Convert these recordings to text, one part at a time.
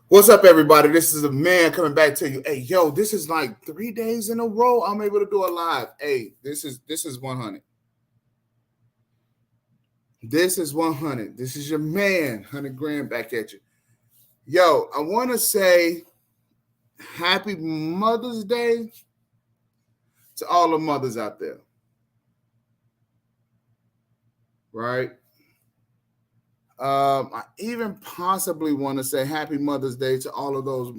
What's up, everybody? This is a man coming back to you. Hey, yo, this is like 3 days in a row. I'm able to do a live. Hey, this is 100. This is 100. This is your man, 100 grand back at you. Yo, I want to say happy Mother's Day to all the mothers out there, right? I even possibly want to say happy Mother's Day to all of those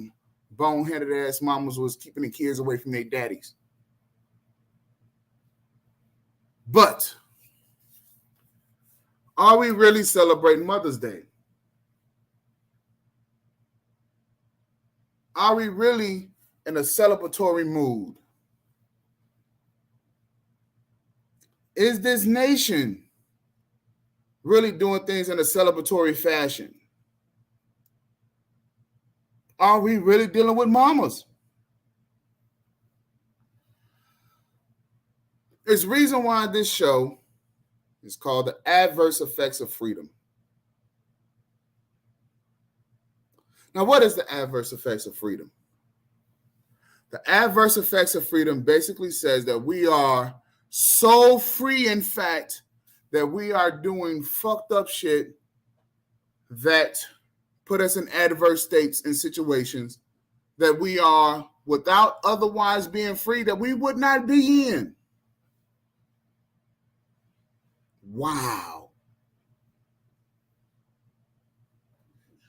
boneheaded ass mamas who was keeping the kids away from their daddies. But are we really celebrating Mother's Day? Are we really in a celebratory mood? Is this nation really doing things in a celebratory fashion? Are we really dealing with mamas? There's a reason why this show is called The Adverse Effects of Freedom. Now, what is the adverse effects of freedom? The adverse effects of freedom basically says that we are so free, in fact, that we are doing fucked up shit that put us in adverse states and situations that we are, without otherwise being free, that we would not be in. Wow.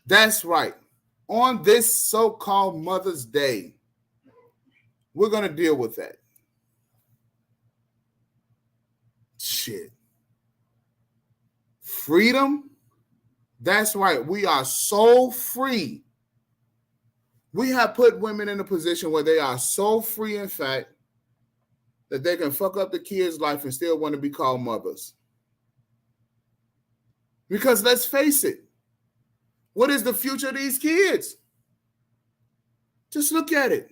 That's right. On this so-called Mother's Day, we're going to deal with that. Shit. Freedom? That's right. We are so free. We have put women in a position where they are so free, in fact, that they can fuck up the kids' life and still want to be called mothers. Because let's face it, what is the future of these kids? Just look at it.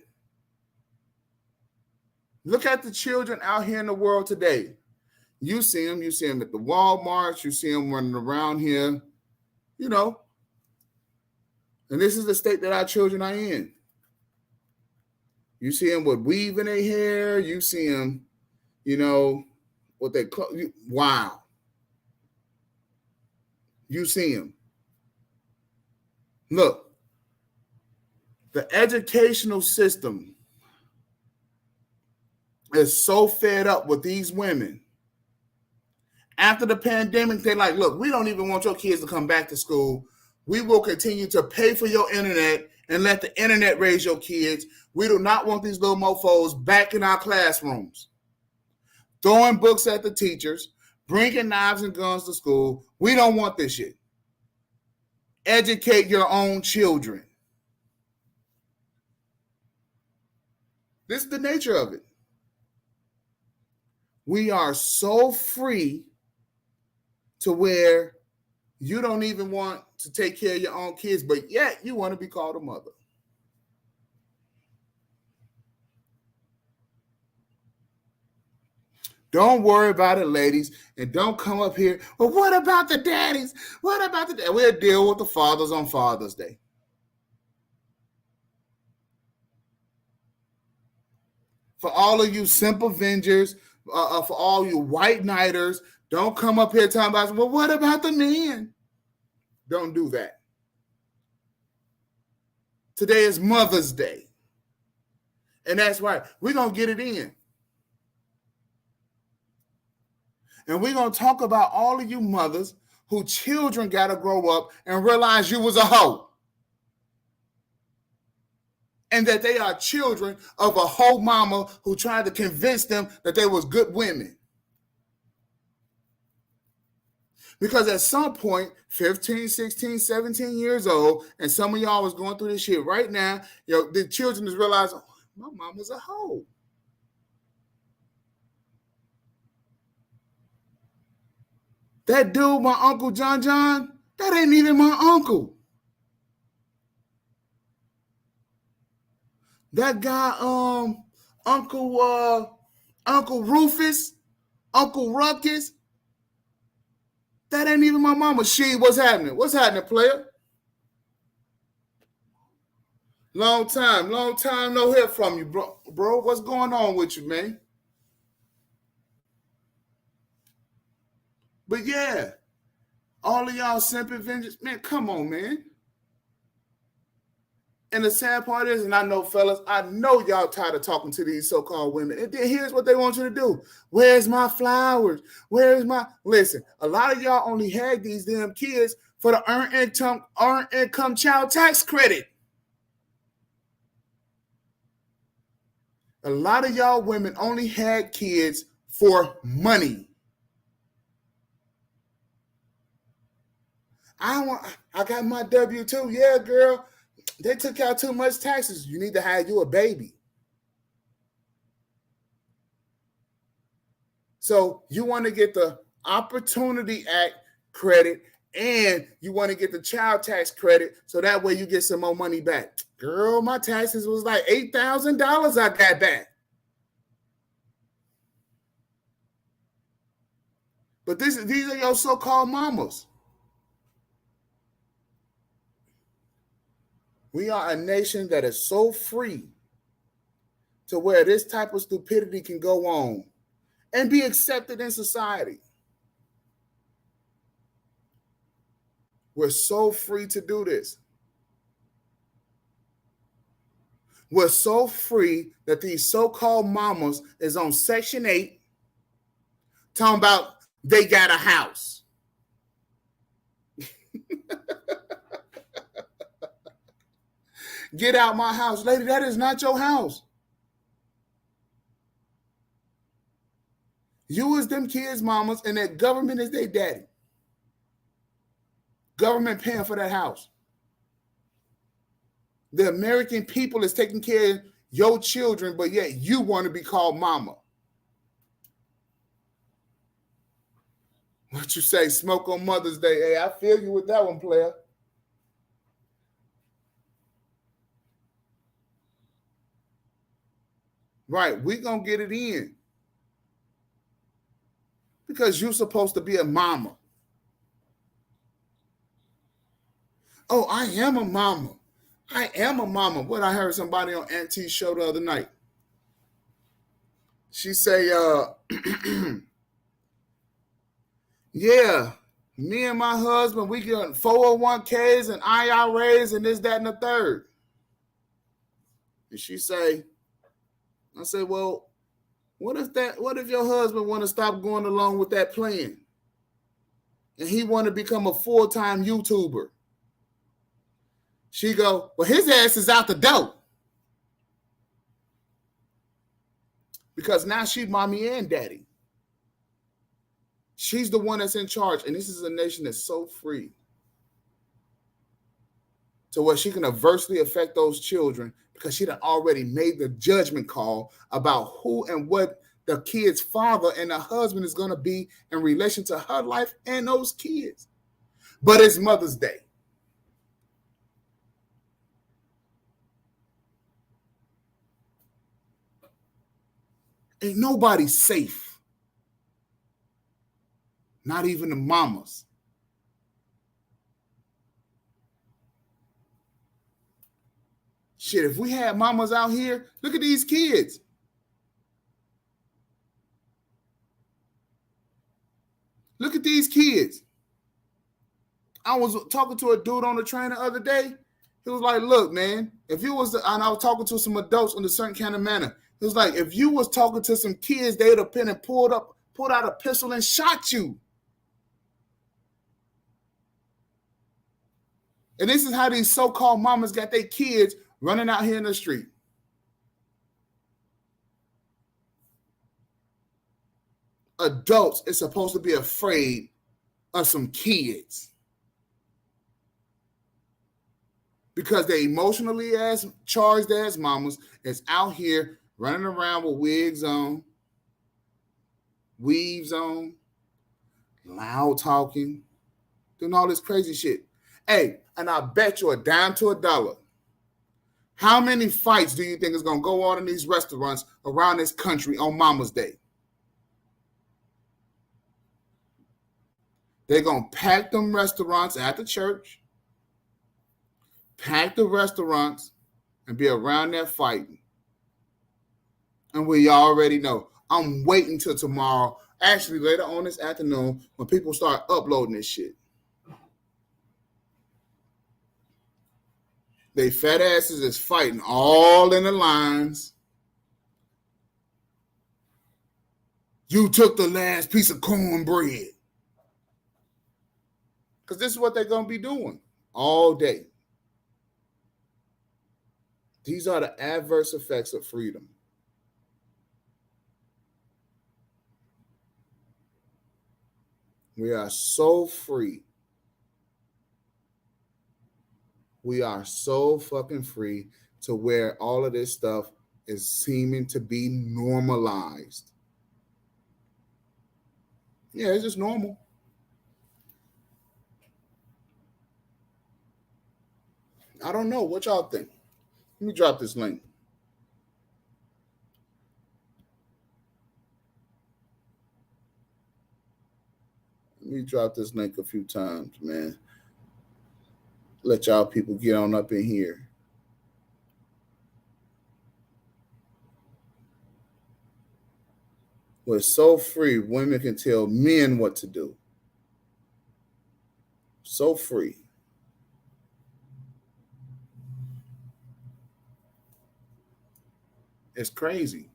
Look at the children out here in the world today. You see them at the Walmarts, you see them running around here, you know. And this is the state that our children are in. You see them with weave in their hair, you see them, what they call, wow. You see them. Look, the educational system is so fed up with these women. After the pandemic, they're like, look, we don't even want your kids to come back to school. We will continue to pay for your internet and let the internet raise your kids. We do not want these little mofos back in our classrooms, throwing books at the teachers, bringing knives and guns to school. We don't want this shit. Educate your own children. This is the nature of it. We are so free to where you don't even want to take care of your own kids, but yet you want to be called a mother. Don't worry about it, ladies, and don't come up here. Well, what about the daddies? What about the daddies? We'll deal with the fathers on Father's Day. For all of you simple Avengers, for all you white knighters, don't come up here talking about, well, what about the men? Don't do that. Today is Mother's Day. And that's right. We're going to get it in. And we're going to talk about all of you mothers who children got to grow up and realize you was a hoe. And that they are children of a hoe mama who tried to convince them that they was good women. Because at some point, 15, 16, 17 years old, and some of y'all was going through this shit right now, the children is realizing, oh, my mama's a hoe. That dude, my Uncle John, that ain't even my uncle. That guy, Uncle Rufus, Uncle Ruckus, that ain't even my mama. What's happening? What's happening, player? Long time no hear from you, bro. Bro, what's going on with you, man? But yeah, all of y'all simping vengeance, man, come on, man. And the sad part is, and I know, fellas, I know y'all tired of talking to these so-called women. And then here's what they want you to do. Where's my flowers? Where's my... Listen, a lot of y'all only had these damn kids for the earned income child tax credit. A lot of y'all women only had kids for money. I got my W-2. Yeah, girl. They took out too much taxes. You need to have you a baby. So you want to get the Opportunity Act credit and you want to get the child tax credit so that way you get some more money back. Girl, my taxes was like $8,000 I got back. But these are your so-called mamas. We are a nation that is so free to where this type of stupidity can go on and be accepted in society. We're so free to do this. We're so free that these so-called mamas is on Section 8 talking about they got a house. Get out my house. Lady, that is not your house. You is them kids' mamas and that government is their daddy. Government paying for that house. The American people is taking care of your children, but yet you want to be called mama. What you say, smoke on Mother's Day? Hey, I feel you with that one, player. Right, we gonna get it in. Because you're supposed to be a mama. Oh, I am a mama. I am a mama. What I heard somebody on Auntie's show the other night. She say, yeah, me and my husband, we get 401ks and IRAs and this, that, and the third. And she say, I said, well, what if your husband want to stop going along with that plan? And he want to become a full-time YouTuber? She go, well, his ass is out the door. Because now she's mommy and daddy. She's the one that's in charge. And this is a nation that's so free to where she can adversely affect those children because she done already made the judgment call about who and what the kid's father and the husband is going to be in relation to her life and those kids. But it's Mother's Day. Ain't nobody safe. Not even the mamas. Shit, if we had mamas out here, look at these kids. Look at these kids. I was talking to a dude on the train the other day. He was like, look, man, if you was, and I was talking to some adults in a certain kind of manner. He was like, if you was talking to some kids, they'd have been and pulled out a pistol and shot you. And this is how these so-called mamas got their kids running out here in the street. Adults is supposed to be afraid of some kids because they emotionally charged as mamas is out here running around with wigs on, weaves on, loud talking, doing all this crazy shit. Hey, and I bet you a dime to a dollar. How many fights do you think is going to go on in these restaurants around this country on Mama's Day? They're going to pack them restaurants at the church, pack the restaurants, and be around there fighting. And we already know. I'm waiting till tomorrow, actually later on this afternoon, when people start uploading this shit. They fat asses is fighting all in the lines. You took the last piece of cornbread. Because this is what they're going to be doing all day. These are the adverse effects of freedom. We are so free. We are so fucking free to where all of this stuff is seeming to be normalized. Yeah, it's just normal. I don't know. What y'all think? Let me drop this link. Let me drop this link a few times, man. Let y'all people get on up in here. We're so free, women can tell men what to do. So free. It's crazy.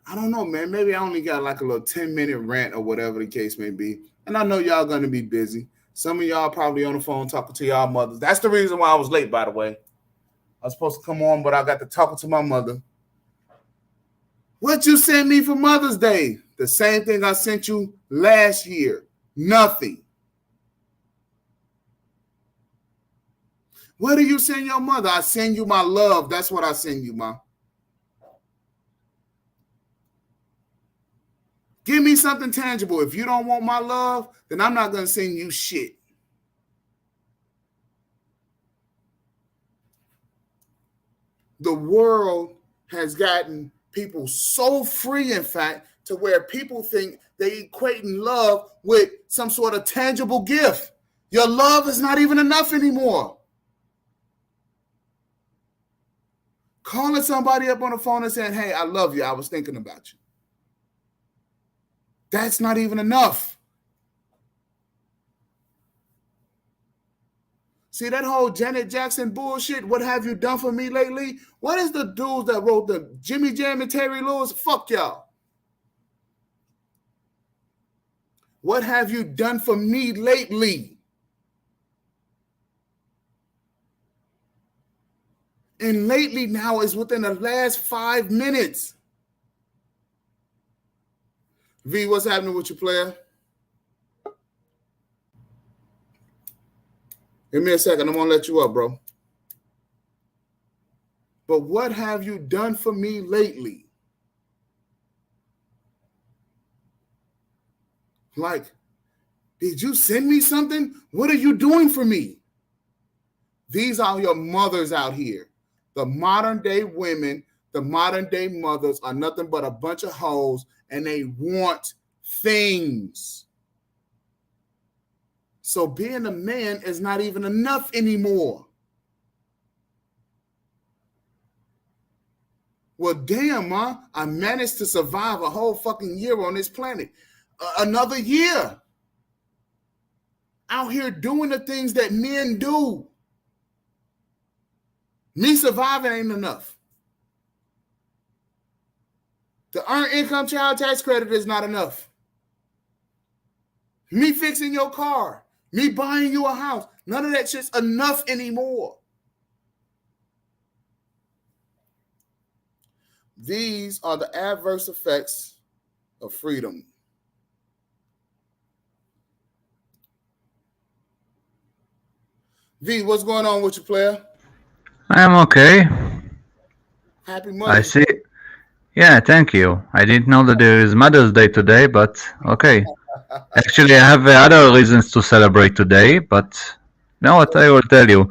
I don't know, man. Maybe I only got like a little 10-minute rant or whatever the case may be. And I know y'all going to be busy. Some of y'all probably on the phone talking to y'all mothers. That's the reason why I was late, by the way. I was supposed to come on, but I got to talking to my mother. What you sent me for Mother's Day? The same thing I sent you last year. Nothing. What do you send your mother? I send you my love. That's what I send you, Ma. Give me something tangible. If you don't want my love, then I'm not going to send you shit. The world has gotten people so free, in fact, to where people think they equating love with some sort of tangible gift. Your love is not even enough anymore. Calling somebody up on the phone and saying, hey, I love you. I was thinking about you. That's not even enough. See, that whole Janet Jackson bullshit, what have you done for me lately? What is the dudes that wrote the Jimmy Jam and Terry Lewis? Fuck y'all. What have you done for me lately? And lately now is within the last 5 minutes. V, what's happening with your player? Give me a second. I'm going to let you up, bro. But what have you done for me lately? Like, did you send me something? What are you doing for me? These are your mothers out here. The modern day women, the modern day mothers are nothing but a bunch of hoes, and they want things. So being a man is not even enough anymore. Well, damn, Ma, I managed to survive a whole fucking year on this planet. Another year. Out here doing the things that men do. Me surviving ain't enough. The earned income child tax credit is not enough. Me fixing your car, me buying you a house, none of that shit's enough anymore. These are the adverse effects of freedom. V, what's going on with your player? I'm okay. Happy Mother's Day. Yeah, thank you. I didn't know that there is Mother's Day today, but okay. Actually, I have other reasons to celebrate today, but you know what? I will tell you.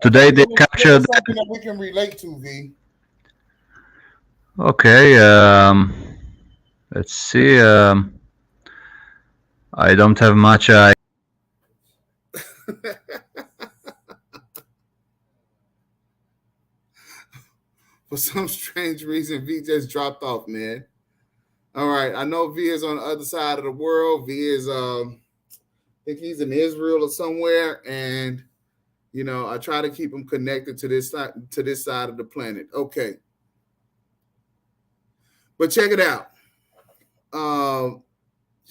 Today they captured something that we can relate to, V. Okay. Let's see. I don't have much. some strange reason, V just dropped off, man. All right. I know V is on the other side of the world. V is, I think he's in Israel or somewhere. And, you know, I try to keep him connected to this side of the planet. Okay. But check it out.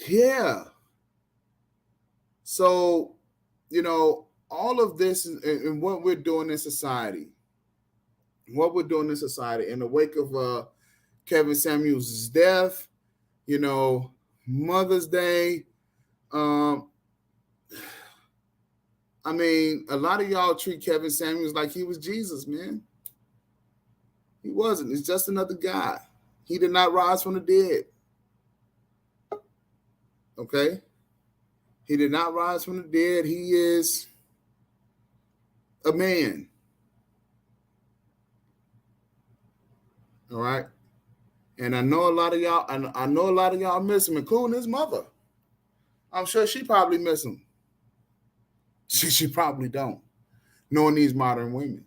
Yeah. So, you know, all of this and what we're doing in society, in the wake of Kevin Samuels' death, you know, Mother's Day. I mean, a lot of y'all treat Kevin Samuels like he was Jesus, man. He wasn't. He's just another guy. He did not rise from the dead. Okay? He did not rise from the dead. He is a man. All right? And I know a lot of y'all miss him, including his mother. I'm sure she probably miss him. She probably don't, knowing these modern women.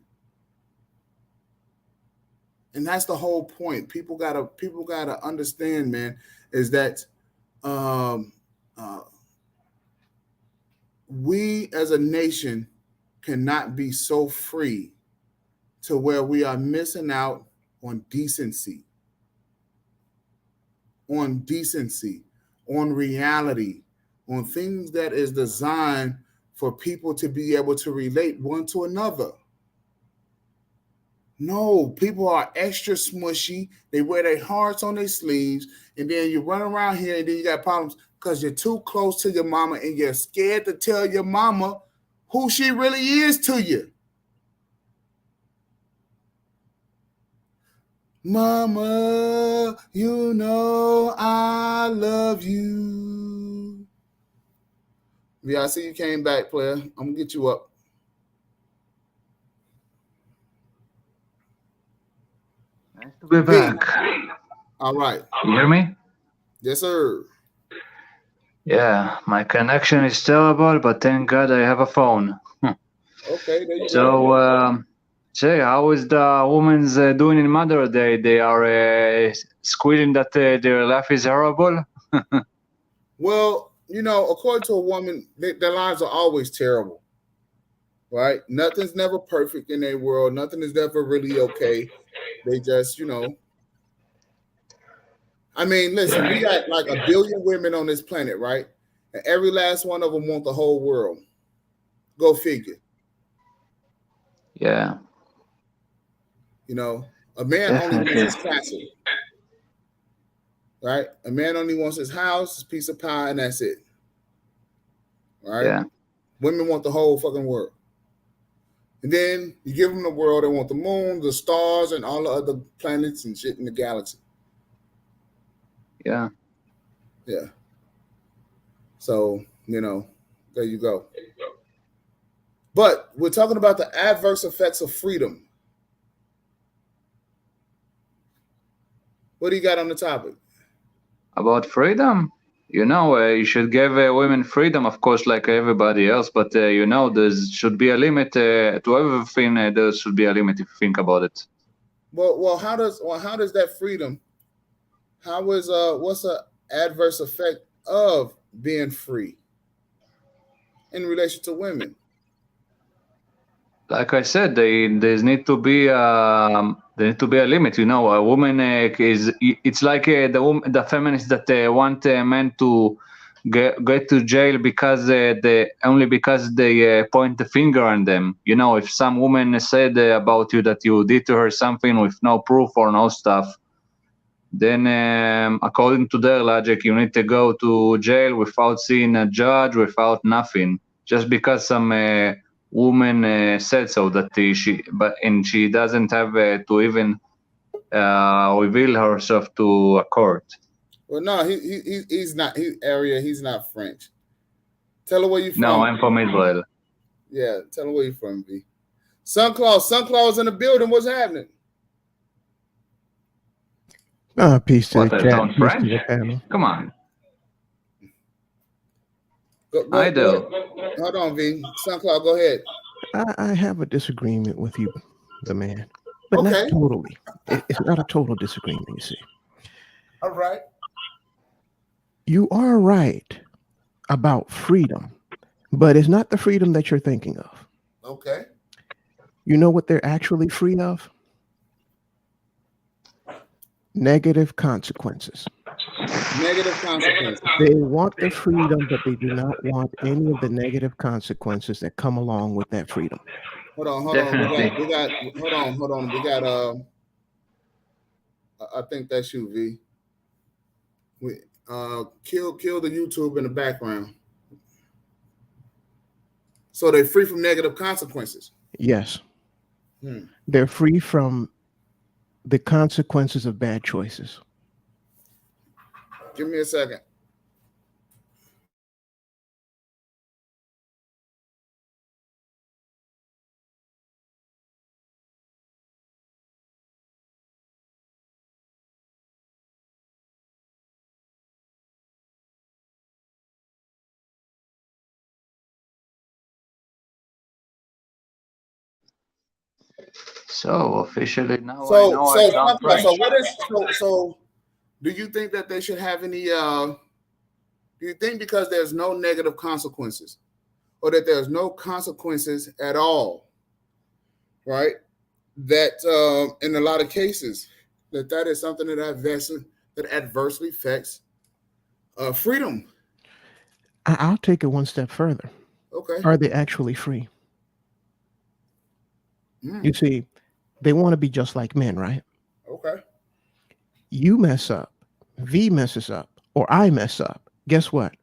And that's the whole point. People gotta understand, man, is that we as a nation cannot be so free to where we are missing out on decency, on reality, on things that is designed for people to be able to relate one to another. No, people are extra smushy. They wear their hearts on their sleeves, and then you run around here and then you got problems because you're too close to your mama and you're scared to tell your mama who she really is to you. Mama, you know I love you. Yeah, I see you came back, player. I'm going to get you up. Nice to be back. All right. You hear me? Yes, sir. Yeah, my connection is terrible, but thank God I have a phone. Okay, there you go. Say, how is the women's doing in Mother's Day? They are squealing that their life is horrible? Well, you know, according to a woman, their lives are always terrible, right? Nothing's never perfect in their world. Nothing is ever really okay. They just, you know. I mean, listen, we got like 1 billion women on this planet, right? And every last one of them want the whole world. Go figure. Yeah. You know, a man only wants his castle, right? A man only wants his house, his piece of pie, and that's it. Right? Yeah. Women want the whole fucking world. And then you give them the world, they want the moon, the stars, and all the other planets and shit in the galaxy. Yeah. Yeah. So, you know, there you go. But we're talking about the adverse effects of freedom. What do you got on the topic? About freedom? You know, you should give women freedom, of course, like everybody else. But, you know, there should be a limit to everything. There should be a limit if you think about it. Well, how does that freedom, what's the adverse effect of being free in relation to women? Like I said, there need to be a limit. You know, a woman it's like the feminists that want men to get to jail because they point the finger on them. You know, if some woman said about you that you did to her something with no proof or no stuff, then according to their logic, you need to go to jail without seeing a judge, without nothing, just because some woman said so, that she doesn't have to even reveal herself to a court. Well, no, he's not. He's not French. Tell her where you from. No, I'm from Israel. Yeah, tell her where you from, V. Sunclaw's in the building. What's happening? Peace to the chat. Peace to the panel. Come on. I do. Hold on, V. Sunclaw, go ahead. I have a disagreement with you, the man. but Okay. not totally. It's not a total disagreement, you see. All right. You are right about freedom, but it's not the freedom that you're thinking of. Okay. You know what they're actually free of? Negative consequences. Negative consequences. They want the freedom, but they do not want any of the negative consequences that come along with that freedom. Hold on. Definitely. We got hold on. We got I think that's you, V. We kill the YouTube in the background. So they're free from negative consequences. Yes. They're free from the consequences of bad choices. Give me a second. So officially now I know I can't pray. So do you think that they should have any do you think because there's no negative consequences or that there's no consequences at all, right? That in a lot of cases that is something that adversely affects freedom. I'll take it one step further. Okay. Are they actually free? You see, they want to be just like men, right? Okay. You mess up, V messes up, or I mess up. Guess what?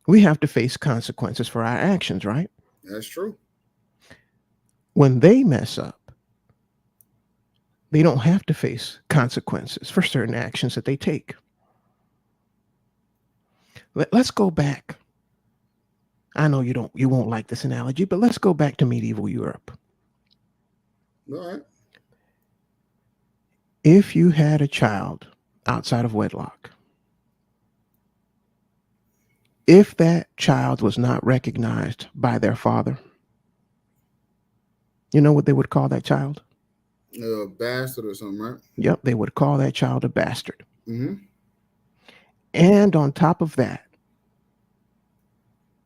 We have to face consequences for our actions, right? That's true. When they mess up, they don't have to face consequences for certain actions that they take. Let's go back. I know you won't like this analogy, but let's go back to medieval Europe. All right. If you had a child outside of wedlock, if that child was not recognized by their father, you know what they would call that child? Bastard or something, right? Yep, they would call that child a bastard. Mm-hmm. And on top of that,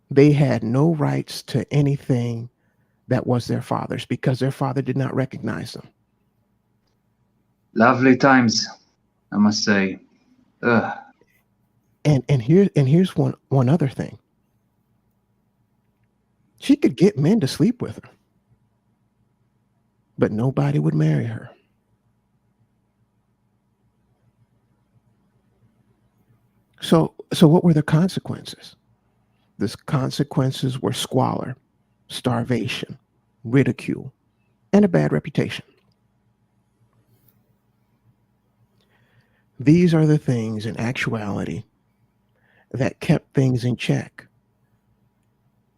they had no rights to anything that was their father's because their father did not recognize them. Lovely times, I must say. Ugh. And here's one other thing. She could get men to sleep with her, but nobody would marry her. So what were the consequences? The consequences were squalor, starvation, ridicule, and a bad reputation. These are the things in actuality that kept things in check.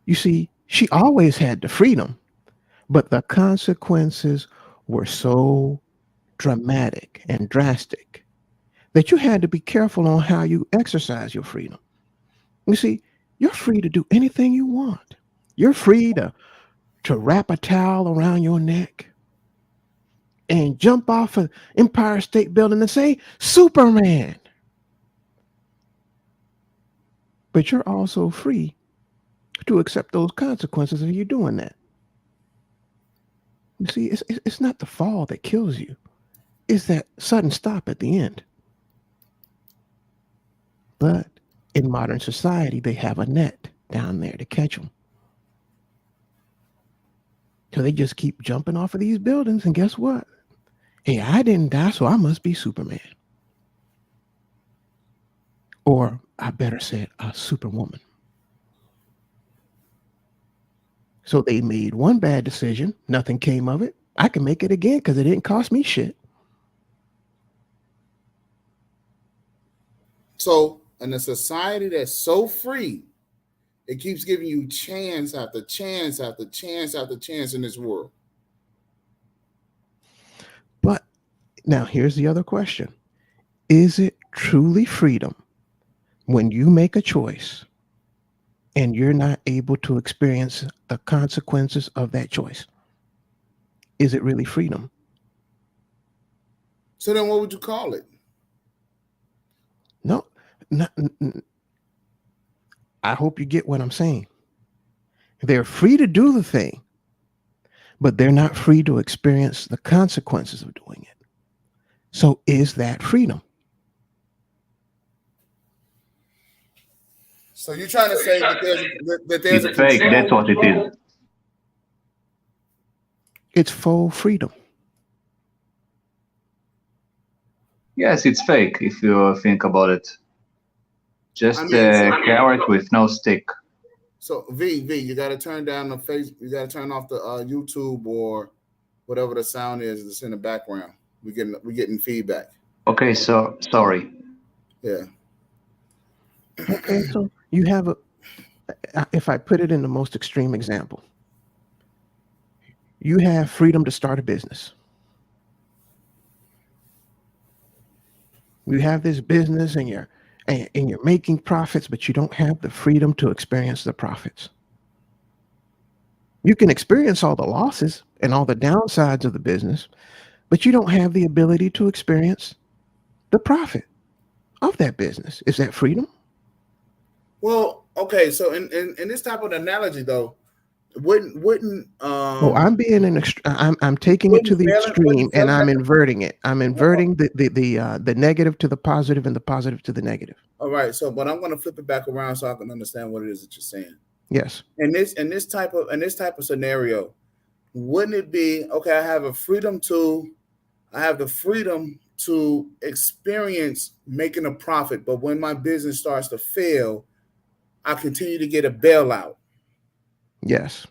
You see, she always had the freedom, but the consequences were so dramatic and drastic that you had to be careful on how you exercise your freedom. You see, you're free to do anything you want. You're free to wrap a towel around your neck and jump off an Empire State Building and say, Superman. But you're also free to accept those consequences of you doing that. You see, it's not the fall that kills you. It's that sudden stop at the end. But in modern society, they have a net down there to catch them. So they just keep jumping off of these buildings, and guess what? Hey, I didn't die, so I must be Superman. Or I better say a Superwoman. So they made one bad decision. Nothing came of it. I can make it again because it didn't cost me shit. So in a society that's so free, it keeps giving you chance after chance after chance after chance in this world. But now here's the other question. Is it truly freedom when you make a choice and you're not able to experience the consequences of that choice? Is it really freedom? So then what would you call it? No, I hope you get what I'm saying. They're free to do the thing, but they're not free to experience the consequences of doing it. So is that freedom? So you're trying to say that there's a It's fake. control? That's what it is. It's full freedom. Yes, it's fake if you think about it. Just I mean, a carrot with no stick. So V, you got to turn down the face. You got to turn off the YouTube or whatever the sound is that's in the background. We're getting feedback. Okay, so sorry. Yeah. Okay, so you have if I put it in the most extreme example, you have freedom to start a business. You have this business and you're making profits, but you don't have the freedom to experience the profits. You can experience all the losses and all the downsides of the business, but you don't have the ability to experience the profit of that business. Is that freedom? Well, okay. So in this type of analogy, though, wouldn't I'm being I'm taking it to the extreme and I'm inverting it. I'm inverting the negative to the positive and the positive to the negative. All right. So, but I'm going to flip it back around so I can understand what it is that you're saying. Yes. In this type of scenario, wouldn't it be okay? I have the freedom to experience making a profit, but when my business starts to fail, I continue to get a bailout. Yes.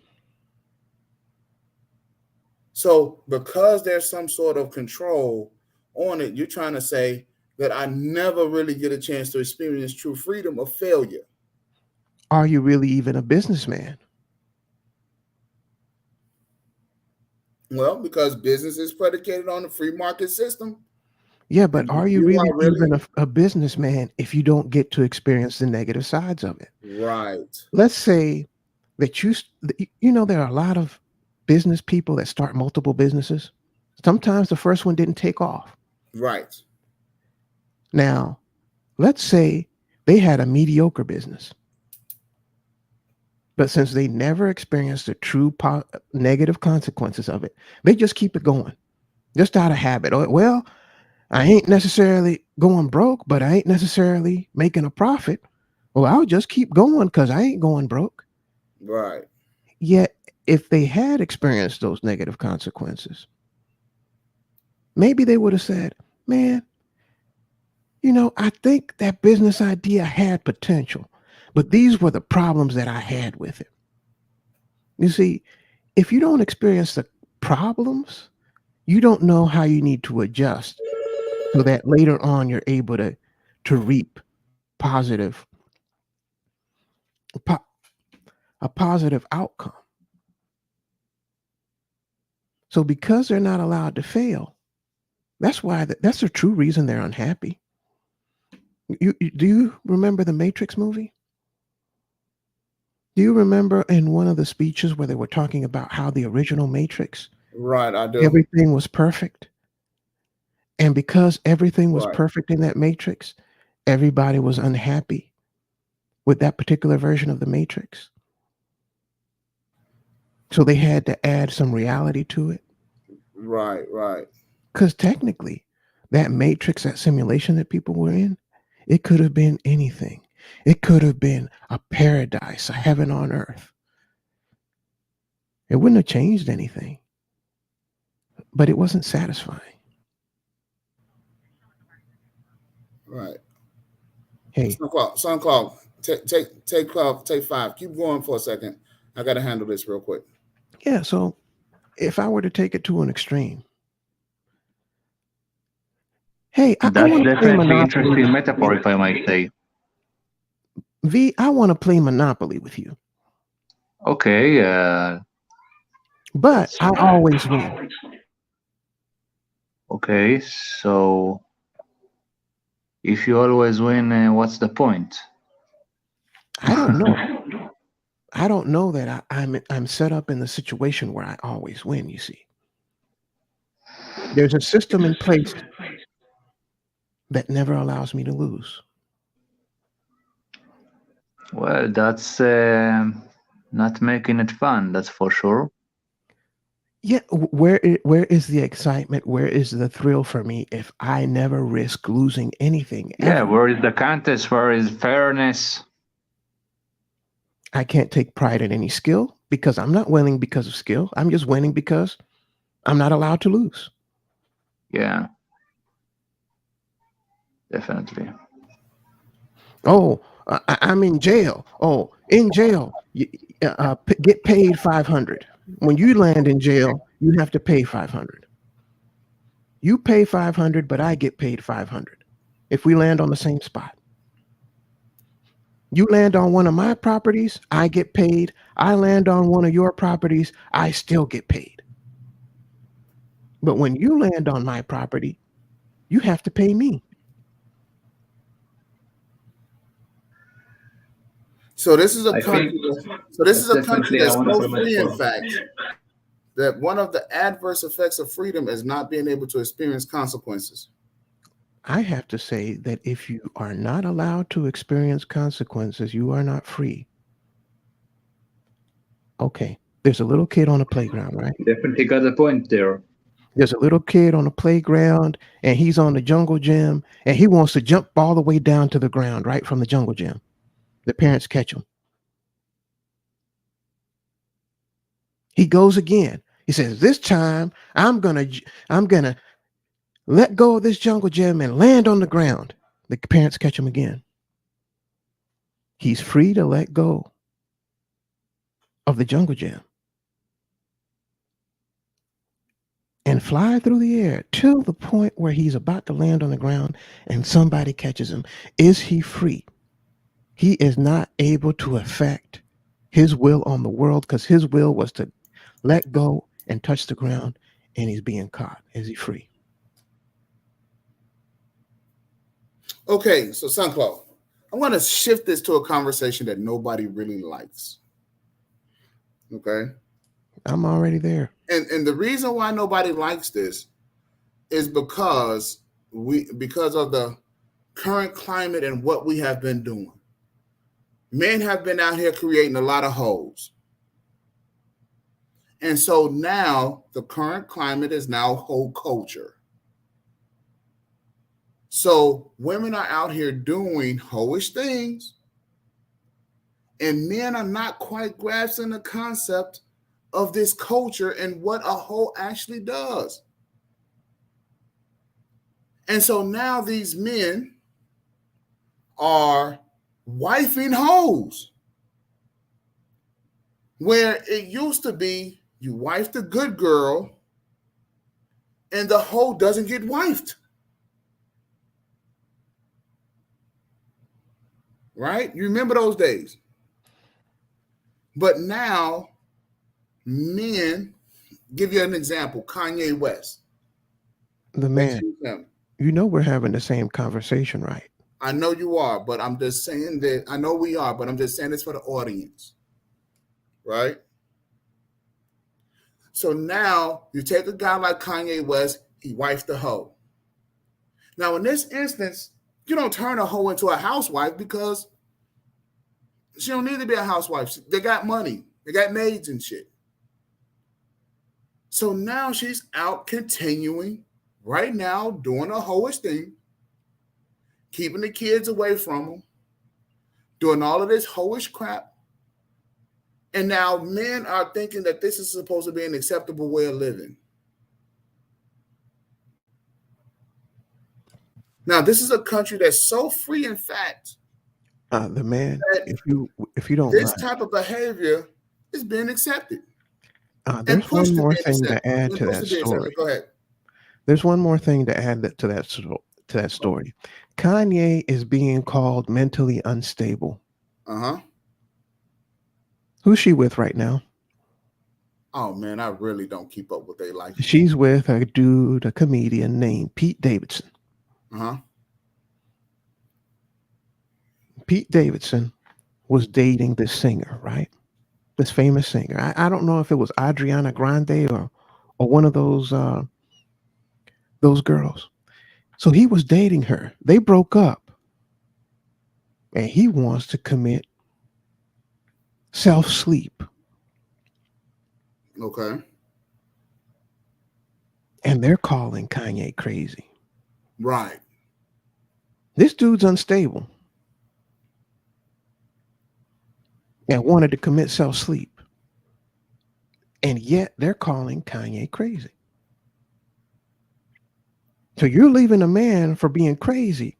So because there's some sort of control on it, you're trying to say that I never really get a chance to experience true freedom or failure. Are you really even a businessman? Well, because business is predicated on the free market system. Yeah, but are you really even a businessman if you don't get to experience the negative sides of it? Right. Let's say that there are a lot of business people that start multiple businesses. Sometimes the first one didn't take off. Right. Now, let's say they had a mediocre business, but since they never experienced the true negative consequences of it, they just keep it going, just out of habit. Well, I ain't necessarily going broke, but I ain't necessarily making a profit. Well, I'll just keep going because I ain't going broke. Right. Yet, if they had experienced those negative consequences, maybe they would have said, man, I think that business idea had potential, but these were the problems that I had with it. You see, if you don't experience the problems, you don't know how you need to adjust so that later on you're able to reap a positive outcome. So because they're not allowed to fail, that's the true reason they're unhappy. Do you remember the Matrix movie? Do you remember in one of the speeches where they were talking about how the original Matrix, right, I do, everything was perfect? And because everything was perfect in that Matrix, everybody was unhappy with that particular version of the Matrix. So they had to add some reality to it. Right. Because technically, that Matrix, that simulation that people were in, it could have been anything. It could have been a paradise, a heaven on earth. It wouldn't have changed anything, but it wasn't satisfying. Right. Hey, Son call. Take 5. Keep going for a second. I got to handle this real quick. Yeah. So if I were to take it to an extreme, hey, that's definitely an interesting metaphor, if I might say. V, I want to play Monopoly with you. Okay. But I always win. Okay, so if you always win, what's the point? I don't know. I don't know that I'm set up in the situation where I always win, you see. There's a system in place that never allows me to lose? Well, that's not making it fun, that's for sure. Yeah, where is the excitement? Where is the thrill for me if I never risk losing anything Yeah, ever? where is the contest? Where is fairness? I can't take pride in any skill because I'm not winning because of skill. I'm just winning because I'm not allowed to lose. Yeah, definitely. Oh, I'm in jail. Oh, in jail, get paid 500. When you land in jail, you have to pay 500. You pay 500, but I get paid 500 if we land on the same spot. You land on one of my properties, I get paid. I land on one of your properties, I still get paid. But when you land on my property, you have to pay me. So this is a I think country. So this is that's a country definitely that's one of so the free, in most. fact, that one of the adverse effects of freedom is not being able to experience consequences. I have to say that if you are not allowed to experience consequences, you are not free. Okay, there's a little kid on the playground, right? Definitely got a point there. There's a little kid on the playground and he's on the jungle gym and he wants to jump all the way down to the ground, right from the jungle gym. The parents catch him. He goes again. He says, "This time I'm gonna let go of this jungle gym and land on the ground." The parents catch him again. He's free to let go of the jungle gym and fly through the air till the point where he's about to land on the ground and somebody catches him. Is he free? He is not able to affect his will on the world because his will was to let go and touch the ground, and he's being caught. Is he free? Okay, so Sunclaw, I'm going to shift this to a conversation that nobody really likes. Okay, I'm already there. and the reason why nobody likes this is because of the current climate and what we have been doing. Men have been out here creating a lot of hoes. And so now the current climate is now hoe culture. So women are out here doing hoish things, and men are not quite grasping the concept of this culture and what a hoe actually does. And so now these men are wifing hoes, where it used to be you wife the good girl and the hoe doesn't get wifed. Right? You remember those days. But now, men, give you an example, Kanye West. The man, you know we're having the same conversation, right? I know you are, but I'm just saying that, I know we are, but I'm just saying this for the audience. Right? So now you take a guy like Kanye West, he wifed the hoe. Now, in this instance, you don't turn a hoe into a housewife because she don't need to be a housewife. They got money. They got maids and shit. So now she's out continuing right now doing a hoish thing, keeping the kids away from them, doing all of this hoish crap. And now men are thinking that this is supposed to be an acceptable way of living. Now, this is a country that's so free, in fact, the man, if you don't this mind, type of behavior is being accepted. there's one more thing to add to that story. Go ahead. There's one more thing to add to that story. Kanye is being called mentally unstable. Uh-huh. Who's she with right now? Oh man, I really don't keep up with their life. She's with a dude, a comedian named Pete Davidson. Uh-huh. Pete Davidson was dating this singer, right? This famous singer. I don't know if it was Adriana Grande or one of those girls. So he was dating her. They broke up. And he wants to commit self-sleep. Okay. And they're calling Kanye crazy. Right. This dude's unstable and wanted to commit self-sleep. And yet they're calling Kanye crazy. So you're leaving a man for being crazy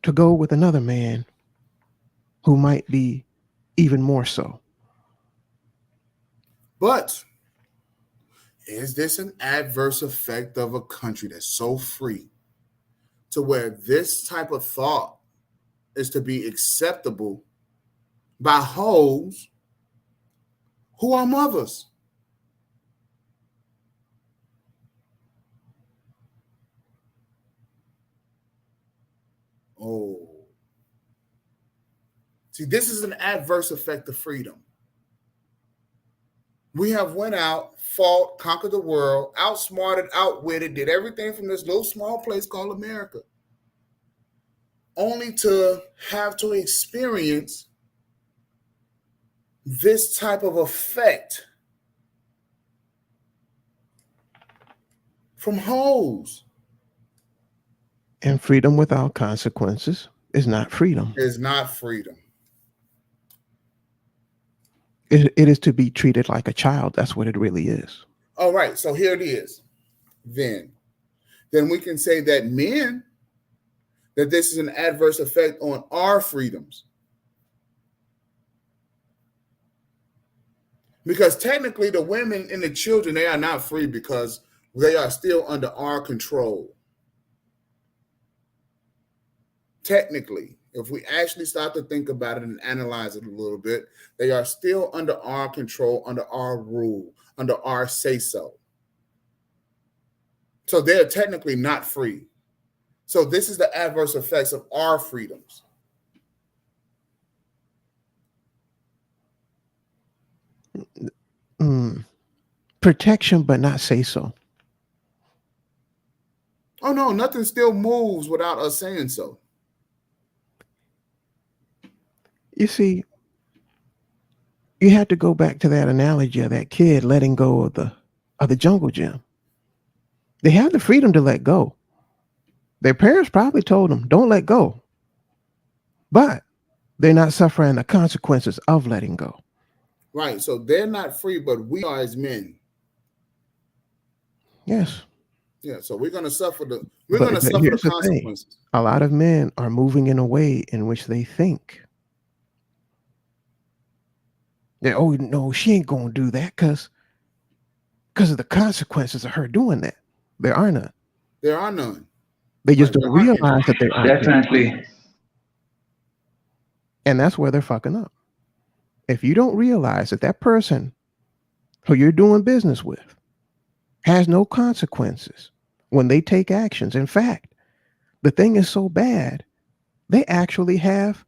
to go with another man who might be even more so. But is this an adverse effect of a country that's so free to where this type of thought is to be acceptable by hoes who are mothers? Oh. See, this is an adverse effect of freedom. We have went out, fought, conquered the world, outsmarted, outwitted, did everything from this little small place called America, only to have to experience this type of effect from hoes. And freedom without consequences is not freedom. It's not freedom. It is to be treated like a child. That's what it really is. All right, so here it is. Then we can say that men, that this is an adverse effect on our freedoms. Because technically the women and the children, they are not free because they are still under our control. Technically, if we actually start to think about it and analyze it a little bit, they are still under our control, under our rule, under our say-so. So they're technically not free. So this is the adverse effects of our freedoms. Protection, but not say-so. Oh, no, nothing still moves without us saying so. You see, you had to go back to that analogy of that kid letting go of the jungle gym. They have the freedom to let go. Their parents probably told them, don't let go. But they're not suffering the consequences of letting go. Right. So they're not free, but we are as men. Yes. Yeah. So we're going to suffer the consequences. Thing. A lot of men are moving in a way in which they think that, oh no, she ain't gonna do that because of the consequences of her doing that. There are none. There are none. They just don't realize that there are. Definitely. And that's where they're fucking up. If you don't realize that that person who you're doing business with has no consequences when they take actions. In fact, the thing is so bad, they actually have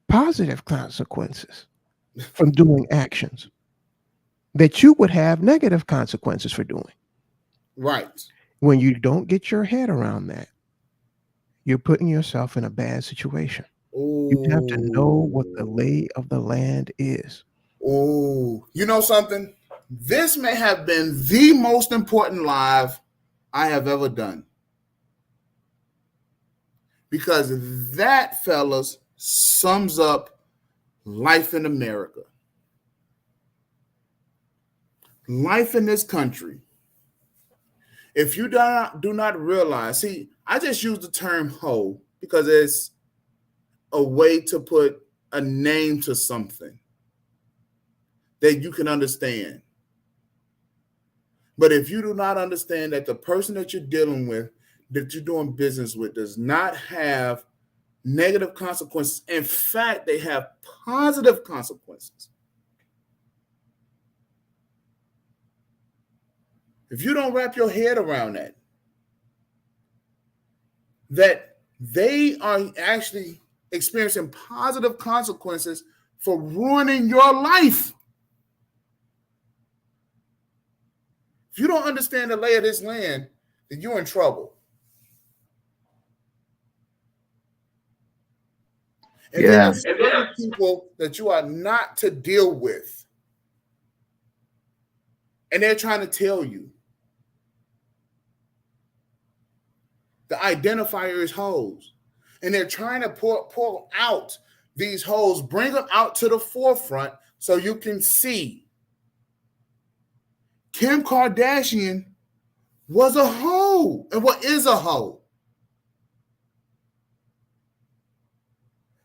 positive consequences from doing actions that you would have negative consequences for doing. Right. When you don't get your head around that, you're putting yourself in a bad situation. Ooh. You have to know what the lay of the land is. Oh, you know something? This may have been the most important live I have ever done. Because that, fellas, sums up life in America. Life in this country. If you do not realize, see, I just use the term hoe because it's a way to put a name to something that you can understand. But if you do not understand that the person that you're dealing with, that you're doing business with, does not have negative consequences, in fact, they have positive consequences. If you don't wrap your head around that they are actually experiencing positive consequences for ruining your life. If you don't understand the lay of this land, then you're in trouble. And there are certain people that you are not to deal with. And they're trying to tell you. The identifier is hoes. And they're trying to pull out these hoes, bring them out to the forefront so you can see. Kim Kardashian was a hoe. And what is a hoe?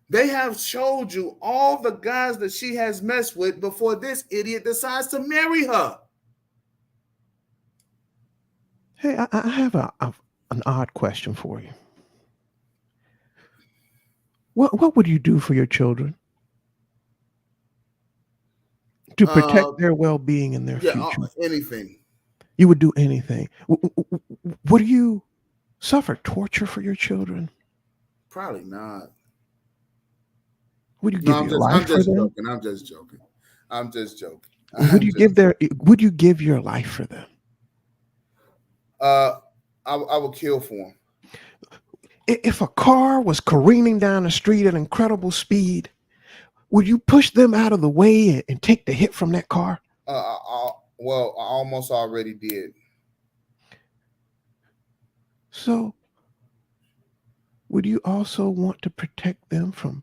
They have showed you all the guys that she has messed with before this idiot decides to marry her. Hey, I have an odd question for you. What would you do for your children to protect their well-being and their future? Anything. You would do anything. Would you suffer torture for your children? Probably not. Would you give your life for them? I'm just joking. Would you give your life for them? I would kill for them. If a car was careening down the street at incredible speed, would you push them out of the way and take the hit from that car? Well, I almost already did. So, would you also want to protect them from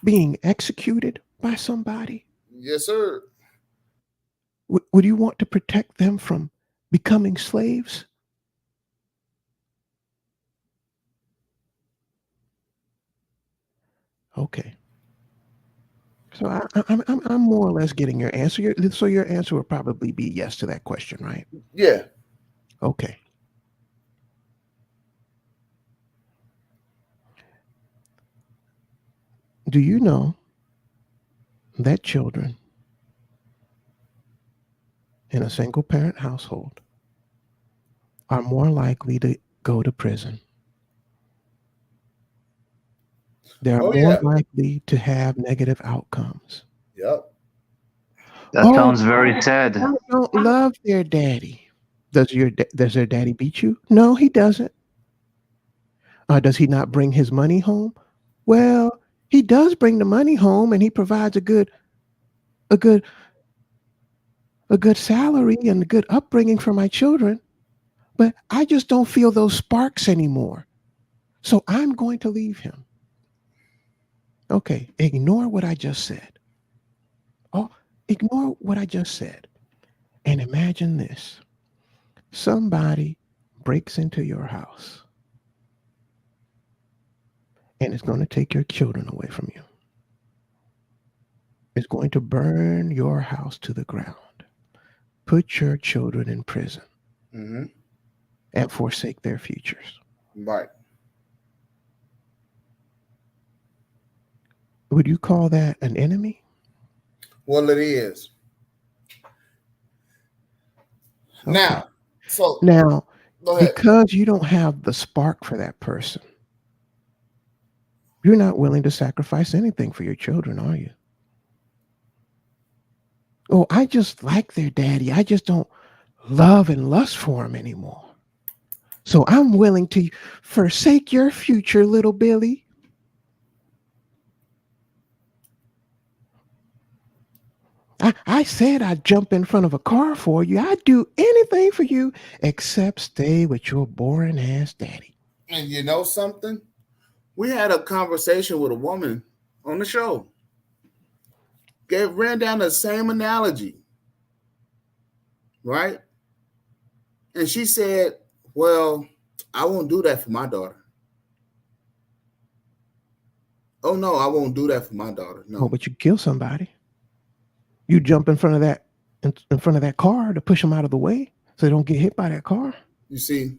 being executed by somebody? Yes, sir. Would you want to protect them from becoming slaves? Okay. So I'm more or less getting your answer. So your answer would probably be yes to that question, right? Yeah. Okay. Do you know that children in a single parent household are more likely to go to prison? They're more likely to have negative outcomes. Yep. That sounds very sad. They don't love their daddy. Does their daddy beat you? No, he doesn't. Does he not bring his money home? Well, he does bring the money home, and he provides a good salary and a good upbringing for my children. But I just don't feel those sparks anymore. So I'm going to leave him. Okay, ignore what I just said. Ignore what I just said. And imagine this. Somebody breaks into your house and it's going to take your children away from you. It's going to burn your house to the ground, put your children in prison, and forsake their futures. Right. Would you call that an enemy? Well, it is. Okay. Now, because you don't have the spark for that person, you're not willing to sacrifice anything for your children, are you? Oh, I just like their daddy. I just don't love and lust for him anymore. So I'm willing to forsake your future, little Billy. I said I'd jump in front of a car for you. I'd do anything for you except stay with your boring ass daddy. And you know something? We had a conversation with a woman on the show. Ran down the same analogy, right? And she said, well, I won't do that for my daughter. Oh, no, I won't do that for my daughter. No. Oh, but you kill somebody. You jump in front of that car to push them out of the way so they don't get hit by that car. You see,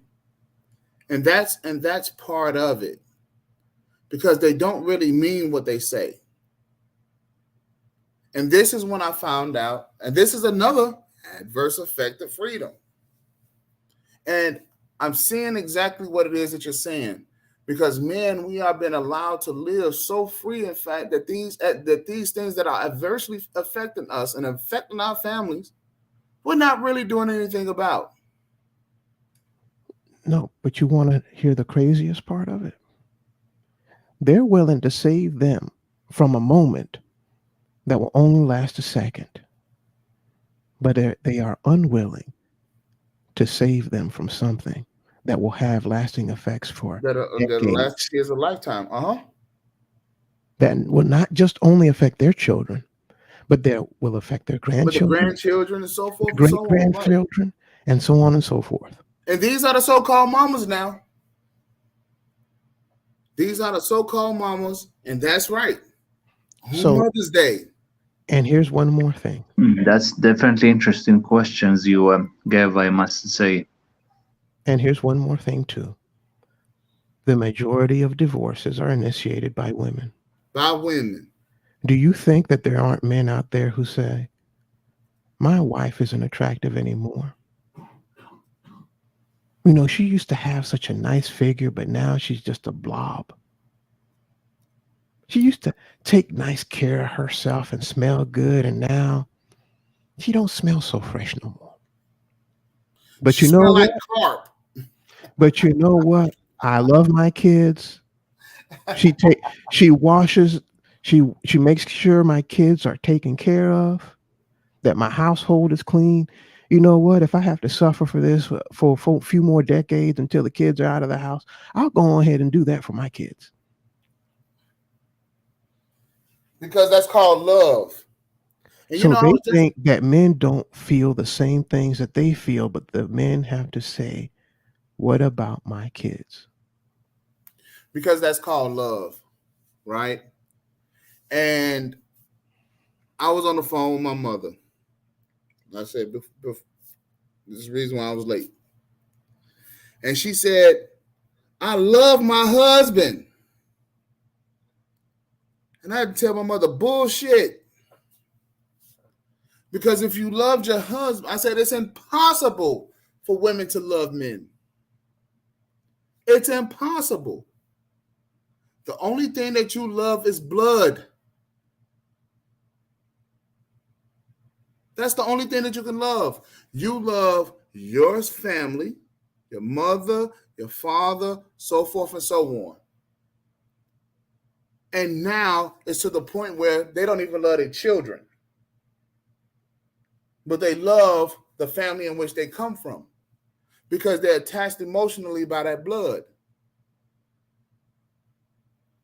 and that's part of it, because they don't really mean what they say. And this is when I found out, and this is another adverse effect of freedom. And I'm seeing exactly what it is that you're saying. Because men, we have been allowed to live so free, in fact, that these things that are adversely affecting us and affecting our families, we're not really doing anything about. No, but you want to hear the craziest part of it? they're willing to save them from a moment that will only last a second, but they are unwilling to save them from something that will have lasting effects for That'll last decades, years a lifetime. that will not just only affect their children, but that will affect their With the grandchildren, grandchildren and so forth and great so on. Right. grandchildren, and so on and so forth. And these are the so-called mamas now. These are the so-called mamas, and that's right. So- Mother's Day. And here's one more thing. That's definitely interesting questions you gave, I must say. And here's one more thing, too. The majority of divorces are initiated by women. By women. Do you think that there aren't men out there who say, my wife isn't attractive anymore? You know, she used to have such a nice figure, but now she's just a blob. She used to take nice care of herself and smell good, and now she don't smell so fresh no more. But She you know smell what? like carp. But you know what? I love my kids. She washes, she makes sure my kids are taken care of, that my household is clean. You know what? If I have to suffer for this for a few more decades until the kids are out of the house, I'll go ahead and do that for my kids. Because that's called love. And So I they was just- think that men don't feel the same things that they feel, but the men have to say, what about my kids? because that's called love, right? And I was on the phone with my mother. I said, this is the reason why I was late. And she said, I love my husband. And I had to tell my mother, bullshit. Because if you loved your husband, I said, it's impossible for women to love men. It's impossible. The only thing that you love is blood. That's the only thing that you can love. You love your family, your mother, your father, so forth and so on. And now it's to the point where they don't even love their children, but they love the family in which they come from because they're attached emotionally by that blood.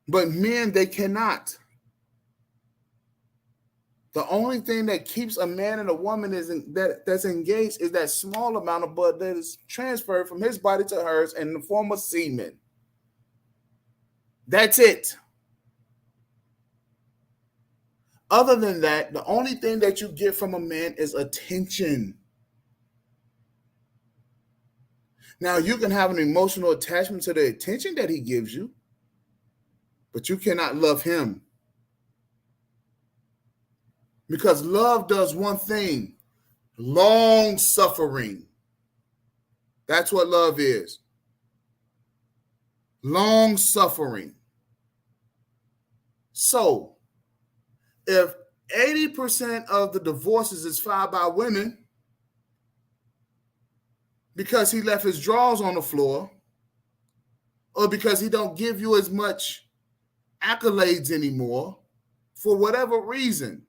But men, they cannot. The only thing that keeps a man and a woman that's engaged is that small amount of blood that is transferred from his body to hers in the form of semen. That's it. Other than that, the only thing that you get from a man is attention. Now, you can have an emotional attachment to the attention that he gives you, but you cannot love him. Because love does one thing, long suffering. That's what love is. Long suffering. So, if 80% of the divorces is filed by women because he left his drawers on the floor or because he don't give you as much accolades anymore, for whatever reason,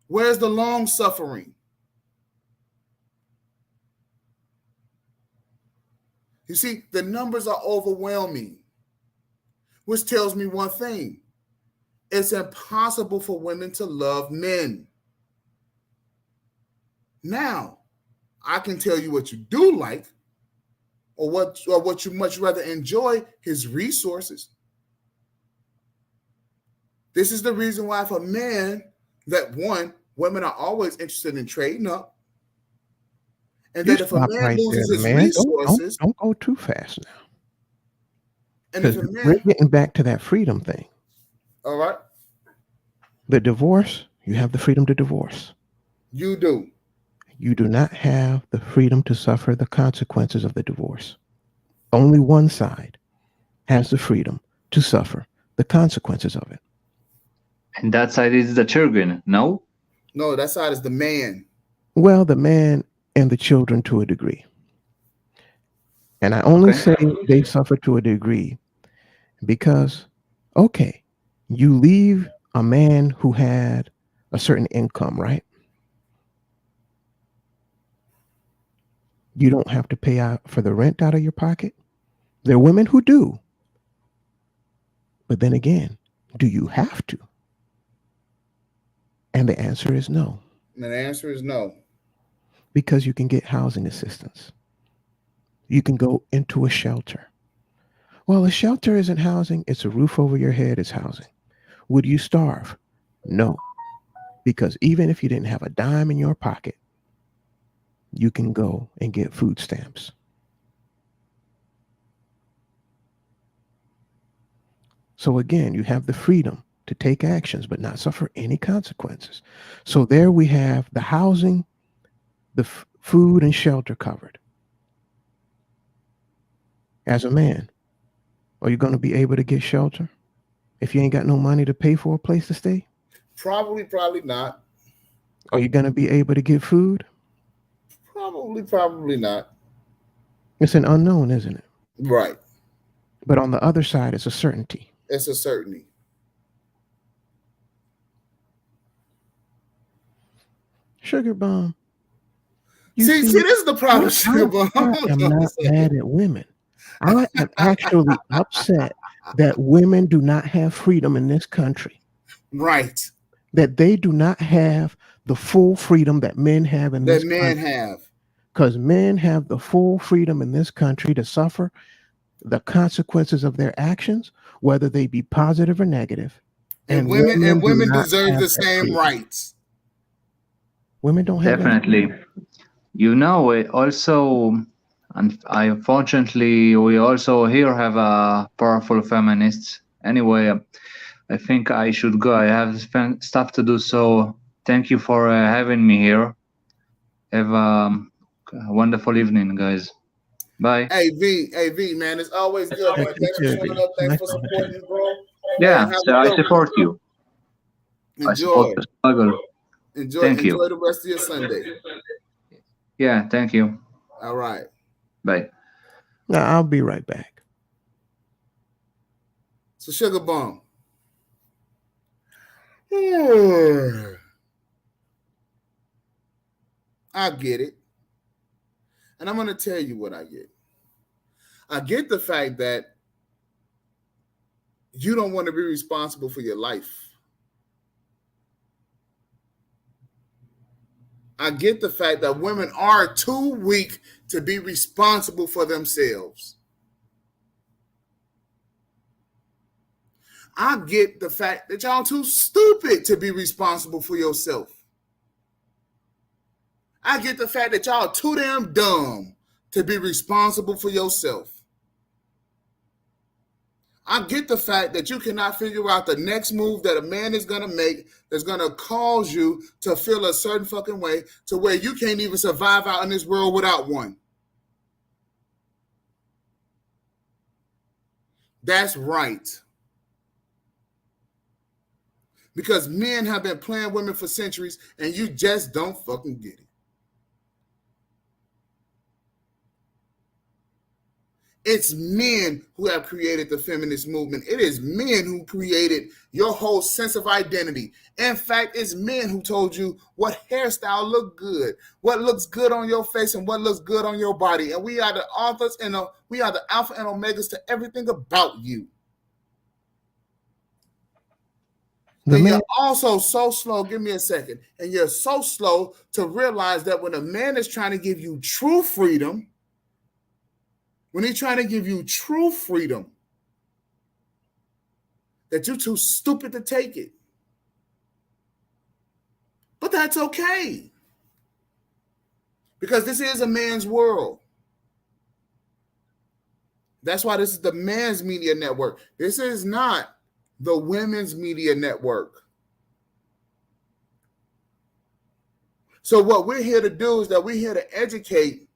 where's the long suffering? You see, the numbers are overwhelming, which tells me one thing. It's impossible for women to love men. Now, I can tell you what you do like, or what you much rather enjoy, his resources. This is the reason why for men, that one, women are always interested in trading up. And You that if a stop man right loses there, his man. resources, Don't go too fast now. and if a Because we're man, getting back to that freedom thing. all right, The divorce, you have the freedom to divorce. you do. You do not have the freedom to suffer the consequences of the divorce. Only one side has the freedom to suffer the consequences of it. And that side is the children, no? No, that side is the man. Well, the man and the children to a degree. And I only Okay. say they suffer to a degree because Okay, you leave a man who had a certain income, right? You don't have to pay out for the rent out of your pocket. There are women who do. But then again, do you have to? And the answer is no. And the answer is no. Because you can get housing assistance. You can go into a shelter. Well, a shelter isn't housing, it's a roof over your head, is housing. Would you starve? No. Because even if you didn't have a dime in your pocket, you can go and get food stamps. So again, you have the freedom to take actions but not suffer any consequences. So there we have the housing, the food and shelter covered. As a man, are you going to be able to get shelter if you ain't got no money to pay for a place to stay? Probably not. Are you going to be able to get food? Probably not. It's an unknown, isn't it? Right. But on the other side, it's a certainty. It's a certainty. Sugar Bomb. See, this is the problem, Sugar Bomb. I'm not mad at women. I am actually upset that women do not have freedom in this country. Right. That they do not have the full freedom that men have in this country. That men have. Because men have the full freedom in this country to suffer the consequences of their actions, whether they be positive or negative. And women deserve the same rights. Women don't have Definitely. You know, also, and unfortunately, we also here have a powerful feminists. Anyway, I think I should go. I have stuff to do. So thank you for having me here. Have a wonderful evening, guys. Bye. Hey V, man, it's always good. Man. Thanks for showing up. Thanks for supporting, bro. Yeah, so I support you. Enjoy. I support the struggle. Enjoy the rest of your Sunday. Yeah, thank you. All right. Bye. Now, I'll be right back. So, Sugar Bomb. I get it. And I'm going to tell you what I get. I get the fact that you don't want to be responsible for your life. I get the fact that women are too weak to be responsible for themselves. I get the fact that y'all too stupid to be responsible for yourself. I get the fact that y'all too damn dumb to be responsible for yourself. I get the fact that you cannot figure out the next move that a man is going to make that's going to cause you to feel a certain fucking way to where you can't even survive out in this world without one. That's right. Because men have been playing women for centuries and you just don't fucking get it. It's men who have created the feminist movement. It is men who created your whole sense of identity. In fact, it's men who told you what hairstyle look good, what looks good on your face, and what looks good on your body. And we are the authors and we are the alpha and omegas to everything about you. And you're also so slow, give me a second, and you're so slow to realize that when a man is trying to give you true freedom, when he's trying to give you true freedom, that you're too stupid to take it. But that's okay. Because this is a man's world. That's why this is the Man's Media Network. This is not the Women's Media Network. So what we're here to do is that we're here to educate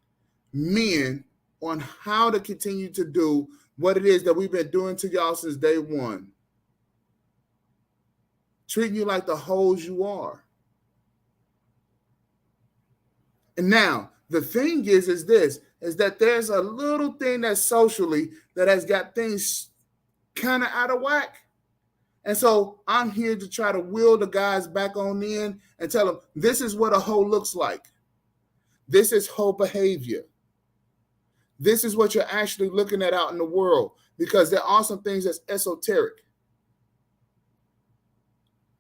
men on how to continue to do what it is that we've been doing to y'all since day one. Treating you like the hoes you are. And now, the thing is that there's a little thing that's socially that has got things kind of out of whack. And so I'm here to try to wheel the guys back on in and tell them this is what a hoe looks like. This is hoe behavior. This is what you're actually looking at out in the world, because there are some things that's esoteric.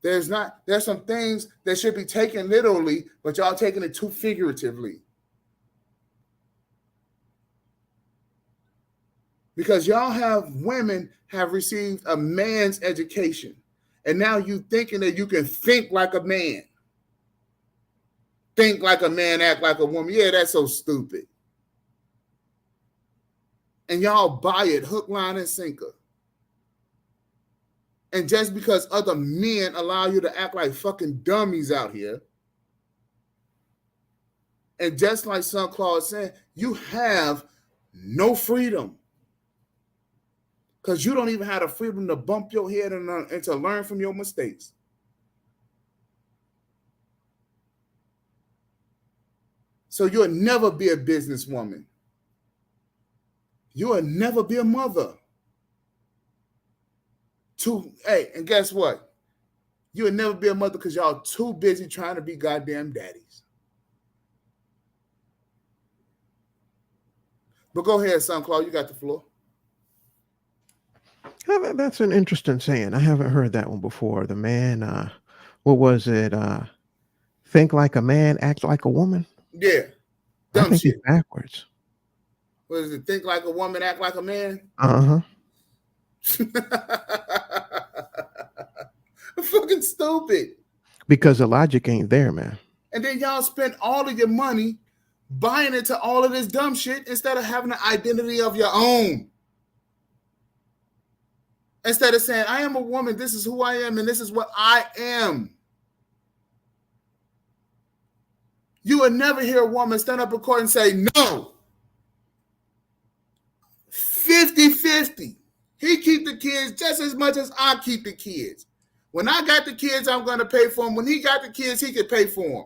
There's some things that should be taken literally, but y'all taking it too figuratively. Because y'all women have received a man's education. And now you thinking that you can think like a man. Think like a man, act like a woman. Yeah, that's so stupid. And y'all buy it hook, line, and sinker. And just because other men allow you to act like fucking dummies out here, and just like Son Claude said, you have no freedom. Because you don't even have the freedom to bump your head and to learn from your mistakes. So you'll never be a businesswoman. You'll never be a mother. Hey, and guess what? You'll never be a mother because y'all too busy trying to be goddamn daddies. But go ahead, Son Claude, you got the floor. That's an interesting saying. I haven't heard that one before. The man, what was it? Think like a man, act like a woman. Yeah, I think it's backwards. What is it? Think like a woman, act like a man. Fucking stupid. Because the logic ain't there, man. And then y'all spend all of your money buying into all of this dumb shit instead of having an identity of your own. Instead of saying, I am a woman, this is who I am, and this is what I am. You would never hear a woman stand up in court and say, no. 50-50. He keep the kids just as much as I keep the kids. When I got the kids, I'm going to pay for them. When he got the kids, he could pay for them.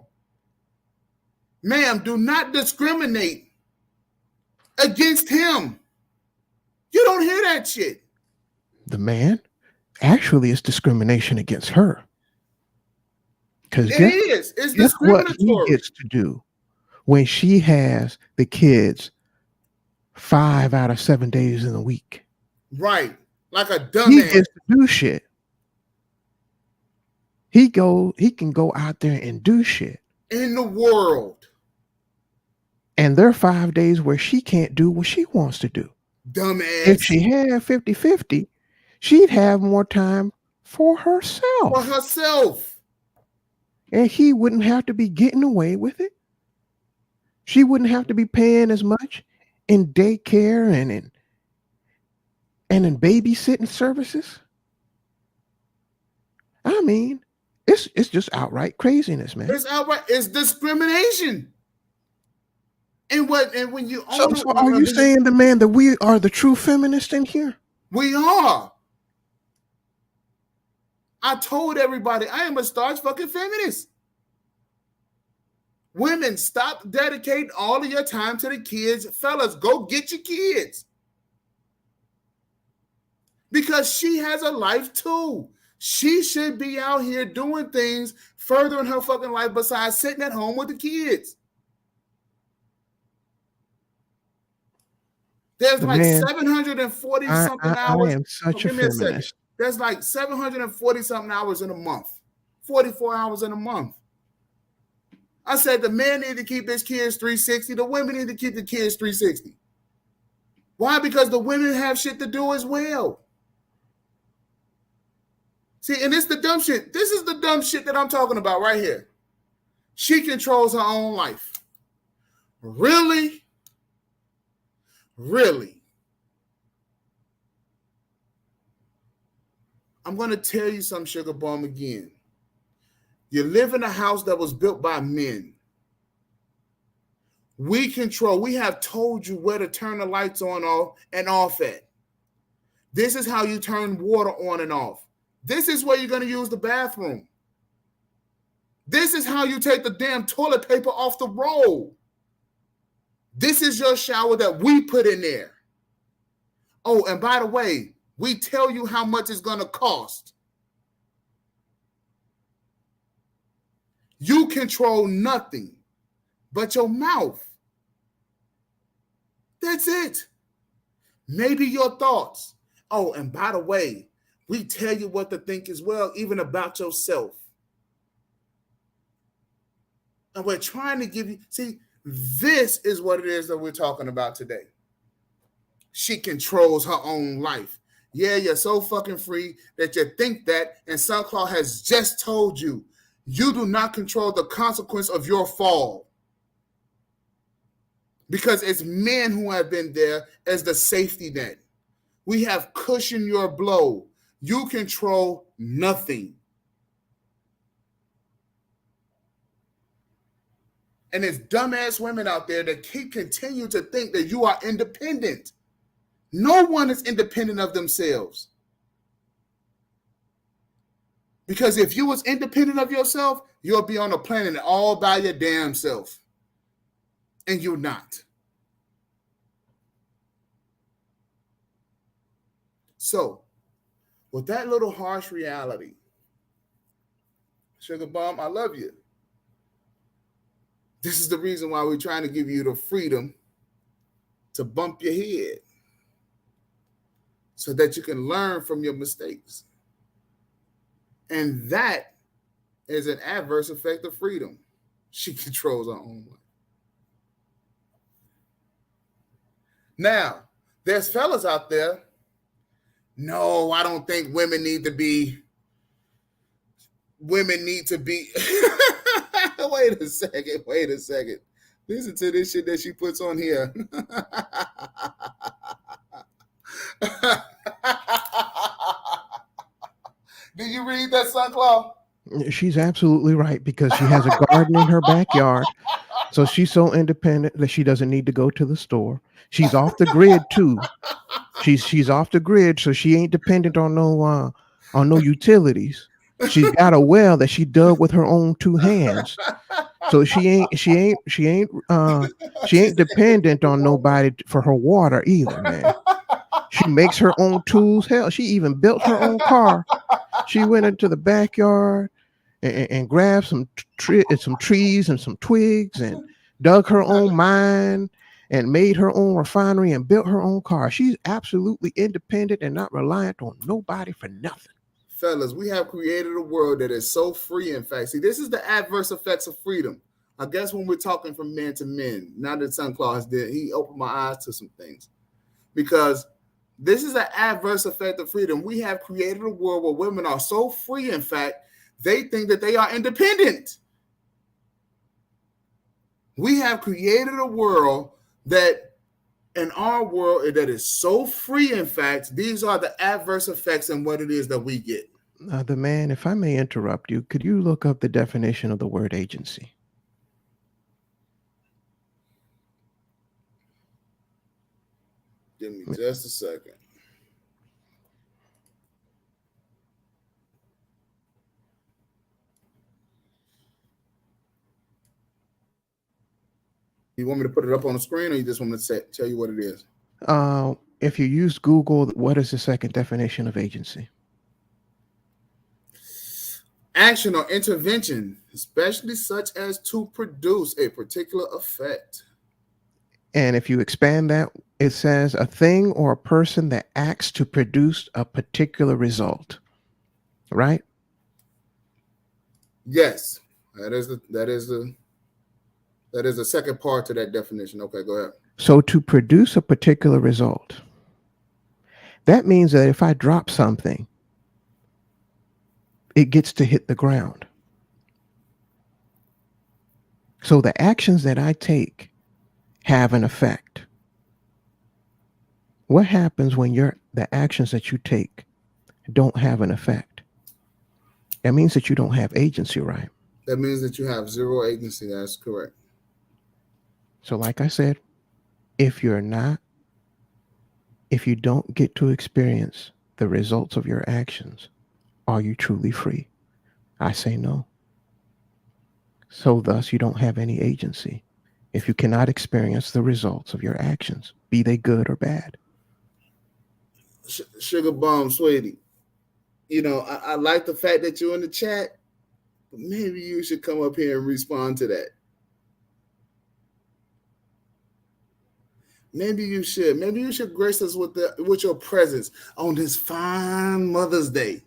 Ma'am, do not discriminate against him. You don't hear that shit. The man actually is discrimination against her. Because it's discriminatory. What he gets to do when she has the kids 5 out of 7 days in the week. Right. Like a dumbass. He gets to do shit. He can go out there and do shit. In the world. And there are 5 days where she can't do what she wants to do. Dumbass. If she had 50-50, she'd have more time for herself. And he wouldn't have to be getting away with it. She wouldn't have to be paying as much in daycare and in babysitting services. I mean, it's just outright craziness, man. It's discrimination. And when you so are you saying, the man, that we are the true feminists in here? We are. I told everybody I am a staunch fucking feminist. Women, stop dedicating all of your time to the kids. Fellas, go get your kids. Because she has a life too. She should be out here doing things further in her fucking life besides sitting at home with the kids. There's like 740 something hours. I am such a feminist. There's like 740 something hours in a month. 44 hours in a month. I said the man need to keep his kids 360. The women need to keep the kids 360. Why? Because the women have shit to do as well. See, and it's the dumb shit. This is the dumb shit that I'm talking about right here. She controls her own life. Really? Really? I'm going to tell you something, Sugar Bomb, again. You live in a house that was built by men. We have told you where to turn the lights on and off at. This is how you turn water on and off. This is where you're going to use the bathroom. This is how you take the damn toilet paper off the roll. This is your shower that we put in there. Oh, and by the way, we tell you how much it's going to cost. You control nothing but your mouth. That's it. Maybe your thoughts. Oh, and by the way, we tell you what to think as well, even about yourself. And we're trying to give you, see, this is what it is that we're talking about today. She controls her own life. Yeah, you're so fucking free that you think that, and SunClaw has just told you, you do not control the consequence of your fall. Because it's men who have been there as the safety net. We have cushioned your blow. You control nothing. And there's dumbass women out there that continue to think that you are independent. No one is independent of themselves. Because if you was independent of yourself, you'll be on a planet all by your damn self. And you're not. So, with that little harsh reality, Sugar Bomb, I love you. This is the reason why we're trying to give you the freedom to bump your head so that you can learn from your mistakes. And that is an adverse effect of freedom. She controls her own life. Now, there's fellas out there. No, I don't think women need to be. Wait a second. Listen to this shit that she puts on here. Did you read that, SunClaw? She's absolutely right, because she has a garden in her backyard. So she's so independent that she doesn't need to go to the store. She's off the grid too. She's off the grid, so she ain't dependent on no utilities. She's got a well that she dug with her own two hands. So she ain't dependent on nobody for her water either, man. She makes her own tools. Hell, she even built her own car. She went into the backyard and grabbed some trees and some twigs and dug her own mine and made her own refinery and built her own car. She's absolutely independent and not reliant on nobody for nothing. Fellas, we have created a world that is so free. In fact, see, this is the adverse effects of freedom. I guess when we're talking from men to men, now that SunClaw did, he opened my eyes to some things. Because this is an adverse effect of freedom. We have created a world where women are so free, in fact, they think that they are independent. We have created a world that, in our world, that is so free, in fact, these are the adverse effects and what it is that we get. The man, if I may interrupt you, could you look up the definition of the word agency? Give me just a second. You want me to put it up on the screen, or you just want me to tell you what it is? If you use Google, what is the second definition of agency? Action or intervention, especially such as to produce a particular effect. And if you expand that, it says a thing or a person that acts to produce a particular result, right? Yes, that is the second part to that definition. Okay, go ahead. So to produce a particular result, that means that if I drop something, it gets to hit the ground. So the actions that I take have an effect. What happens when the actions that you take don't have an effect? That means that you don't have agency, right? That means that you have zero agency. That's correct. So like I said, if you don't get to experience the results of your actions, are you truly free? I say no. So thus, you don't have any agency if you cannot experience the results of your actions, be they good or bad. Sugar Bomb, sweetie, I like the fact that you're in the chat, But maybe you should come up here and respond to that. Maybe you should. Maybe you should grace us with your presence on this fine Mother's Day.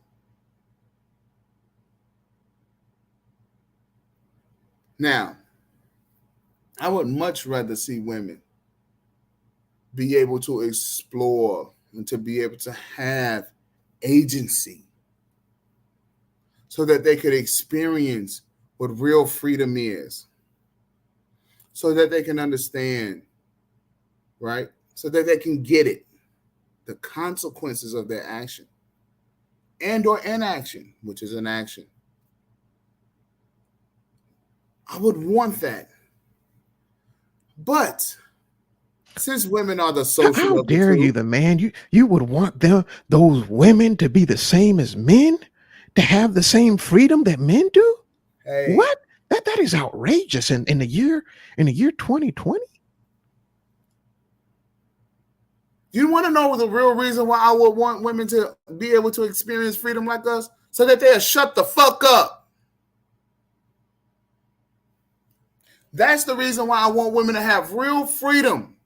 Now, I would much rather see women be able to explore and to be able to have agency so that they could experience what real freedom is, so that they can understand, right? So that they can get it, the consequences of their action and or inaction, which is an action. I would want that. But since women are the social, how dare you, the man? You would want those women to be the same as men, to have the same freedom that men do? Hey, What? That is outrageous in the year 2020. You want to know the real reason why I would want women to be able to experience freedom like us? So that they'll shut the fuck up. That's the reason why I want women to have real freedom.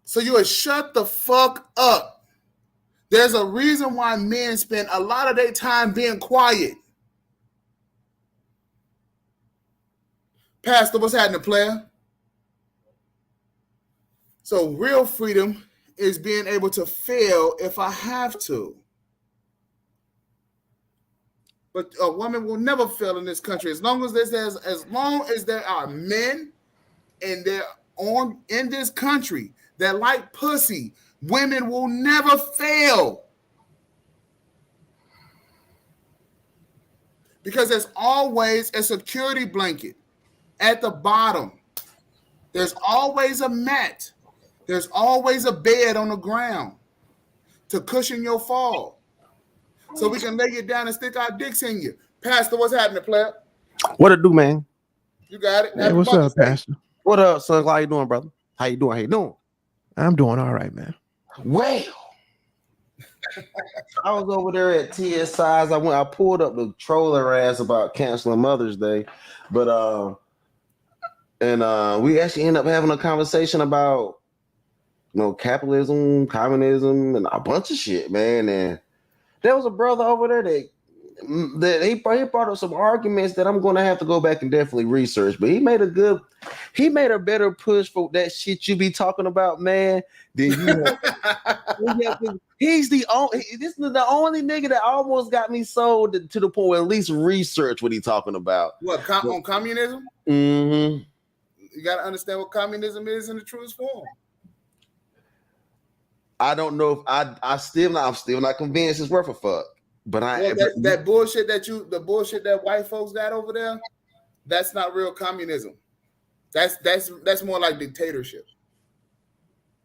So you would shut the fuck up. There's a reason why men spend a lot of their time being quiet. Pastor, what's happening, player? So real freedom is being able to fail if I have to. But a woman will never fail in this country as long as there are men and they're in this country that like pussy. Women will never fail because there's always a security blanket at the bottom. There's always a mat. There's always a bed on the ground to cushion your fall. So we can lay you down and stick our dicks in you. Pastor, what's happening, player? What it do, man? You got it. Hey, what's up, Pastor? What up, son? How you doing, brother? How you doing? I'm doing all right, man. Well, I was over there at TSI's. I pulled up the troller ass about canceling Mother's Day, but we actually ended up having a conversation about capitalism, communism, and a bunch of shit, man. And there was a brother over there that he brought up some arguments that I'm going to have to go back and definitely research. But he made a better push for that shit you be talking about, man. Than you. This is the only nigga that almost got me sold to the point where at least research what he talking about. What on communism? Mm-hmm. You got to understand what communism is in the truest form. I don't know if I'm still not convinced it's worth a fuck. But that bullshit the bullshit that white folks got over there, that's not real communism. That's more like dictatorship.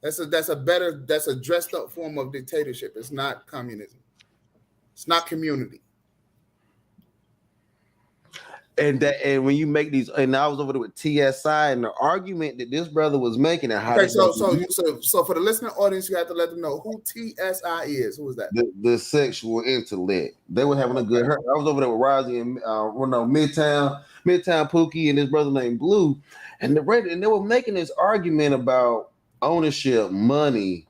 That's a dressed up form of dictatorship. It's not communism. It's not community. And when you make these, and I was over there with TSI, and the argument that this brother was making, and how so for the listening audience, you have to let them know who TSI is. Who is that? The sexual intellect. They were having a good. I was over there with Rozzy and Midtown Pookie and this brother named Blue, and they were making this argument about ownership, money,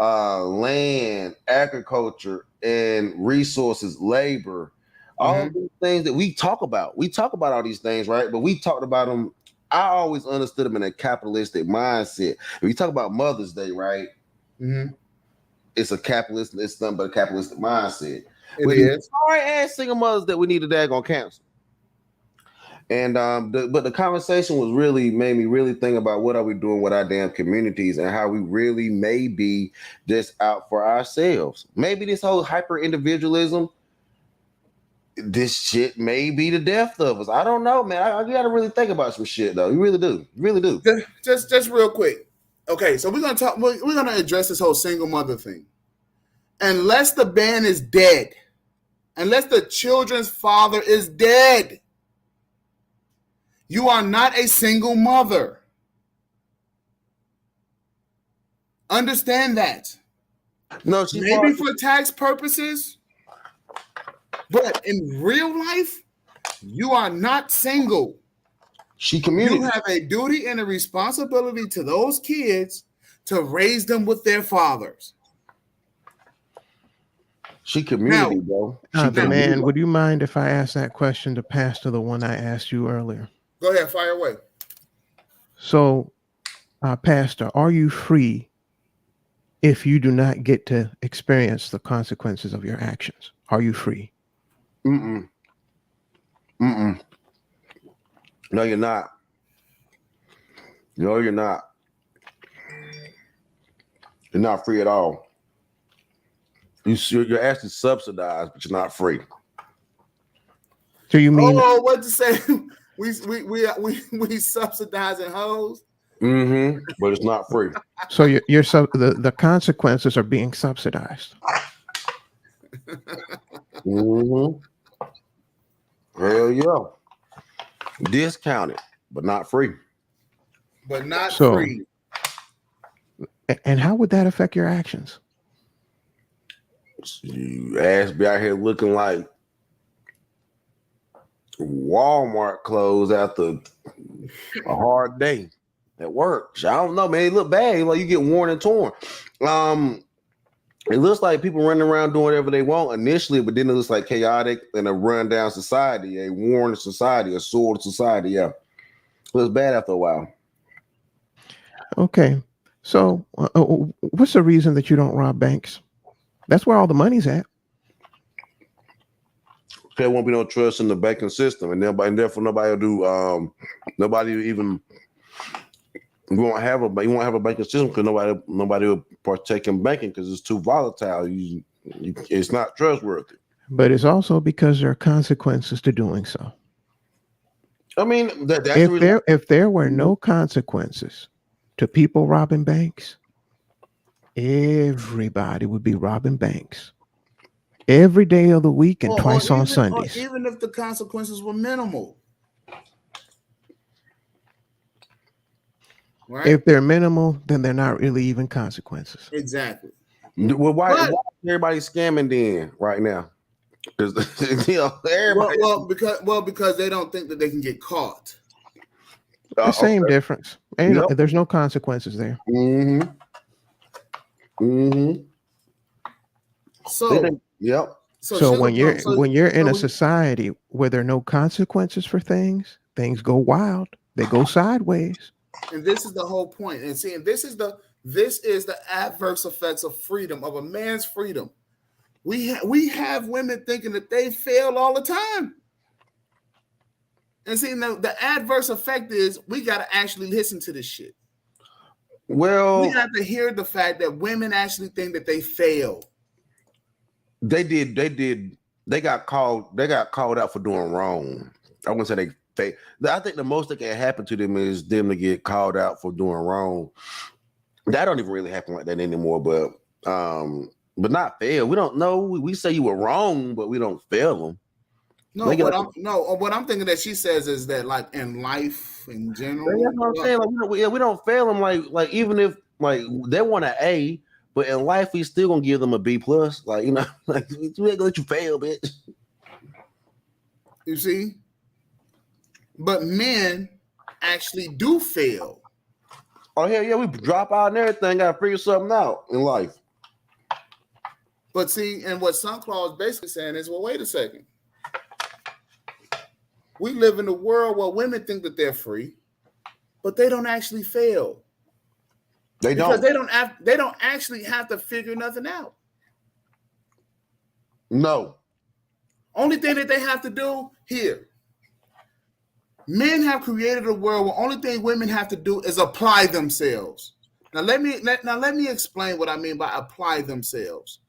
land, agriculture, and resources, labor. All these things that we talk about. We talk about all these things, right? But we talked about them. I always understood them in a capitalistic mindset. When you talk about Mother's Day, right? Mm-hmm. It's nothing but a capitalistic mindset. It is. Sorry ass single mothers that we need to daggone cancel. And but the conversation was really made me really think about what are we doing with our damn communities and how we really may be just out for ourselves. Maybe this whole hyper individualism, this shit may be the death of us. I don't know, man. I gotta really think about some shit though. You really do. You really do. Just real quick. Okay, so we're gonna address this whole single mother thing. Unless the man is dead, unless the children's father is dead, you are not a single mother. Understand that. No, she Maybe bought, for tax purposes, but in real life, you are not single. she community. You have a duty and a responsibility to those kids to raise them with their fathers. She community, Now- bro. The now- man, would you mind if I ask that question to Pastor, the one I asked you earlier? Go ahead, fire away. So, Pastor, are you free if you do not get to experience the consequences of your actions? Are you free? Mm-mm. Mm-mm. No, you're not. No, you're not. You're not free at all. You're actually subsidized, but you're not free. So you mean Oh, what to say? we subsidizing hoes. Mm-hmm. But it's not free. so the consequences are being subsidized? Mm-hmm. Hell yeah. Discounted, but not free. But not So- free. And how would that affect your actions? You ass be out here looking like Walmart clothes after a hard day at work. I don't know, man. It look bad. Like you get worn and torn. It looks like people running around doing whatever they want initially, but then it looks like chaotic and a rundown society, a worn society, a soiled society. Yeah, it looks bad after a while. Okay. So what's the reason that you don't rob banks? That's where all the money's at. There won't be no trust in the banking system, and therefore nobody will do. Nobody even. You won't have a banking system because nobody will partake in banking because it's too volatile. It's not trustworthy. But it's also because there are consequences to doing so. I mean, that's the reason. If there were no consequences to people robbing banks, everybody would be robbing banks every day of the week and twice on Sundays. Even if the consequences were minimal. Right? If they're minimal, then they're not really even consequences. Exactly. Well, why is everybody scamming then right now? Because everybody. Because they don't think that they can get caught. The same difference. And Yep. there's no consequences there. Mm-hmm. Mm-hmm. So Yep. So when you're in a so- society where there are no consequences for things go wild. They go sideways. and this is the whole point. And see, and this is the adverse effects of freedom, of a man's freedom. We have women thinking that they fail all the time. And see, the adverse effect is we got to actually listen to this shit. Well, We have to hear the fact that women actually think that they fail. they did. They got called out for doing wrong. I wouldn't say I think the most that can happen to them is them to get called out for doing wrong. That don't even really happen like that anymore. But not fail. We don't know. We say you were wrong, but we don't fail them. No, what I'm thinking that she says is that, like, in life in general. That's what I'm saying. Like, we don't fail them. Like even if like they want an A, but in life we still gonna give them a B plus. Like like we ain't gonna let you fail, bitch. You see? But men actually do fail. Oh hell yeah, we drop out and everything. Gotta figure something out in life. But see, and what Sunclaw is basically saying is, well, wait a second. We live in a world where women think that they're free, but they don't actually fail. They Because don't. they don't actually have to figure nothing out. No. Only thing that they have to do here. Men have created a world where only thing women have to do is apply themselves. Now let me explain what I mean by apply themselves.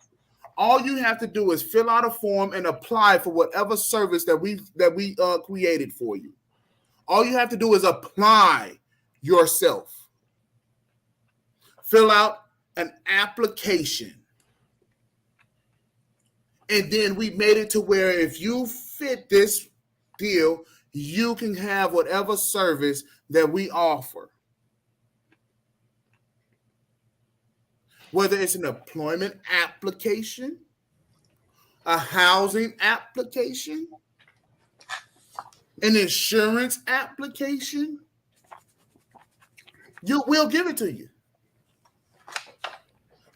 All you have to do is fill out a form and apply for whatever service that we created for you. All you have to do is apply yourself. Fill out an application. And then we made it to where if you fit this deal, you can have whatever service that we offer. whether it's an employment application, a housing application, an insurance application, we'll give it to you.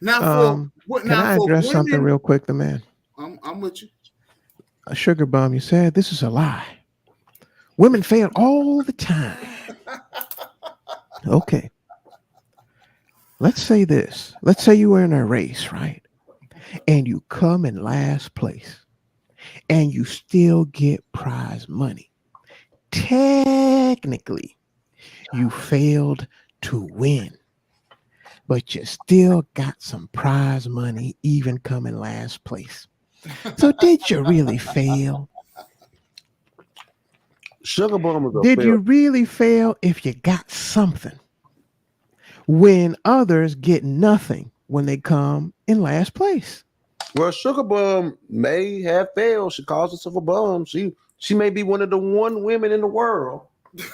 Now, can I address something real quick, the man? I'm with you. A sugar bum, you said this is a lie. Women fail all the time. Okay. Let's say this. Let's say you were in a race, right? And you come in last place and you still get prize money. Technically, you failed to win, but you still got some prize money, even coming last place. So did you really fail? Sugar bum is a Did fail. you really fail if you got something when others get nothing when they come in last place? Well, sugar bum may have failed. She calls herself a bum. She may be one of the one women in the world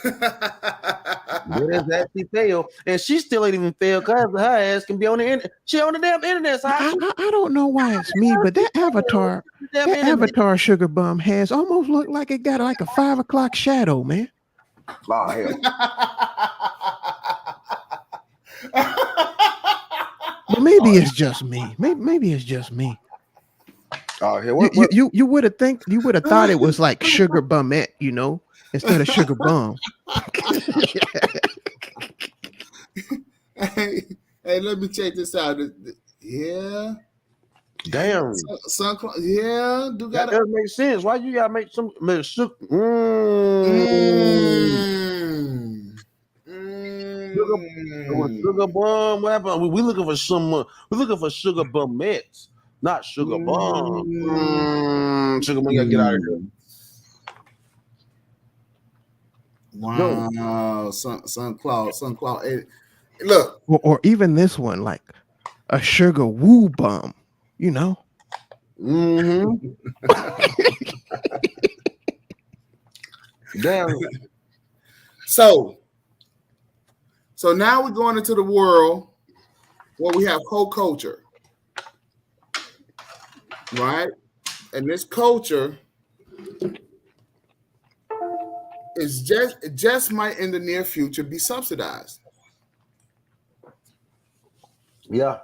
that has actually failed, and she still ain't even failed because her ass can be on the internet. She on the damn internet. So I don't know why it's me, but that avatar sugar bum has almost looked like it got like a 5 o'clock shadow, man. Oh, hell. But maybe it's just me. Maybe it's just me. Oh, hell. You would have thought it was like sugar bumette, instead of sugar bum. Hey, let me check this out. Yeah. Damn. Yeah. That doesn't make sense. Why you gotta make some sugar? Sugar bum. What happened? We looking for some. We looking for sugar bumettes, not sugar bum. Sugar bum, you gotta get out of here. Wow, Sun Cloud. Hey, look, or even this one, like a sugar woo bum, Damn. So now we're going into the world where we have co-culture, right? And this culture is just might in the near future be subsidized. Yeah.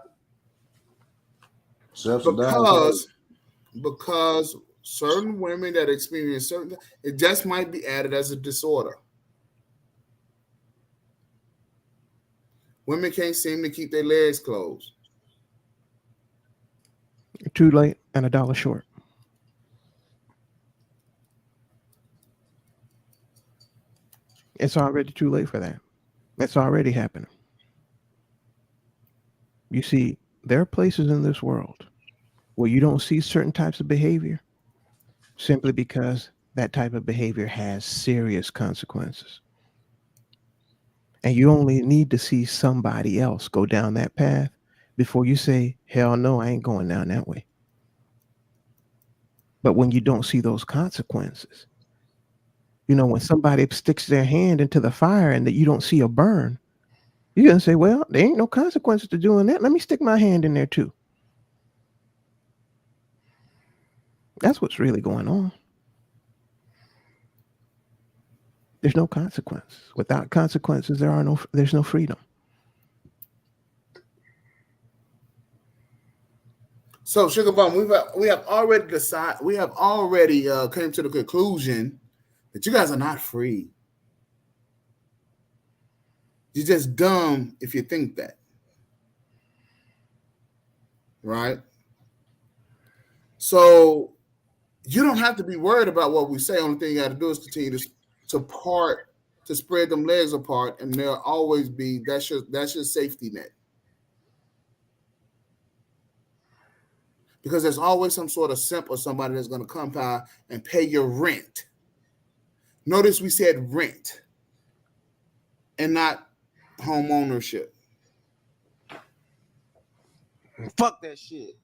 Because certain women that experience certain, it just might be added as a disorder. Women can't seem to keep their legs closed. Too late and $1 short. It's already too late for that. That's already happening. You see, there are places in this world where you don't see certain types of behavior simply because that type of behavior has serious consequences. And you only need to see somebody else go down that path before you say, hell no, I ain't going down that way. But when you don't see those consequences, when somebody sticks their hand into the fire and that you don't see a burn, you're going to say, well, there ain't no consequences to doing that. Let me stick my hand in there too. That's what's really going on. There's no consequences. Without consequences, there's no freedom. So, Sugar Bum, we have already decided. We have already came to the conclusion that you guys are not free. You're just dumb if you think that, right? So you don't have to be worried about what we say. Only thing you got to do is continue to spread them legs apart, and there'll always be that's your safety net. Because there's always some sort of simp or somebody that's going to come by and pay your rent. Notice we said rent and not home ownership. Fuck that shit.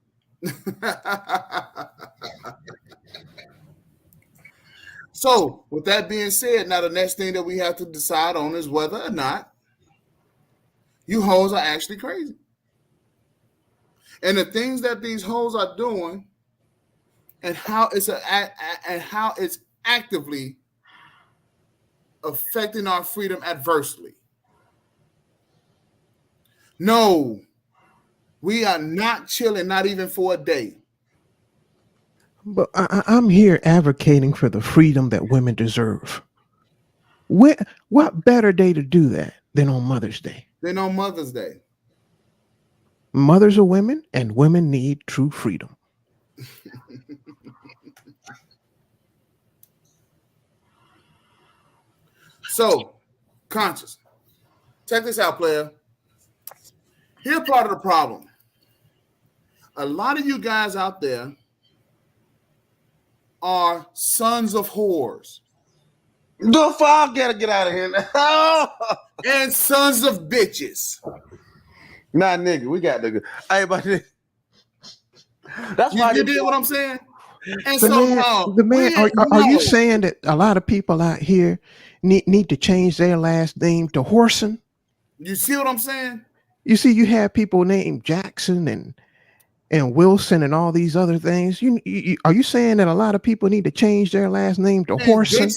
So, with that being said, now the next thing that we have to decide on is whether or not you hoes are actually crazy. And the things that these hoes are doing, and how it's actively affecting our freedom adversely. No, we are not chilling, not even for a day. But I'm here advocating for the freedom that women deserve. What better day to do that than on Mother's Day? Then on Mother's Day. Mothers are women, and women need true freedom. So, conscious. Check this out, player. Here's part of the problem. A lot of you guys out there are sons of whores. The fuck, gotta get out of here now. And sons of bitches. Nah, nigga, we got nigga. Hey, but that's why You did what I'm saying? And The so man, now, the man are you saying that a lot of people out here need to change their last name to Horson? You see what I'm saying? You see, you have people named Jackson and Wilson and all these other things. Are you saying that a lot of people need to change their last name to Horson?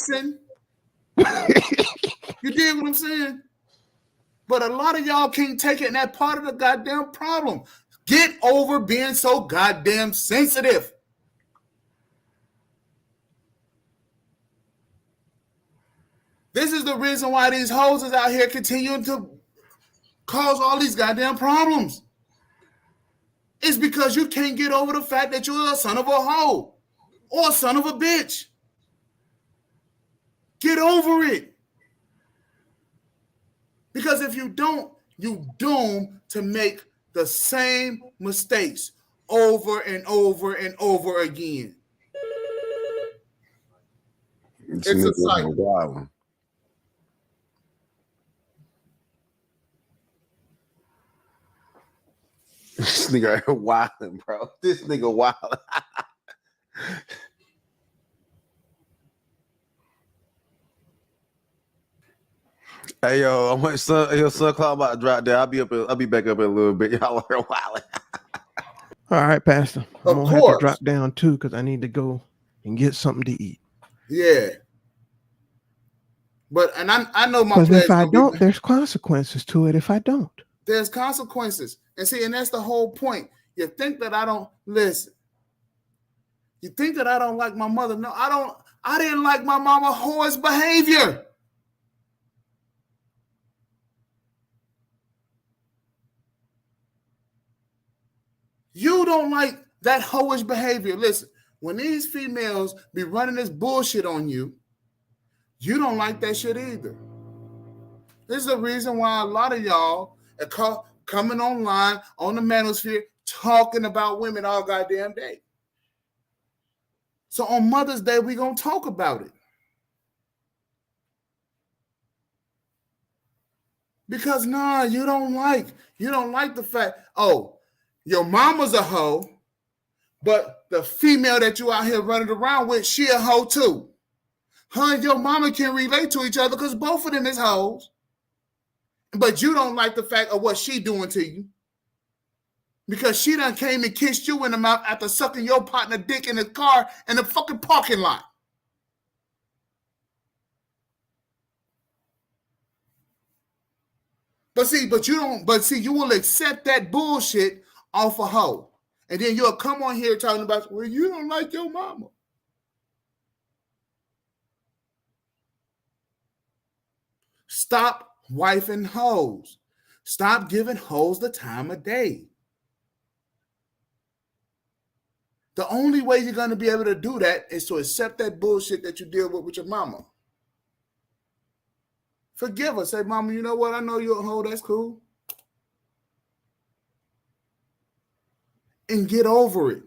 You did what I'm saying? But a lot of y'all can't take it, and that's part of the goddamn problem. Get over being so goddamn sensitive. This is the reason why these hoes is out here continuing to cause all these goddamn problems. It's because you can't get over the fact that you're a son of a hoe or a son of a bitch. Get over it. Because if you don't, you doomed to make the same mistakes over and over and over again. It's a cycle. Wow. This nigga wilding, bro. This nigga wilding. Hey yo, I'm son cloud about to drop there. I'll be back up in a little bit. Y'all are wilding. All right, Pastor. I'm Of gonna have course. to drop down too because I need to go and get something to eat. Yeah. But and I know my Because if I players gonna don't, there's consequences to it if I don't. there's consequences. And see, and that's the whole point. You think that I don't listen. You think that I don't like my mother. No, I don't. I didn't like my mama whore's behavior. You don't like that hoish behavior. Listen, when these females be running this bullshit on you, you don't like that shit either. This is the reason why a lot of y'all are coming online on the manosphere talking about women all goddamn day. So on Mother's Day, we're going to talk about it. Because you don't like the fact, oh, your mama's a hoe, but the female that you out here running around with, she a hoe too. Her and your mama can relate to each other because both of them is hoes. But you don't like the fact of what she doing to you. Because she done came and kissed you in the mouth after sucking your partner dick in the car in the fucking parking lot. But you will accept that bullshit off a hoe. And then you'll come on here talking about, well, you don't like your mama. Stop wifing hoes. Stop giving hoes the time of day. The only way you're going to be able to do that is to accept that bullshit that you deal with your mama. Forgive her. Say, mama, you know what? I know you're a hoe. That's cool. And get over it.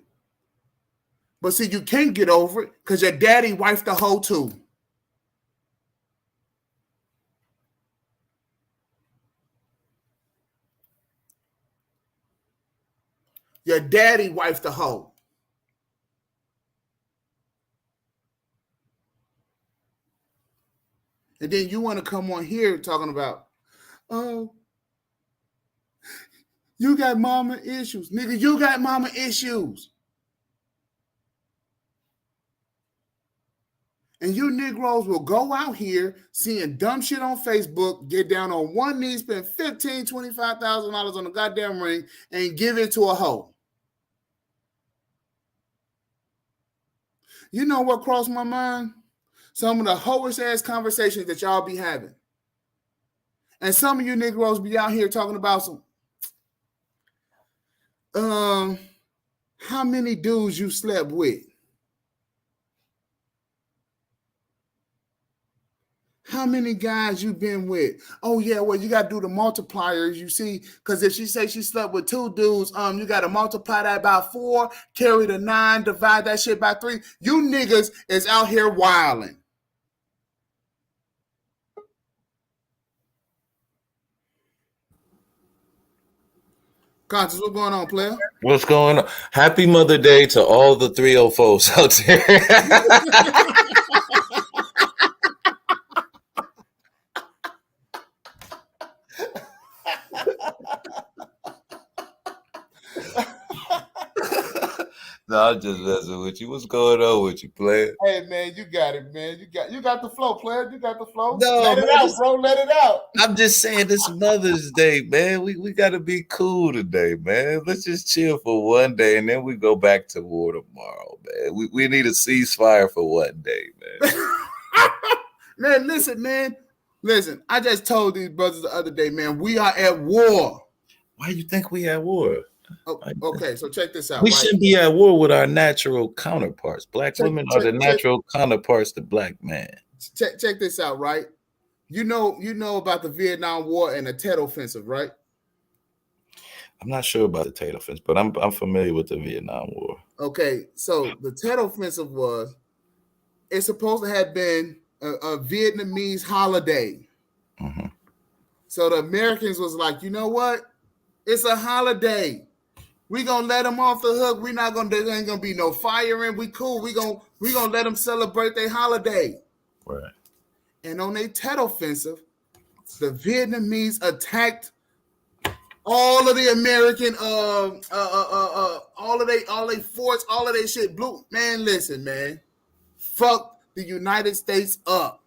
But see, you can't get over it because your daddy wifed the hoe too. Your daddy wifed the hoe. And then you want to come on here talking about, oh, You got mama issues. Nigga, you got mama issues. And you Negroes will go out here seeing dumb shit on Facebook, get down on one knee, spend $15,000, $25,000 on a goddamn ring, and give it to a hoe. You know what crossed my mind? Some of the hoish ass conversations that y'all be having. And some of you Negroes be out here talking about some how many dudes you slept with? How many guys you been with? Oh yeah, well you got to do the multipliers, you see, because if she say she slept with 2 dudes, you got to multiply that by 4, carry the 9, divide that shit by 3. You niggas is out here wilding. Conscious, what's going on, player? What's going on? Happy Mother Day to all the 304s out there. No, I'm just messing with you. What's going on with you, player? Hey man, you got it, man. You got the flow, player. You got the flow. No, let it man, out, bro. Let it out. I'm just saying this Mother's Day, man. We gotta be cool today, man. Let's just chill for one day and then we go back to war tomorrow, man. We need a ceasefire for one day, man. Man, listen. I just told these brothers the other day, man, we are at war. Why you think we at war? Oh, okay, so check this out. We shouldn't be at war with our natural counterparts. Black women are the natural counterparts to black men. Check this out, right? You know about the Vietnam War and the Tet Offensive, right? I'm not sure about the Tet Offensive, but I'm familiar with the Vietnam War. Okay, so the Tet Offensive it's supposed to have been a Vietnamese holiday. Mm-hmm. So the Americans was like, you know what? It's a holiday. We gonna let them off the hook. There ain't gonna be no firing. We cool. We gonna let them celebrate their holiday. Right. And on their Tet Offensive, the Vietnamese attacked all of the American all of they forts, all of their shit. Blue man, listen, man. Fuck the United States up.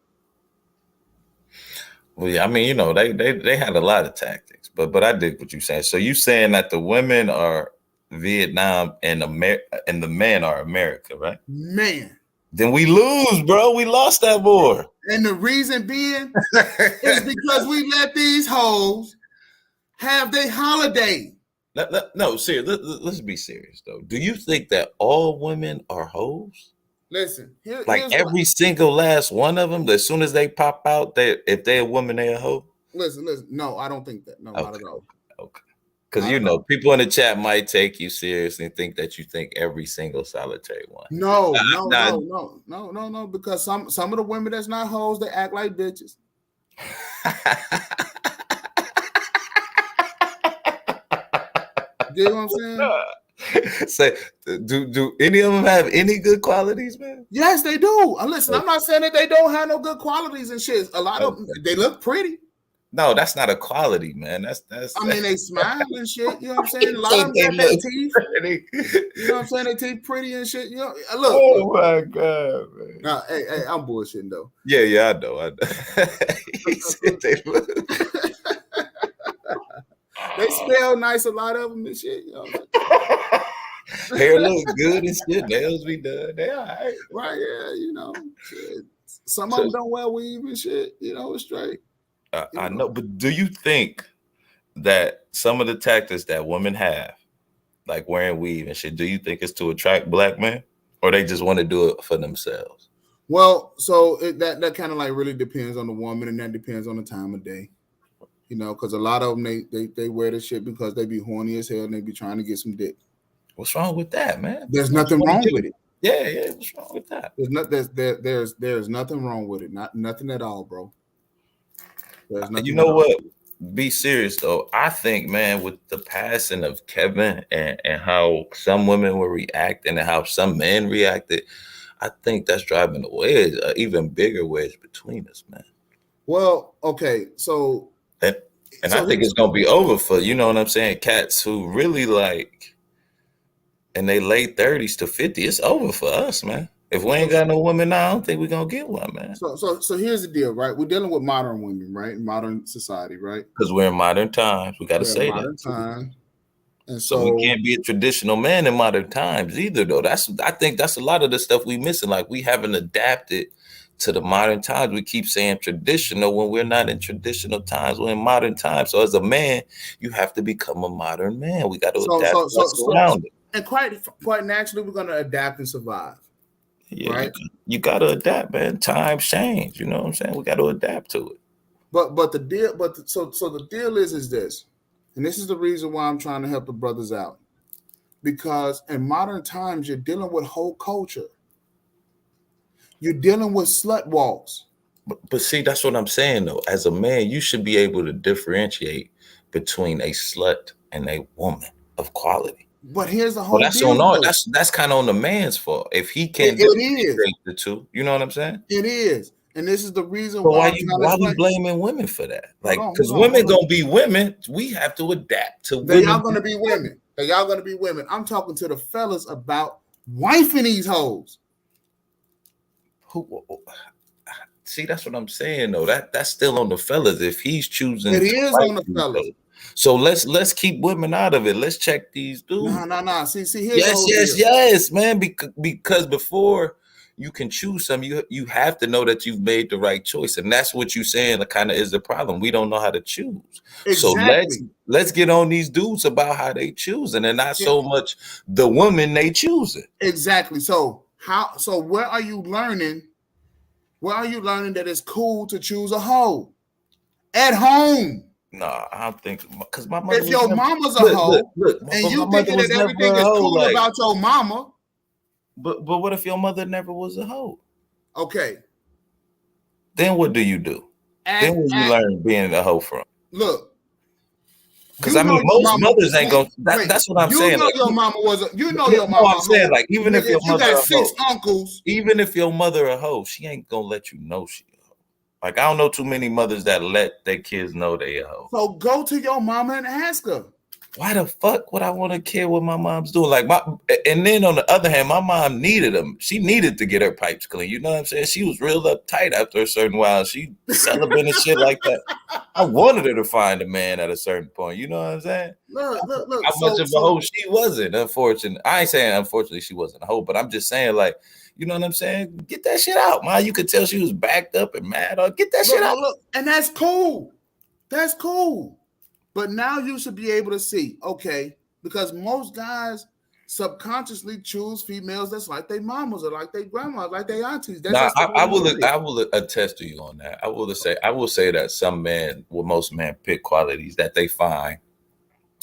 Well, yeah, I mean, you know, they had a lot of tactics, but I dig what you're saying. So you saying that the women are Vietnam and the men are America, right? Man. Then we lose, bro. We lost that war. And the reason being is because we let these hoes have their holiday. No, serious. Let's be serious though. Do you think that all women are hoes? Listen, like every single last one of them, as soon as they pop out, if they're a woman, they're a hoe? Listen. No, I don't think that. No, okay, not at all. Okay. Because you know, people in the chat might take you seriously and think that you think every single solitary one. No. Because some of the women that's not hoes, they act like bitches. You know what I'm saying? Say, do any of them have any good qualities, man? Yes, they do. Listen, I'm not saying that they don't have no good qualities and shit. A lot of them, they look pretty. No, that's not a quality, man. That's. I mean, they smile and shit. You know what I'm saying? A lot of them got their teeth. Pretty. You know what I'm saying? Their teeth pretty and shit. You know, look. Oh my god, man. Nah, hey, I'm bullshitting though. Yeah, I know. He said they look. They smell nice, a lot of them and shit. You know what I'm saying? Hair looks good and shit. Nails be done. They all right. Right, yeah, you know. Shit. Some of them don't wear weave and shit. You know, it's straight. I know, but do you think that some of the tactics that women have, like wearing weave and shit, do you think it's to attract black men, or they just want to do it for themselves? Well, so that kind of like really depends on the woman, and that depends on the time of day. You know, because a lot of them they wear this shit because they be horny as hell and they be trying to get some dick. What's wrong with that, man? There's nothing wrong with it. Yeah. What's wrong with that? There's nothing wrong with it. Nothing at all, bro. You know what? Be serious though. I think, man, with the passing of Kevin and how some women were reacting and how some men reacted, I think that's driving a wedge, an even bigger wedge between us, man. Well, okay, so And I think it's gonna be over for, you know what I'm saying, cats who really like in their late 30s to 50. It's over for us, man. If we ain't got no women now, I don't think we're gonna get one, man. So here's the deal, right? We're dealing with modern women, right? In modern society, right? Because we're in modern times. We gotta say modern that. Time. And so we can't be a traditional man in modern times either, though. I think that's a lot of the stuff we missing. Like, we haven't adapted to the modern times. We keep saying traditional when we're not in traditional times. We're in modern times. So as a man, you have to become a modern man. We got to adapt to what's around it. And quite naturally, we're going to adapt and survive. Yeah, right? You got to adapt, man. Times change. You know what I'm saying? We got to adapt to it. But the deal, so the deal is this, and this is the reason why I'm trying to help the brothers out, because in modern times you're dealing with whole culture. You're dealing with slut walks. But see, that's what I'm saying, though. As a man, you should be able to differentiate between a slut and a woman of quality. But here's the whole deal. That's kind of on the man's fault. If he can't differentiate the two, you know what I'm saying? It is. And this is the reason why we blaming women for that? Like, because women gonna be women, we have to adapt to women. Y'all gonna be women. Y'all gonna be women. I'm talking to the fellas about wifing these hoes. See, that's what I'm saying, though. That's still on the fellas. If he's choosing, it is on the fellas. So let's keep women out of it. Let's check these dudes. No. See. Yes, man. Because before you can choose some, you have to know that you've made the right choice, and that's what you're saying. Kind of is the problem. We don't know how to choose. Exactly. So let's get on these dudes about how they choose, and not so much the woman they choosing. Exactly. So where are you learning? Where are you learning that it's cool to choose a hoe at home? No, I don't think, because my mother. If your mama's a hoe, and you thinking that everything is cool about your mama. But what if your mother never was a hoe? Okay. Then what do you do? Then where you learn being a hoe from? Look. Because I mean, most mothers ain't gonna. That's what I'm saying. You know your mama was. You know your mama. I'm saying, like, even if your mother got 6 uncles, even if your mother a hoe, she ain't gonna let you know she a hoe. Like, I don't know too many mothers that let their kids know they a hoe. So go to your mama and ask her. Why the fuck would I want to care what my mom's doing? Like, and then on the other hand, my mom needed them. She needed to get her pipes clean. You know what I'm saying? She was real uptight after a certain while. She celebrated shit like that. I wanted her to find a man at a certain point. You know what I'm saying? Look. How much of a hoe she wasn't, unfortunately. I ain't saying unfortunately she wasn't a hoe, but I'm just saying, like, you know what I'm saying? Get that shit out, man. You could tell she was backed up and mad. Get that shit out. Look, and that's cool. That's cool. But now you should be able to see, okay, because most guys subconsciously choose females that's like their mamas or like their grandmas, like their aunties. That's I will attest to you on that. I will say that most men pick qualities that they find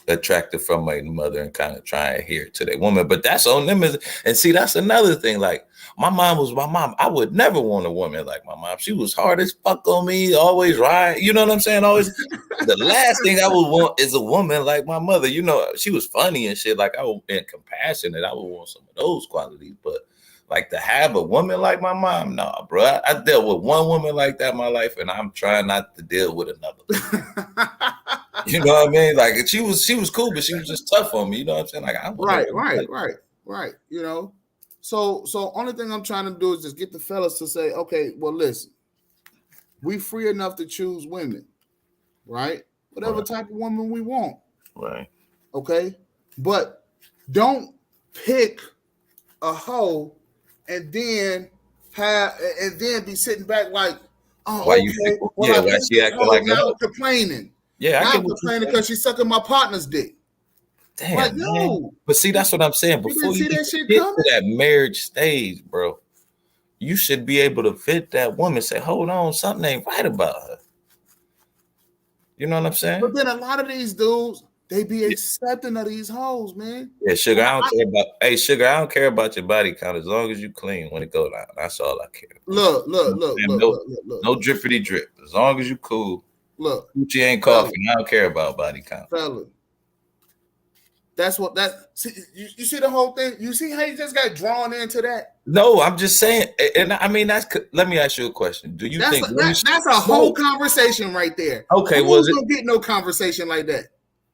attractive from a mother and kind of try and adhere to their woman. But that's on them. And see, that's another thing. Like, my mom was my mom. I would never want a woman like my mom. She was hard as fuck on me, always right. You know what I'm saying? Always. The last thing I would want is a woman like my mother. You know, she was funny and shit. Like, and compassionate. I would want some of those qualities. But like, to have a woman like my mom, nah, bro. I dealt with one woman like that in my life, and I'm trying not to deal with another. You know what I mean? Like, she was cool, but she was just tough on me. You know what I'm saying? Like, Right. You know. So only thing I'm trying to do is just get the fellas to say, okay, well, listen, we free enough to choose women, right? Whatever type of woman we want. Right. Okay. But don't pick a hoe and then be sitting back like, oh, why okay. Why she acting like that? Complaining. Yeah, I'm complaining because she's sucking my partner's dick. Damn, like, no. But see, that's what I'm saying. Before you get to that marriage stage, bro, you should be able to fit that woman. Say, hold on, something ain't right about her. You know what I'm saying? But then a lot of these dudes, they be accepting of these hoes, man. Yeah, Sugar, I don't care about your body count as long as you clean when it go down. That's all I care about. Look. No drippity drip. As long as you cool. Look. Gucci ain't coughing. I don't care about body count. Fella. That's what that. See, you see the whole thing. You see how you just got drawn into that. No, I'm just saying, and I mean that's. Let me ask you a question. Do you think that's a whole conversation right there? Okay, was it? Don't get no conversation like that.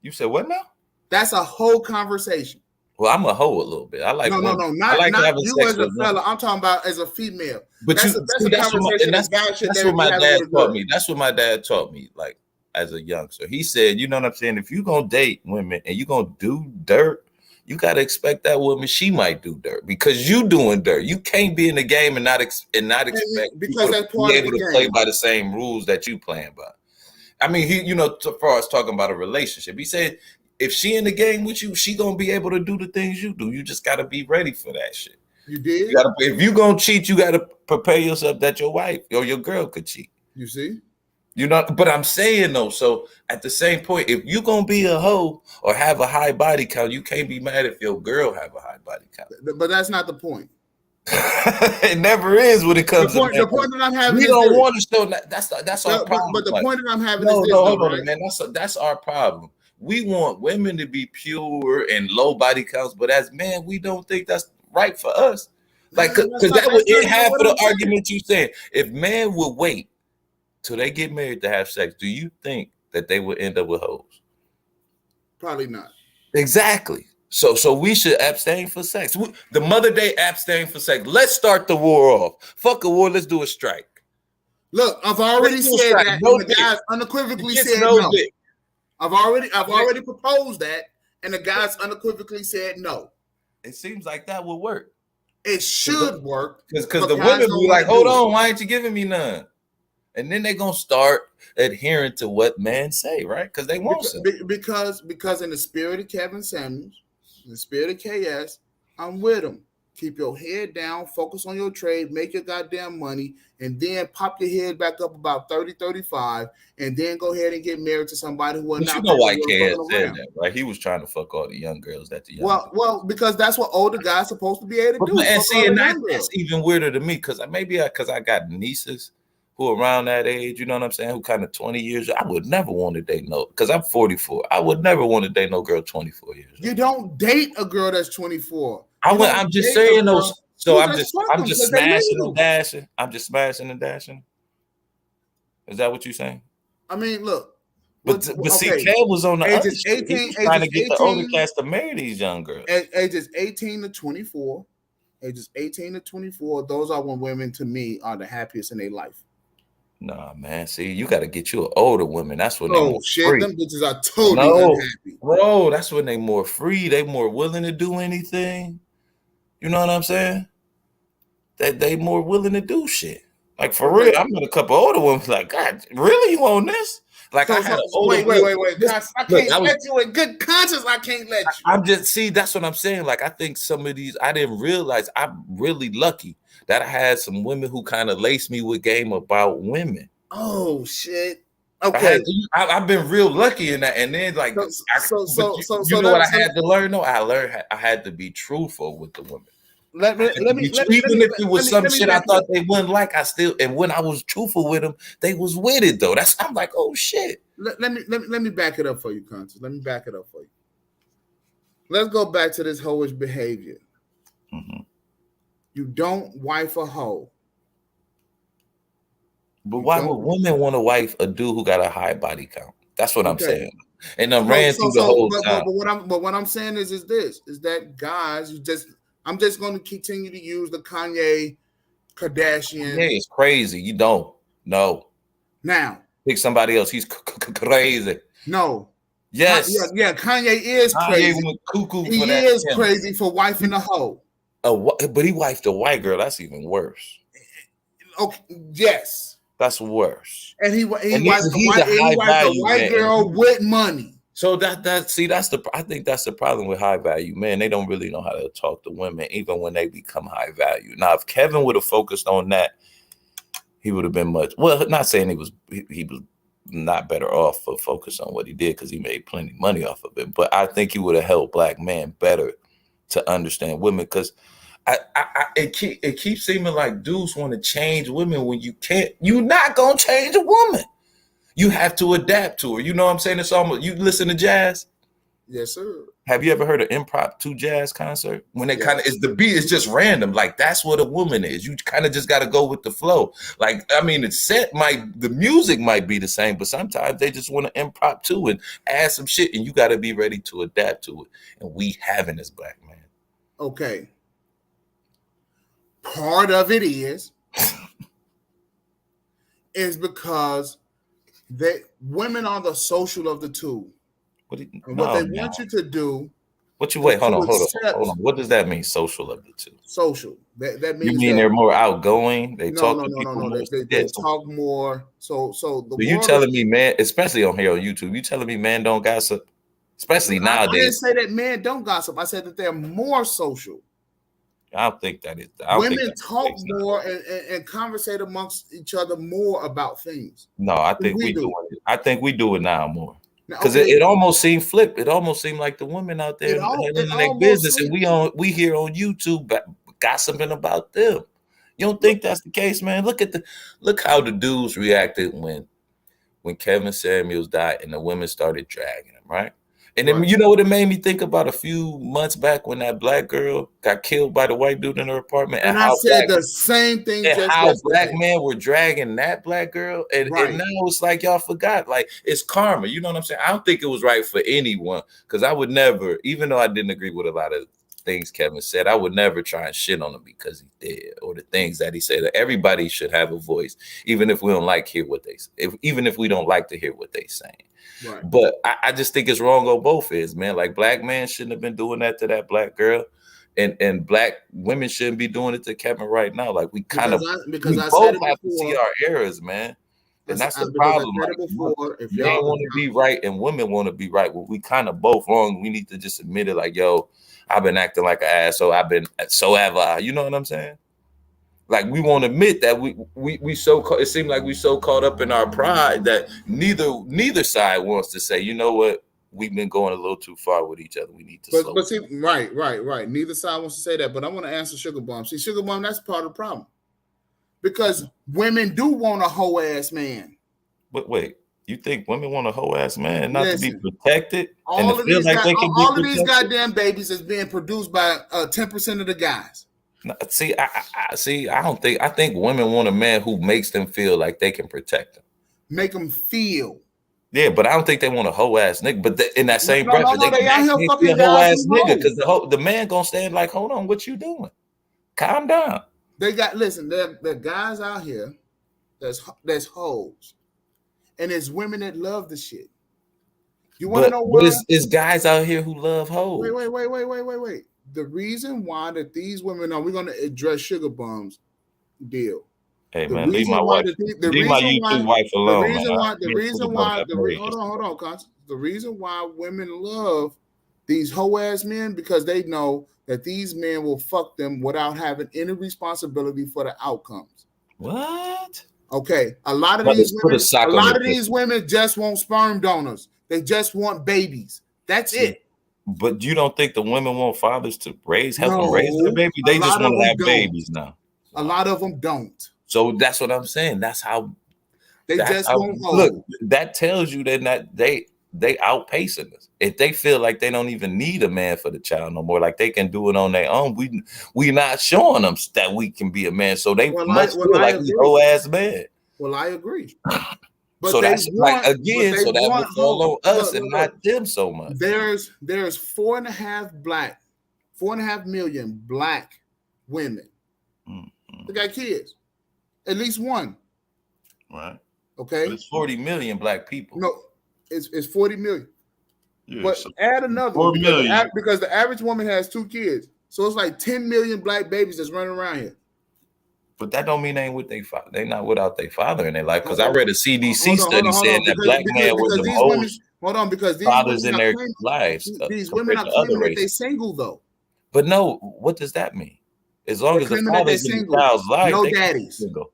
You said what now? That's a whole conversation. Well, I'm a hoe a little bit. I like no, not you as a fella. I'm talking about as a female. But that's what my dad taught me. That's what my dad taught me. Like as a youngster, he said, you know what I'm saying? If you're gonna date women and you're gonna do dirt, you gotta expect that woman she might do dirt because you doing dirt. You can't be in the game and not expect because that's to be able to play by the same rules that you playing by. I mean, he, as far as talking about a relationship, he said, if she in the game with you, she gonna be able to do the things you do. You just gotta be ready for that shit. You did. If you gonna cheat, you gotta prepare yourself that your wife or your girl could cheat. You see. But I'm saying though, so at the same point, if you gonna be a hoe or have a high body count, you can't be mad if your girl have a high body count. But that's not the point. It never is when it comes to the point that I'm having. We don't want to show that. That's our problem. But the point that I'm having is this. Hold on, man. That's our problem. We want women to be pure and low body counts, but as men, we don't think that's right for us. Like, because that would end half of the argument you saying. If men would wait till they get married to have sex, do you think that they would end up with hoes? Probably not. Exactly. So we should abstain for sex. The Mother Day abstain for sex. Let's start the war off. Fuck a war. Let's do a strike. Look, I've already said that. The guys unequivocally said no. I've already proposed that, and the guys unequivocally said no. It seems like that would work. It should work because the women be like, "Hold on, why ain't you giving me none?" And then they're gonna start adhering to what men say, right? Because they want because in the spirit of Kevin Samuels, in the spirit of KS, I'm with them. Keep your head down, focus on your trade, make your goddamn money, and then pop your head back up about 30, 35, and then go ahead and get married to somebody who will not. You know why KS said that, right? He was trying to fuck all the young girls that the young. Well, because that's what older guys supposed to be able to do. And see, and that's even weirder to me because I got nieces who are around that age, you know what I'm saying, who kind of 20 years. I would never want to date because I'm 44. I would never want to date no girl 24 years. You don't date a girl that's 24. I'm just saying those. So I'm just smashing and dashing. I'm just smashing and dashing. Is that what you're saying? I mean, look. But see, Kev was on the ages 18, trying to get the older cats to marry these young girls. Ages 18 to 24. Ages 18 to 24. Those are when women, to me, are the happiest in their life. Nah, man. See, you got to get you an older woman. That's when they're more free. Them bitches are totally unhappy. Bro, that's when they more free. They more willing to do anything. You know what I'm saying? That they more willing to do shit. Like for real, I met a couple older ones. Like, God, really, you on this? Like I had wait. I can't let you in good conscience. I can't let you. I'm just that's what I'm saying. Like I think some of these I didn't realize. I'm really lucky that I had some women who kind of laced me with game about women. Oh shit. Okay, I've been real lucky in that, and then like, you know what I had to learn though? I had to be truthful with the women. Even if it was some shit I thought they wouldn't like, and when I was truthful with them, they was with it though. I'm like, oh shit. Let me back it up for you, Conscious. Let me back it up for you. Let's go back to this hoish behavior. Mm-hmm. You don't wife a hoe. But why would women want to wife a dude who got a high body count? That's what I'm saying. And I ran through the whole time. But what I'm saying is that guys, I'm just going to continue to use the Kanye Kardashian. Yeah, it's crazy. You don't. No. Now. Pick somebody else. He's crazy. No. Yes. Yeah, Kanye is crazy. Went cuckoo he for that is crazy for wifing a hoe. But he wifed a white girl. That's even worse. Okay. Yes. That's worse. And he wifed a white girl with money. So I think that's the problem with high value men. They don't really know how to talk to women, even when they become high value. Now, if Kevin would have focused on that, he would have been not saying he was not better off for focus on what he did because he made plenty of money off of it. But I think he would have helped black men better to understand women because it keeps seeming like dudes want to change women when you can't. You're not gonna change a woman. You have to adapt to her. You know what I'm saying? It's almost, you listen to jazz. Yes, sir. Have you ever heard of impromptu jazz concert? When they Yes. kind of is the beat is just random. Like that's what a woman is. You kind of just got to go with the flow. Like I mean, the music might be the same, but sometimes they just want to impromptu and add some shit, and you got to be ready to adapt to it. And we haven't as black men. Okay. Part of it is because women are the social of the two. What they want you to do. What you wait? Hold on. What does that mean? Social of the two. Social. That means you mean they're more outgoing. They talk to people more. They talk more. So you telling me, man, especially on here on YouTube, you telling me men don't gossip, especially nowadays. I didn't say that men don't gossip. I said that they're more social. I don't think that is. Women talk more and conversate amongst each other more about things. No, I think we do it. I think we do it now more. Because it almost seemed flipped. It almost seemed like the women out there in their business, and we here on YouTube gossiping about them. You don't think that's the case, man? Look how the dudes reacted when Kevin Samuels died and the women started dragging him, right? And then you know what it made me think about a few months back when that black girl got killed by the white dude in her apartment. And I said the same thing. And how black men were dragging that black girl. And now it's like y'all forgot. Like it's karma. You know what I'm saying? I don't think it was right for anyone. Because I would never, even though I didn't agree with a lot of things Kevin said, I would never try and shit on him because he did, or the things that he said. Everybody should have a voice, even if we don't like hear what they say, even if we don't like to hear what they saying. Right. But I just think it's wrong on both ends, man. Like black men shouldn't have been doing that to that black girl, and black women shouldn't be doing it to Kevin right now. Like we kind of both have to see our errors, man. And that's the problem. Like, if men want to be right and women want to be right, well, we kind of both wrong. We need to just admit it. Like, yo, I've been acting like an asshole. So have I. You know what I'm saying? Like we won't admit that we so it seems like we so caught up in our pride that neither side wants to say, you know what, we've been going a little too far with each other. We need to slow. But see, right. Neither side wants to say that. But I want to answer Sugar Bomb. See, Sugar Bomb, that's part of the problem. Because women do want a hoe ass man. But wait, you think women want a hoe ass man not to be protected? All of these goddamn babies is being produced by 10% of the guys. See, I think women want a man who makes them feel like they can protect them. Make them feel. Yeah, but I don't think they want a hoe ass nigga. But in that same breath, they can be a hoe ass nigga because the man gonna stand like, hold on, what you doing? Calm down. The guys out here that's hoes, and there's women that love the shit. You want to know what? It's guys out here who love hoes. Wait. The reason why that these women we're going to address Sugar Bomb's deal. Hey man, leave my wife. Leave my YouTube wife alone. Hold on, Constance. The reason why women love these hoe ass men because they know that these men will fuck them without having any responsibility for the outcomes. What? Okay, a lot of these women just want sperm donors. They just want babies. That's it. But you don't think the women want fathers to help them raise their baby? They just want to have babies now. A lot of them don't. So that's what I'm saying. That's how they just won't hold. Look, that tells you that they outpacing us. If they feel like they don't even need a man for the child no more, like they can do it on their own, we not showing them that we can be a man. So they must feel like we whole ass man. Well, I agree. But so that's like again, so that would fall on us and not them so much. There's 4.5 million black women. Mm-hmm. They got kids, at least one. Right. Okay. But it's 40 million black people. No, it's 40 million. Yeah, but so add another 4 million because the average woman has 2 kids, so it's like 10 million black babies that's running around here. But that don't mean they ain't with their father. They not without their father in their life. Because I read a CDC study saying that black man was the most because these fathers in their lives. These women are claiming that they single though. But no, what does that mean? As long as the father's in the child's life, no daddies. Single.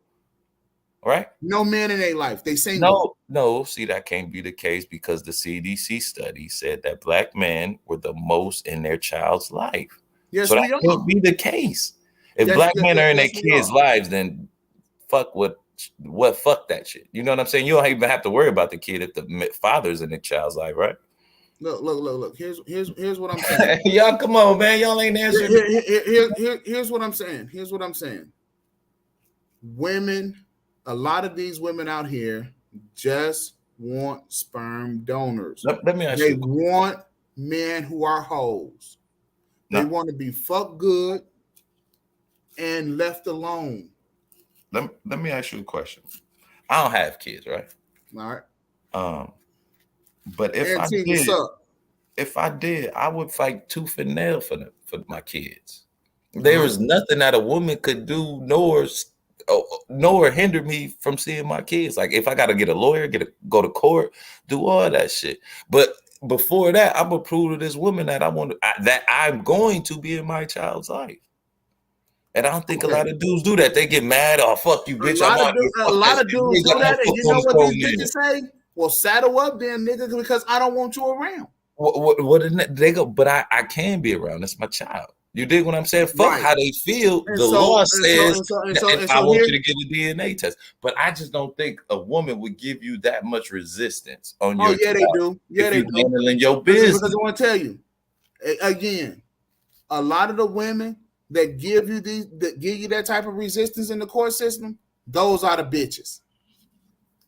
Right? No men in their life. They single. No. See, that can't be the case because the CDC study said that black men were the most in their child's life. Yes, so that can't be the case. If black men are in their kids' lives, then fuck fuck that shit. You know what I'm saying? You don't even have to worry about the kid if the father's in the child's life, right? Look. Here's what I'm saying. Y'all, come on, man. Y'all ain't answering. Here's what I'm saying. Women, a lot of these women out here just want sperm donors. Let me ask They you. want men who are hoes. They want to be fucked good and left alone. Let me ask you a question. I don't have kids, right? All right. But if I did, I would fight tooth and nail for my kids. There was nothing that a woman could do, nor hinder me from seeing my kids. Like if I got to get a lawyer, go to court, do all that shit. But before that, I'm gonna prove to this woman that that I'm going to be in my child's life. And I don't think a lot of dudes do that. They get mad. Oh, fuck you, bitch. A lot of dudes do that. And you know what these bitches say? Well, saddle up then, nigga, because I don't want you around. What they go? But I can be around. That's my child. You dig what I'm saying? Fuck how they feel. The law says I want you to get a DNA test. But I just don't think a woman would give you that much resistance on your child. They do. Yeah, they do. Handling your business. Because I want to tell you, again, a lot of the women that give you that type of resistance in the court system, those are the bitches.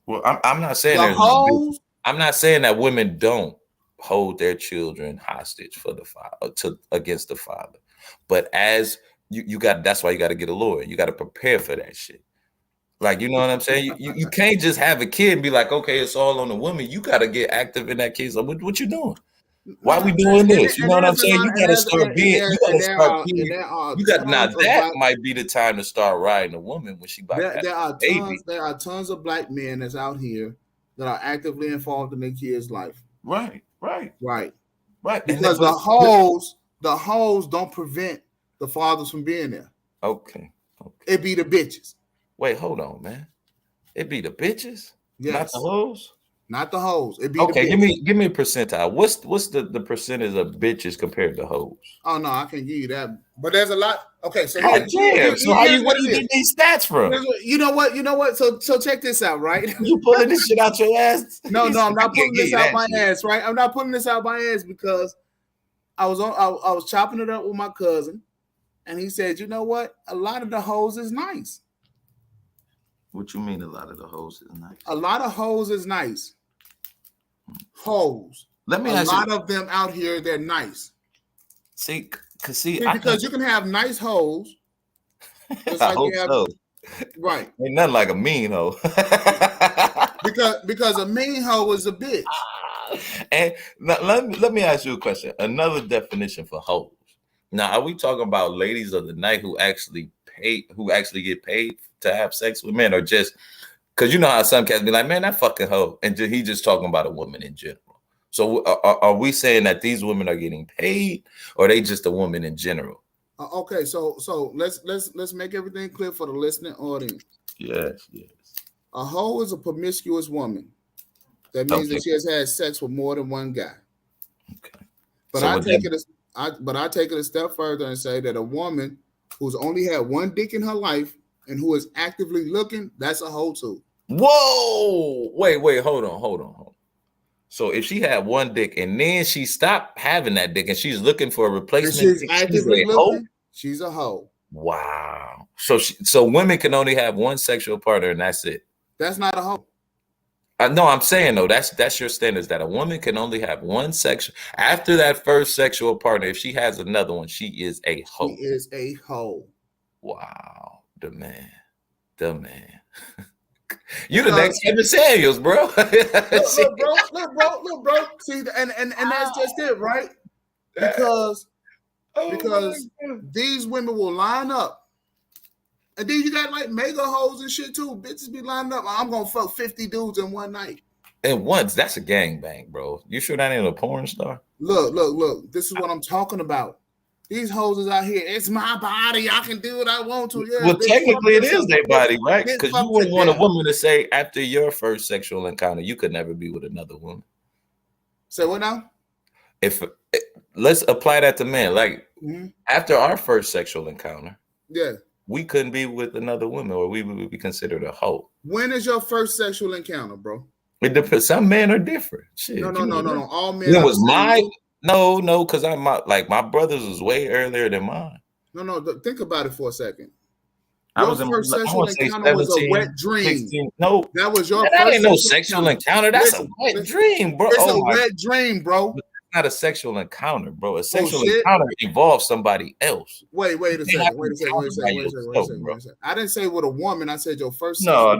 Well, I'm not saying I'm not saying that women don't hold their children hostage for the father against the father, but as you got, that's why you got to get a lawyer. You got to prepare for that shit. Like, you know what I'm saying? You can't just have a kid and be like, okay, it's all on the woman. You got to get active in that case. Like, what you doing? Why are we doing this? You know what I'm saying? You got to start being. That might be the time to start riding a woman when she there are tons of black men that's out here that are actively involved in their kids' life. Right. Because the hoes don't prevent the fathers from being there. Okay. It be the bitches. Wait, hold on, man. It be the bitches, yes. Not the hoes. Not the hoes. It be okay. Give me a percentile. What's the percentage of bitches compared to hoes? Oh no, I can't give you that. But there's a lot. Okay, so where do you get these stats from? You know what? So check this out, right? You pulling this shit out your ass? No, I'm not pulling this out my ass, right? I'm not pulling this out my ass because I was chopping it up with my cousin, and he said, you know what? A lot of the hoes is nice. What you mean? A lot of the hoes is nice? A lot of hoes is nice. Hoes. Let me ask you. A lot of them out here, they're nice. See, because you can have nice hoes. I hope so. Right. Ain't nothing like a mean hoe. because a mean hoe is a bitch. And now, let me ask you a question. Another definition for hoes. Now, are we talking about ladies of the night who actually get paid to have sex with men, or just because you know how some cats be like, man, that fucking hoe, and he just talking about a woman in general? So are we saying that these women are getting paid, or are they just a woman in general? Okay, so let's make everything clear for the listening audience. Yes. A hoe is a promiscuous woman. That means that she has had sex with more than one guy. Okay. But I take it a step further and say that a woman who's only had one dick in her life and who is actively looking, that's a hoe too. Whoa! Wait, hold on. So if she had one dick and then she stopped having that dick and she's looking for a replacement, she's a hoe. Wow. So women can only have one sexual partner and that's it. That's not a hoe. No, I'm saying though, that's your standards, that a woman can only have one sexual after that first sexual partner. If she has another one, she is a hoe. She is a hoe. Wow, the man. You the next Kevin Samuels, bro. look, bro. See, and that's just it, right? Because these women will line up. And then you got like mega hoes and shit too. Bitches be lining up. I'm gonna fuck 50 dudes in one night. And once, that's a gangbang, bro. You sure that ain't a porn star? Look. This is what I'm talking about. These hoes is out here. It's my body. I can do what I want to. Yeah, well, technically it is their body, right? Because you wouldn't want a woman to say after your first sexual encounter, you could never be with another woman. Say what now? Let's apply that to men. Like after our first sexual encounter, yeah, we couldn't be with another woman, or we would be considered a hoe. When is your first sexual encounter, bro? It depends. Some men are different. Shit. No. All men. It was no, because my brothers was way earlier than mine. No. Think about it for a second. Your first sexual encounter was a wet dream. 16. No, that was your that first ain't no sexual encounter. That's a wet dream, bro. It's a wet dream, bro. It's not a sexual encounter, bro. A sexual encounter involves somebody else. Wait a second. I didn't say with a woman. I said your first. No.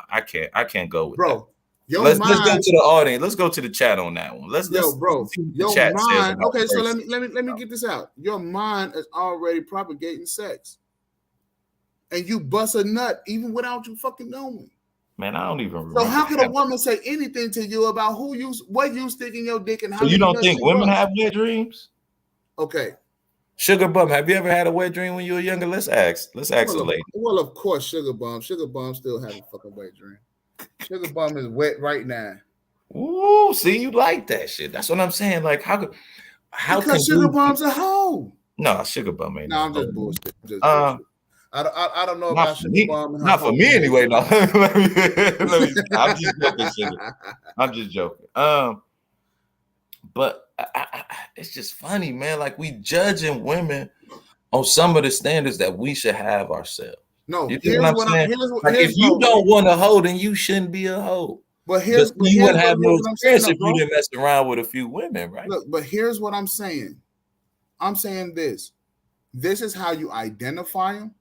I can't go with bro. That. Let's go to the audience. Let's go to the chat on that one. Bro. Your mind. Okay, so let me get this out. Your mind is already propagating sex. And you bust a nut even without you fucking knowing. Man, I don't even remember. So how could a woman say anything to you about what you stick in your dick and how? So you don't think women have wet dreams? Okay. Sugar Bum, have you ever had a wet dream when you were younger? Let's ask a lady. Well, of course, Sugar Bum still has a fucking wet dream. Sugar Bum is wet right now. Ooh, see, you like that shit. That's what I'm saying. Like, how because Sugar Bum's a hoe. No, Sugar Bum ain't. No, I'm just bullshit. Bullshit. I don't know about Sugar Bum. Not for me anyway. No, I'm just joking, Sugar. I'm just joking. But it's just funny, man. Like we judging women on some of the standards that we should have ourselves. No, here's what I'm saying. If you don't want a hoe, then you shouldn't be a hoe. But you wouldn't have no experience if you didn't mess around with a few women, right? Look, but here's what I'm saying. I'm saying this. This is how you identify them.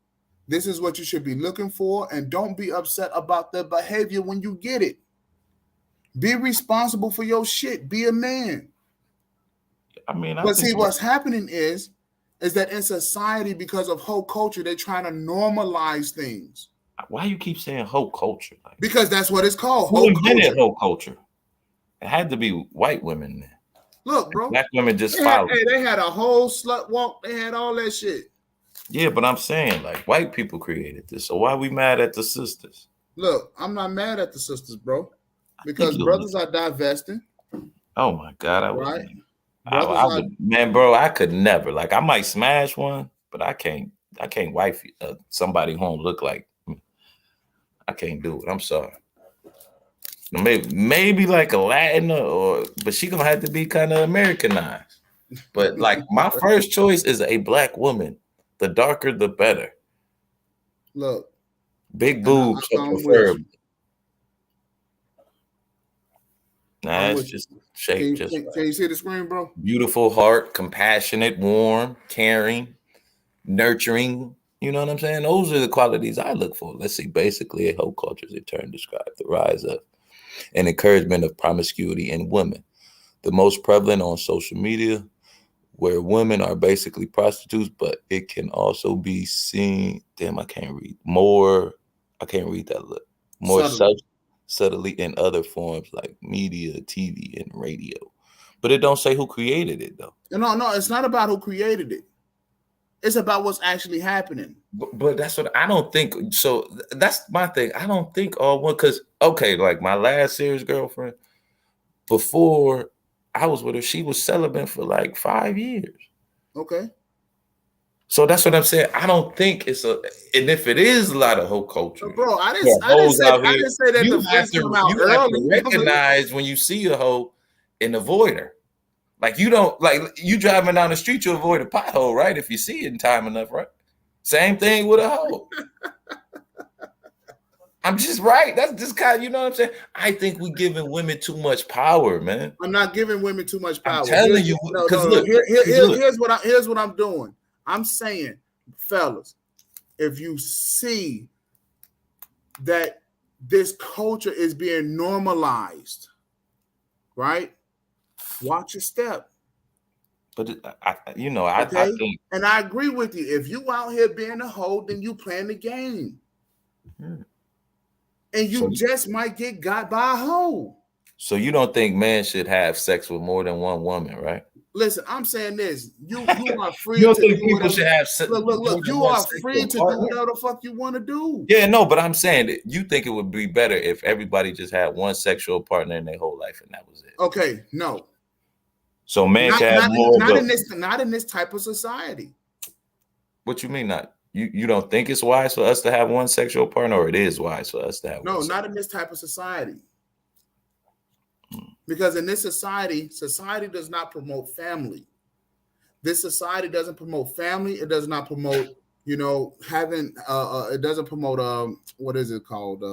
This is what you should be looking for, and don't be upset about their behavior when you get it. Be responsible for your shit. Be a man. I mean, but see, what's happening is that in society, because of hoe culture, they're trying to normalize things. Why you keep saying hoe culture? Because that's what it's called. Who invented hoe culture? It had to be white women then. Look, bro. Black women just followed. They had a whole slut walk. They had all that shit. Yeah, but I'm saying, like, white people created this. So why are we mad at the sisters? Look, I'm not mad at the sisters, bro. Because brothers are divesting. Oh, my God. I would, man, bro, I could never. Like, I might smash one, but I can't wife somebody home look like me. I can't do it. I'm sorry. Maybe like a Latin but she gonna have to be kind of Americanized. But like my first choice is a black woman. The darker, the better. Look, big boobs preferably. Nah, it's just shape. Can you see the screen, bro? Beautiful heart, compassionate, warm, caring, nurturing. You know what I'm saying? Those are the qualities I look for. Let's see. Basically, a hoe culture is a term described the rise of and encouragement of promiscuity in women. The most prevalent on social media, where women are basically prostitutes, but it can also be seen. Damn, I can't read more. I can't read that. Look more subtly in other forms like media, TV, and radio. But it don't say who created it though. No, it's not about who created it. It's about what's actually happening. But that's what I don't think. So that's my thing. I don't think all one because okay, like my last serious girlfriend, before I was with her, she was celibate for like 5 years. Okay. So that's what I'm saying. I don't think it's and if it is a lot of hoe culture, bro, I didn't say that you have to recognize when you see a hoe and avoid her. Like you don't like you driving down the street, you avoid a pothole, right? If you see it in time enough, right? Same thing with a hoe. I'm just right. That's just kind of, you know what I'm saying? I think we're giving women too much power, man. I'm not giving women too much power. I'm telling you, because look, here's what I'm doing. I'm saying, fellas, if you see that this culture is being normalized, right? Watch your step. But I think, and I agree with you. If you out here being a hoe, then you playing the game. And you just might get got by a hoe. So you don't think men should have sex with more than one woman, right? Listen, I'm saying this. You are free you don't to think do people should have sex. Look, you are free to do whatever the fuck you want to do. Yeah, no, but I'm saying that you think it would be better if everybody just had one sexual partner in their whole life and that was it. Okay, no. So men can have more. Not in this type of society. What you mean not? You don't think it's wise for us to have one sexual partner, or it is wise for us to have No, one? not in this type of society. Because in this society does not promote family. This society doesn't promote family. It does not promote, having. It doesn't promote. What is it called?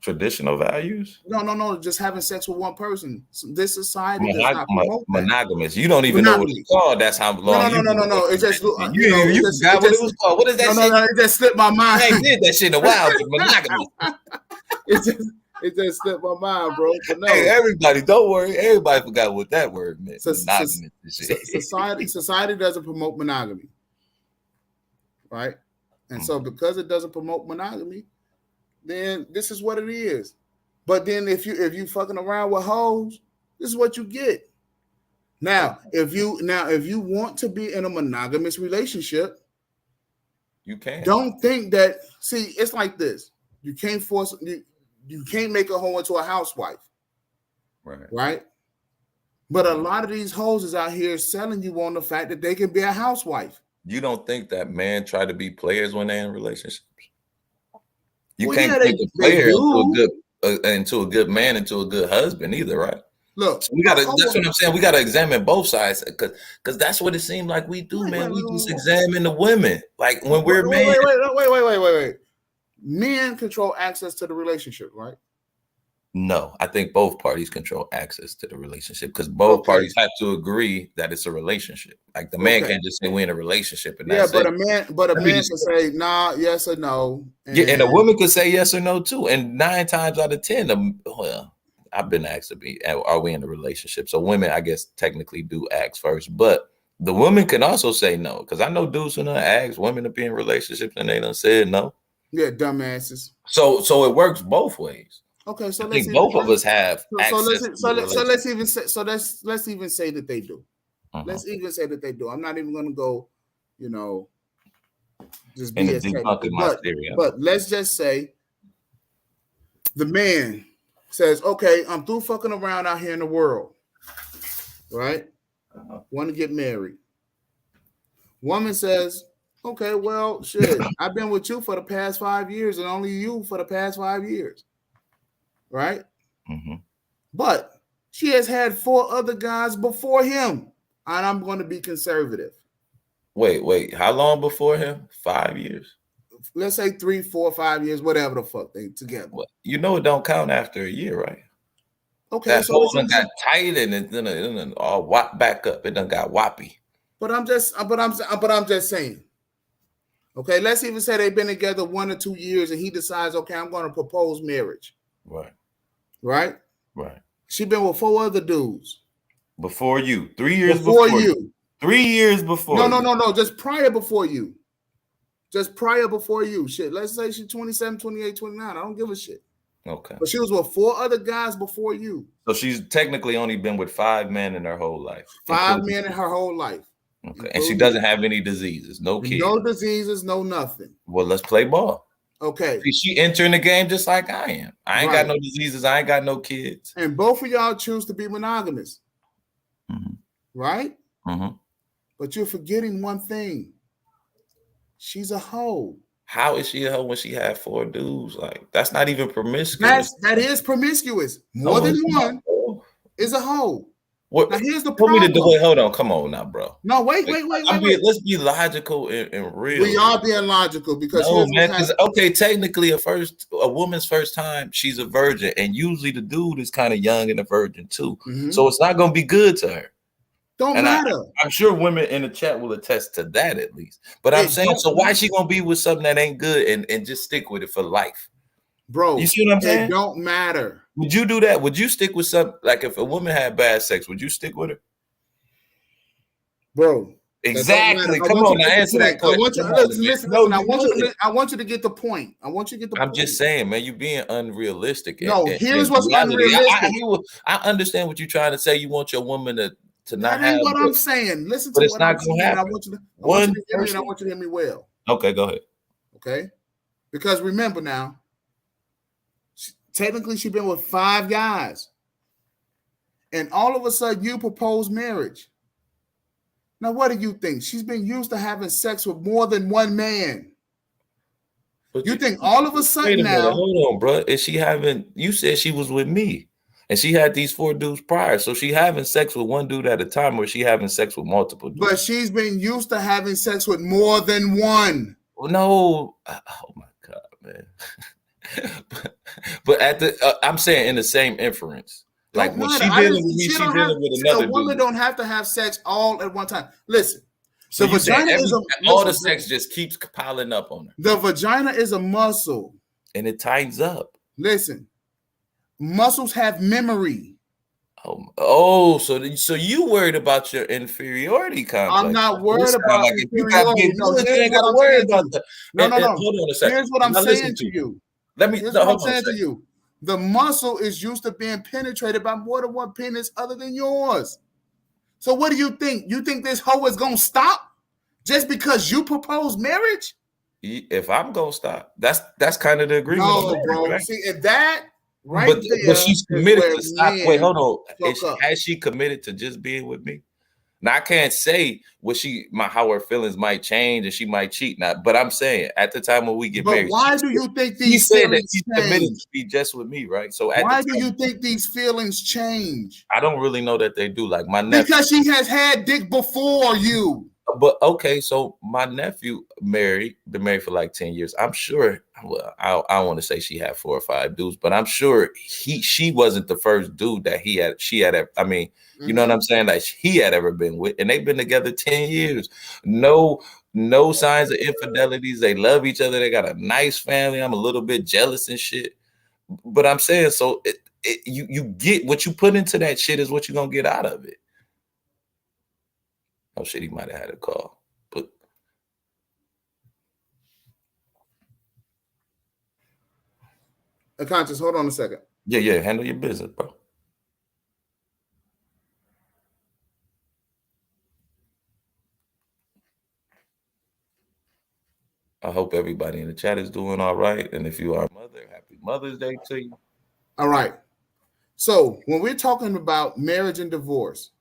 Traditional values. No. Just having sex with one person. This society does not promote monogamous. You don't even know what it's called. That's how long. No. It's just you forgot what it was called. What is that shit? No. It just slipped my mind. I ain't did that shit in a while. Monogamous. It just slipped my mind, bro. But no. Hey, everybody, don't worry. Everybody forgot what that word meant. Society doesn't promote monogamy, right? And so because it doesn't promote monogamy, then this is what it is. But then if you fucking around with hoes, this is what you get. Now, if you want to be in a monogamous relationship, you can. Don't think that. See, it's like this. You can't force. You can't make a hoe into a housewife, right? But a lot of these hoes is out here selling you on the fact that they can be a housewife. You don't think that men try to be players when they're in relationships? You can't make a player into a good man, into a good husband either, right? Look, so we gotta. That's what I'm saying. We gotta examine both sides because that's what it seems like we do, man. We just examine the women, like when we're men. Wait. Men control access to the relationship, right? No, I think both parties control access to the relationship because both parties have to agree that it's a relationship. Like the man can't just say we're in a relationship and that's a man can say nah, yes or no. And a woman could say yes or no too. And 9 times out of 10, I've been asked to be, are we in a relationship? So women, I guess, technically do ask first, but the woman can also say no because I know dudes who done ask women to be in relationships and they done said no. Yeah, dumbasses. So it works both ways. Okay, so I think both of us have access. Let's even say that they do. Let's even say that they do. I'm not even going to go, just be as technical. But let's just say the man says, "Okay, I'm through fucking around out here in the world, right? Want to get married." Woman says, "Okay, well, shit, I've been with you for the past 5 years and only you for the past 5 years. Right? But she has had 4 other guys before him, and I'm going to be conservative." Wait. How long before him? 5 years? Let's say 3, 4, 5 years, whatever the fuck they together. Well, it don't count after a year, right? Okay, that whole done got tight and it done all whop back up. It done got whoppy. But I'm just saying. Okay, let's even say they've been together 1 or 2 years, and he decides, okay, I'm going to propose marriage. Right. She been with 4 other dudes before you. 3 years before you. 3 years before. No. Just prior before you. Shit. Let's say she's 27, 28, 29. I don't give a shit. Okay. But she was with 4 other guys before you. So she's technically only been with 5 men in her whole life. 5 men in her whole life. Okay. And she doesn't have any diseases, no kids. No diseases, no nothing. Well, let's play ball. Okay. She entering the game just like I am. I ain't got no diseases. I ain't got no kids. And both of y'all choose to be monogamous. Right? But you're forgetting one thing. She's a hoe. How is she a hoe when she had 4 dudes? Like, that's not even promiscuous. That is promiscuous. More than one is a hoe. What? Now here's the problem. Wait, hold on. Come on now, bro. No, wait. Let's be logical and real. We are being logical because technically a woman's first time, she's a virgin, and usually the dude is kind of young and a virgin too. So it's not gonna be good to her. Don't matter. I'm sure women in the chat will attest to that at least. But I'm saying, so why is she gonna be with something that ain't good and just stick with it for life? Bro, you see what I'm saying? It don't matter. Would you do that? Would you stick with something like if a woman had bad sex? Would you stick with her, bro? Exactly. Come on, now answer that question. I want you to get the point. I'm just saying, man, you're being unrealistic. Here's what's unrealistic. I understand what you're trying to say. You want your woman to not have. That's what I'm saying. Listen to what I'm saying. I want you to hear me well. Okay, go ahead. Okay, because remember now. Technically, she's been with 5 guys. And all of a sudden, you propose marriage. Now, what do you think? She's been used to having sex with more than one man. But You think all of a sudden wait a minute, now? hold on, bro. Is she having? You said she was with me, and she had these 4 dudes prior. So she having sex with one dude at a time, or she having sex with multiple dudes? But she's been used to having sex with more than one. No, oh my god, man. but at the, I'm saying in the same inference. Like when she dealing with me, she dealing with another dude. A woman don't have to have sex all at one time. Listen, so the vagina is all the sex just keeps piling up on her. The vagina is a muscle, and it tightens up. Listen, muscles have memory. So you worried about your inferiority complex? I'm not worried about inferiority. No, you ain't got to worry about that. No. Hold on a second. Here's what I'm saying to you. Here's what I'm saying to you. The muscle is used to being penetrated by more than one penis other than yours. So what do you think? You think this hoe is gonna stop just because you propose marriage? If I'm gonna stop, that's kind of the agreement. No, bro. Right? See, if that right there, but she's committed to stop. Wait, hold on. Has she committed to just being with me? Now I can't say how her feelings might change and she might cheat. Not, but I'm saying at the time when we get married. Why do you think these feelings she's committed to be just with me, right? So why do you think these feelings change? I don't really know that they do. Like my nephew, because she has had dick before you. But okay, so my nephew been married for like 10 years. I'm sure. Well, I want to say she had 4 or 5 dudes, but I'm sure she wasn't the first dude that she had. I mean, you know what I'm saying? Like he had ever been with, and they've been together 10 years. No signs of infidelities. They love each other. They got a nice family. I'm a little bit jealous and shit, but I'm saying so. You get what you put into that shit is what you're gonna get out of it. Oh shit, he might have had a call. But Conscious, hold on a second. Yeah, handle your business, bro. I hope everybody in the chat is doing all right. And if you are a mother, happy Mother's Day to you. All right. So when we're talking about marriage and divorce,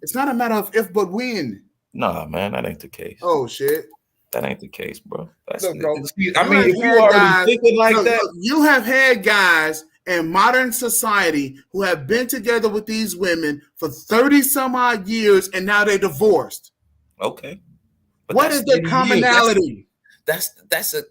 it's not a matter of if but when. Nah, man, that ain't the case. Oh shit. That ain't the case, bro. Look, bro. I mean, if you already thinking like that. Look, you have had guys in modern society who have been together with these women for 30 some odd years and now they're divorced. Okay. But what is the commonality? That's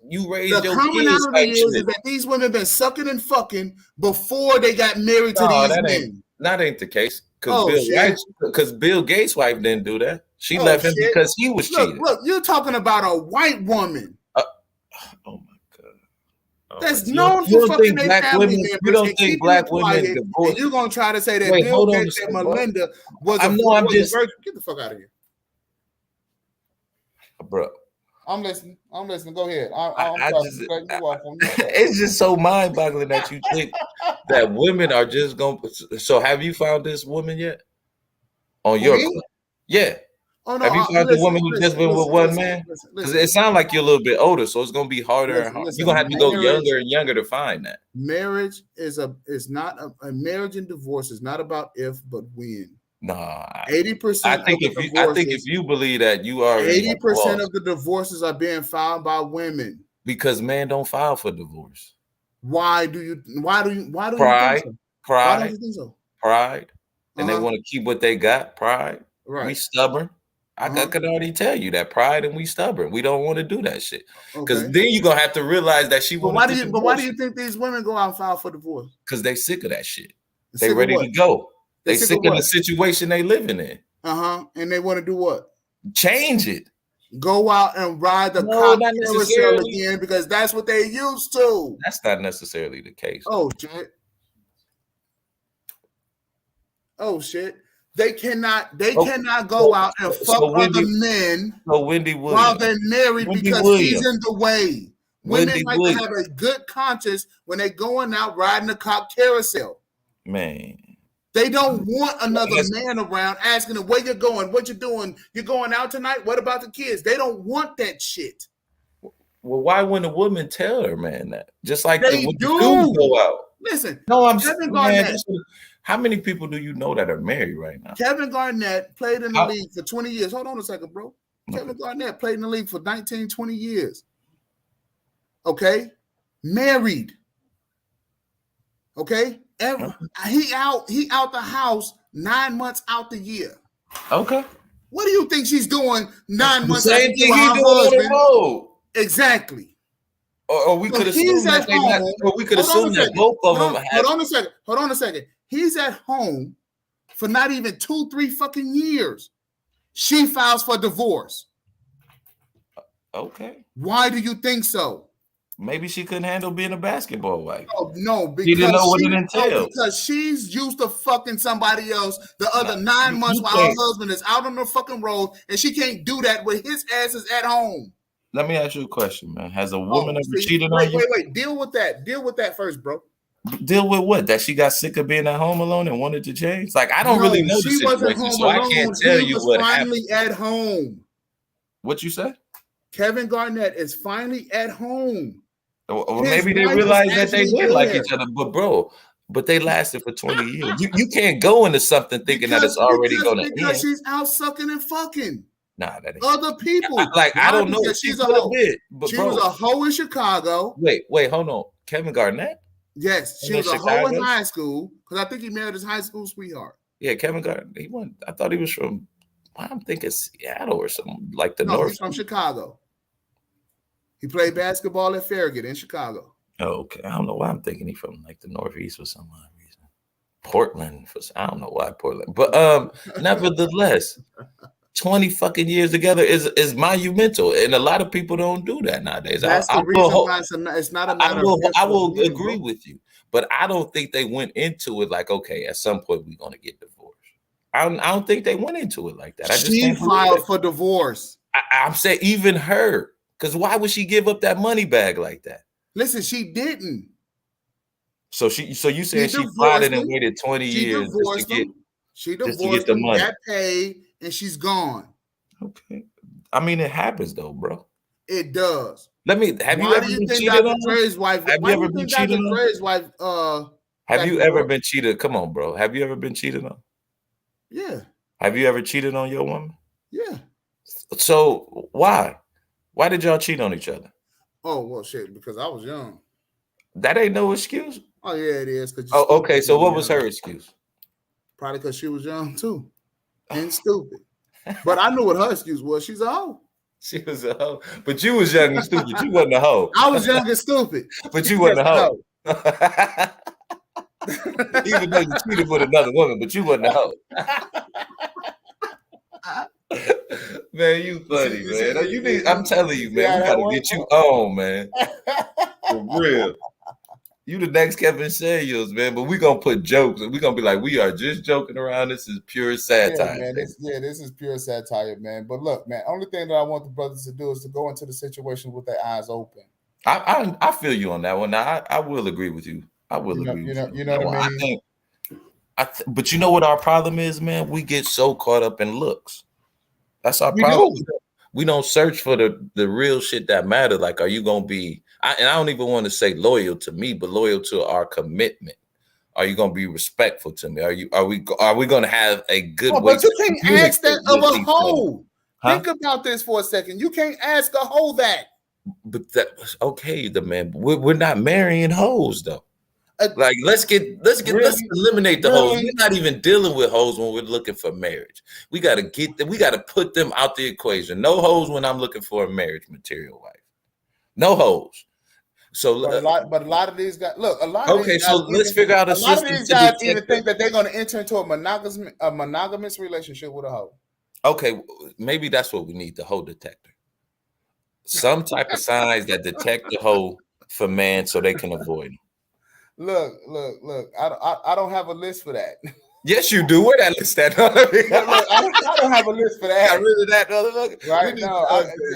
you raised the your commonality is that these women been sucking and fucking before they got married to these men. That ain't the case. Because Bill Gates' wife didn't do that. She left him because he was cheating. Look, you're talking about a white woman. Oh my god. That's known for fucking their family members. You don't think black women divorce? You're gonna try to say that Bill Gates and Melinda was a virgin. Get the fuck out of here, bro. I'm listening. Go ahead. It's just so mind-boggling that you think that women are just going. So, have you found this woman yet? On your yeah. Oh, no, have you found the woman who just been with one man? Because it sounds like you're a little bit older, so it's gonna be harder. You're gonna have to go younger and younger to find that. Marriage is not a marriage and divorce is not about if but when. Nah, 80%. I think if you believe that, you are 80% of the divorces are being filed by women because men don't file for divorce. Why do you pride? Think so? Pride. Why don't you think so? Pride, and they want to keep what they got. Pride. Right. We stubborn. I could already tell you that pride, and we stubborn. We don't want to do that shit because then you're gonna have to realize that she. But why do you think these women go out and file for divorce? Because they sick of that shit. They ready to go. They sick of the situation they living in. And they want to do what? Change it. Go out and ride the cock carousel again because that's what they used to. That's not necessarily the case. Oh shit. They cannot go out and fuck other men while they're married because he's in the way. Women like to have a good conscience when they're going out riding the cock carousel. Man. They don't want another man around asking them where you're going, what you're doing. You're going out tonight? What about the kids? They don't want that shit. Well, why wouldn't a woman tell her man that? Just like they do. Go out. Listen. No, I'm Kevin man, Garnett. How many people do you know that are married right now? Kevin Garnett played in the league for 20 years. Hold on a second, bro. Okay. Kevin Garnett played in the league for 19, 20 years. Okay? Married. Okay? He out the house 9 months out the year. Okay. What do you think she's doing 9 months the out same the thing year? he doing on the road. Exactly. Or we could assume that they not, or we could assume that both of them have. Hold on a second. He's at home for not even 2-3 fucking years. She files for divorce. Okay. Why do you think so? Maybe she couldn't handle being a basketball wife. Oh, no, because she didn't know what it entailed. Because she's used to fucking somebody else the other 9 months while her husband is out on the fucking road, and she can't do that when his ass is at home. Let me ask you a question, man. Has a woman ever cheated on you? Wait. Deal with that first, bro. Deal with what? That she got sick of being at home alone and wanted to change? Like, I don't really know the situation, wasn't home so alone. I can't tell you what finally happened. At home. What you said? Kevin Garnett is finally at home. Well, maybe they realized that they did like each other, but they lasted for 20 years. You can't go into something thinking that it's already going to end. Because she's out sucking and fucking. Nah, that ain't other people. I don't know. She's a hoe. But she was a hoe in Chicago. Wait, hold on. Kevin Garnett? Yes, she was a hoe in high school because I think he married his high school sweetheart. Yeah, Kevin Garnett. I thought he was from. I'm thinking Seattle or something like the No, North. He's from Chicago. He played basketball at Farragut in Chicago. Oh, okay. I don't know why I'm thinking he's from like the Northeast for some odd reason. Portland I don't know why Portland, but nevertheless. 20 fucking years together is monumental, and a lot of people don't do that nowadays. That's the reason why it's not a matter I will agree with you, but I don't think they went into it like, okay, at some point we're going to get divorced. I don't think they went into it like that. She filed for divorce. I'm saying even her, because why would she give up that money bag like that? Listen, she didn't. So you saying she filed it and waited 20 years to get she divorced him, got paid, and she's gone. Okay. I mean, it happens though, bro. It does. Have you ever been cheated on? Dre's wife, have you ever been cheated on? Dre's wife, have you ever been cheated? Come on, bro. Have you ever been cheated on? Yeah. Have you ever cheated on your woman? Yeah. So why? Why did y'all cheat on each other? Oh, well, shit, because I was young. That ain't no excuse. Oh, yeah, it is. Oh, okay. So what was her excuse? Probably because she was young too and stupid. But I knew what her excuse was. She's a hoe. She was a hoe. But you was young and stupid. You wasn't a hoe. I was young and stupid. But you wasn't a hoe. Even though you cheated with another woman, but you wasn't a hoe. Man, you funny, man. I'm telling you, man, we gotta get you on, man. For real. You the next Kevin Samuels, man, but we gonna put jokes and we gonna be like, we are just joking around. This is pure satire. Yeah, man, this is pure satire, man. But look, man, only thing that I want the brothers to do is to go into the situation with their eyes open. I feel you on that one. Now I will agree with you. I will agree with you. You know what I mean? But you know what our problem is, man? We get so caught up in looks. That's our problem. We don't search for the real shit that matters. Like, are you gonna be? I don't even want to say loyal to me, but loyal to our commitment. Are you gonna be respectful to me? Are we gonna have a good way? But you can't ask that of a hoe. Think about this for a second. You can't ask a hoe that. But okay, man. We're not marrying hoes though. Like let's eliminate the hoes. We're not even dealing with hoes when we're looking for marriage. We gotta get them. We gotta put them out the equation. No hoes when I'm looking for a marriage material wife. No hoes. So, but a lot of these guys look. Let's figure out a system. A lot of these guys even think that they're going to enter into a monogamous relationship with a hoe. Okay, maybe that's what we need: the hoe detector. Some type of signs that detect the hoe for man, so they can avoid them. Look! I don't have a list for that. Yes, you do. Where that list at? I don't have a list for that. Really, that right? No,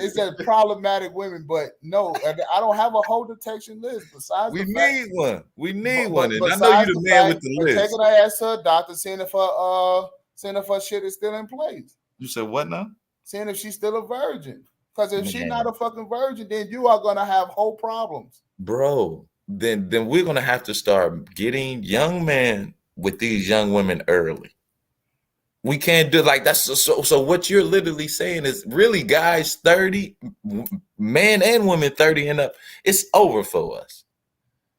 it says problematic women, but no, I don't have a whole detection list. Besides, we need one. We need one. And I know you're the man with the list. Taking her ass to a doctor, seeing if her shit is still in place. You said what now? Seeing if she's still a virgin. Because if she's not a fucking virgin, then you are gonna have whole problems, bro. then we're gonna have to start getting young men with these young women early. We can't do like that's so what you're literally saying is really guys 30, men and women 30 and up, it's over for us.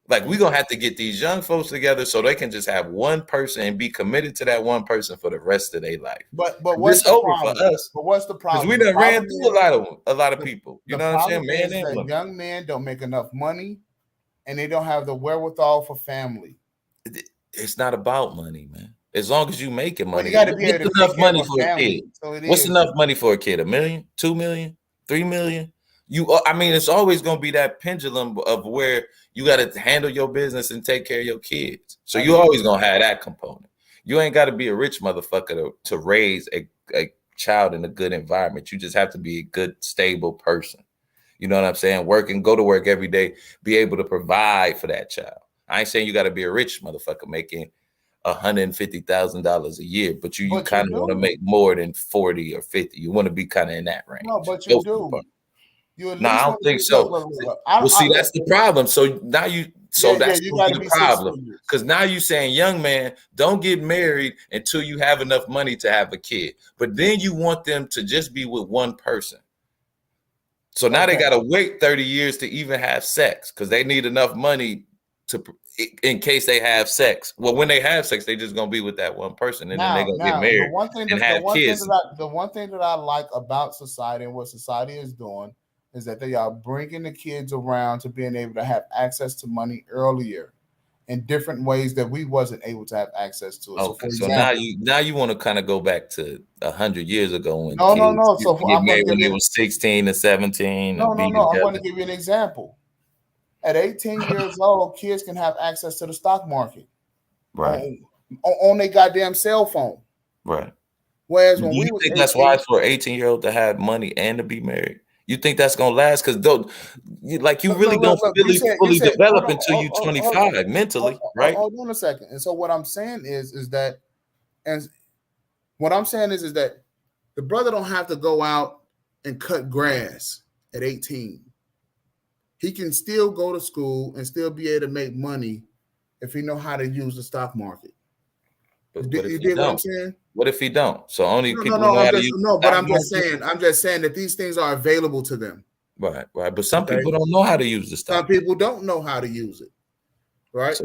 Like we're gonna have to get these young folks together so they can just have one person and be committed to that one person for the rest of their life. But what's the over problem? For us? But what's the problem? Because we done ran through a lot of people. You know what I'm saying? Man and women. Young men don't make enough money, and they don't have the wherewithal for family. It's not about money, man. As long as you making money, well, you got to what's enough money for a kid? So what's enough money for a kid? $1 million, $2 million, $3 million? I mean, it's always going to be that pendulum of where you got to handle your business and take care of your kids. So you always going to have that component. You ain't got to be a rich motherfucker to raise a child in a good environment. You just have to be a good, stable person. You know what I'm saying? Work and go to work every day, be able to provide for that child. I ain't saying you got to be a rich motherfucker making $150,000 a year, but you kind of want to make more than 40 or 50. You want to be kind of in that range. No, but you do. No, I don't think so. Well, see, that's the problem. So now that's the problem. Because now you're saying, young man, don't get married until you have enough money to have a kid. But then you want them to just be with one person. So now they got to wait 30 years to even have sex because they need enough money in case they have sex. Well, when they have sex, they just gonna be with that one person, and then they're gonna get married and have kids. The one thing that I like about society and what society is doing is that they are bringing the kids around to being able to have access to money earlier in different ways that we wasn't able to have access to. Okay, so now you want to kind of go back to 100 years ago when no. So I'm married when they were 16 and 17. No. I'm going to give you an example. At 18 years old, kids can have access to the stock market, right? On their goddamn cell phone, right? Whereas when you think that's wise for an 18-year-old to have money and to be married? You think that's gonna last? Because you really don't fully develop until you're 25 mentally, right? Hold on a second. And so what I'm saying is that the brother don't have to go out and cut grass at 18. He can still go to school and still be able to make money if he know how to use the stock market. But you dig what I'm saying? What if he don't? So only people know how to use. No, but I'm just saying that these things are available to them. Right. But some people don't know how to use the stock. Some people don't know how to use it. Right. So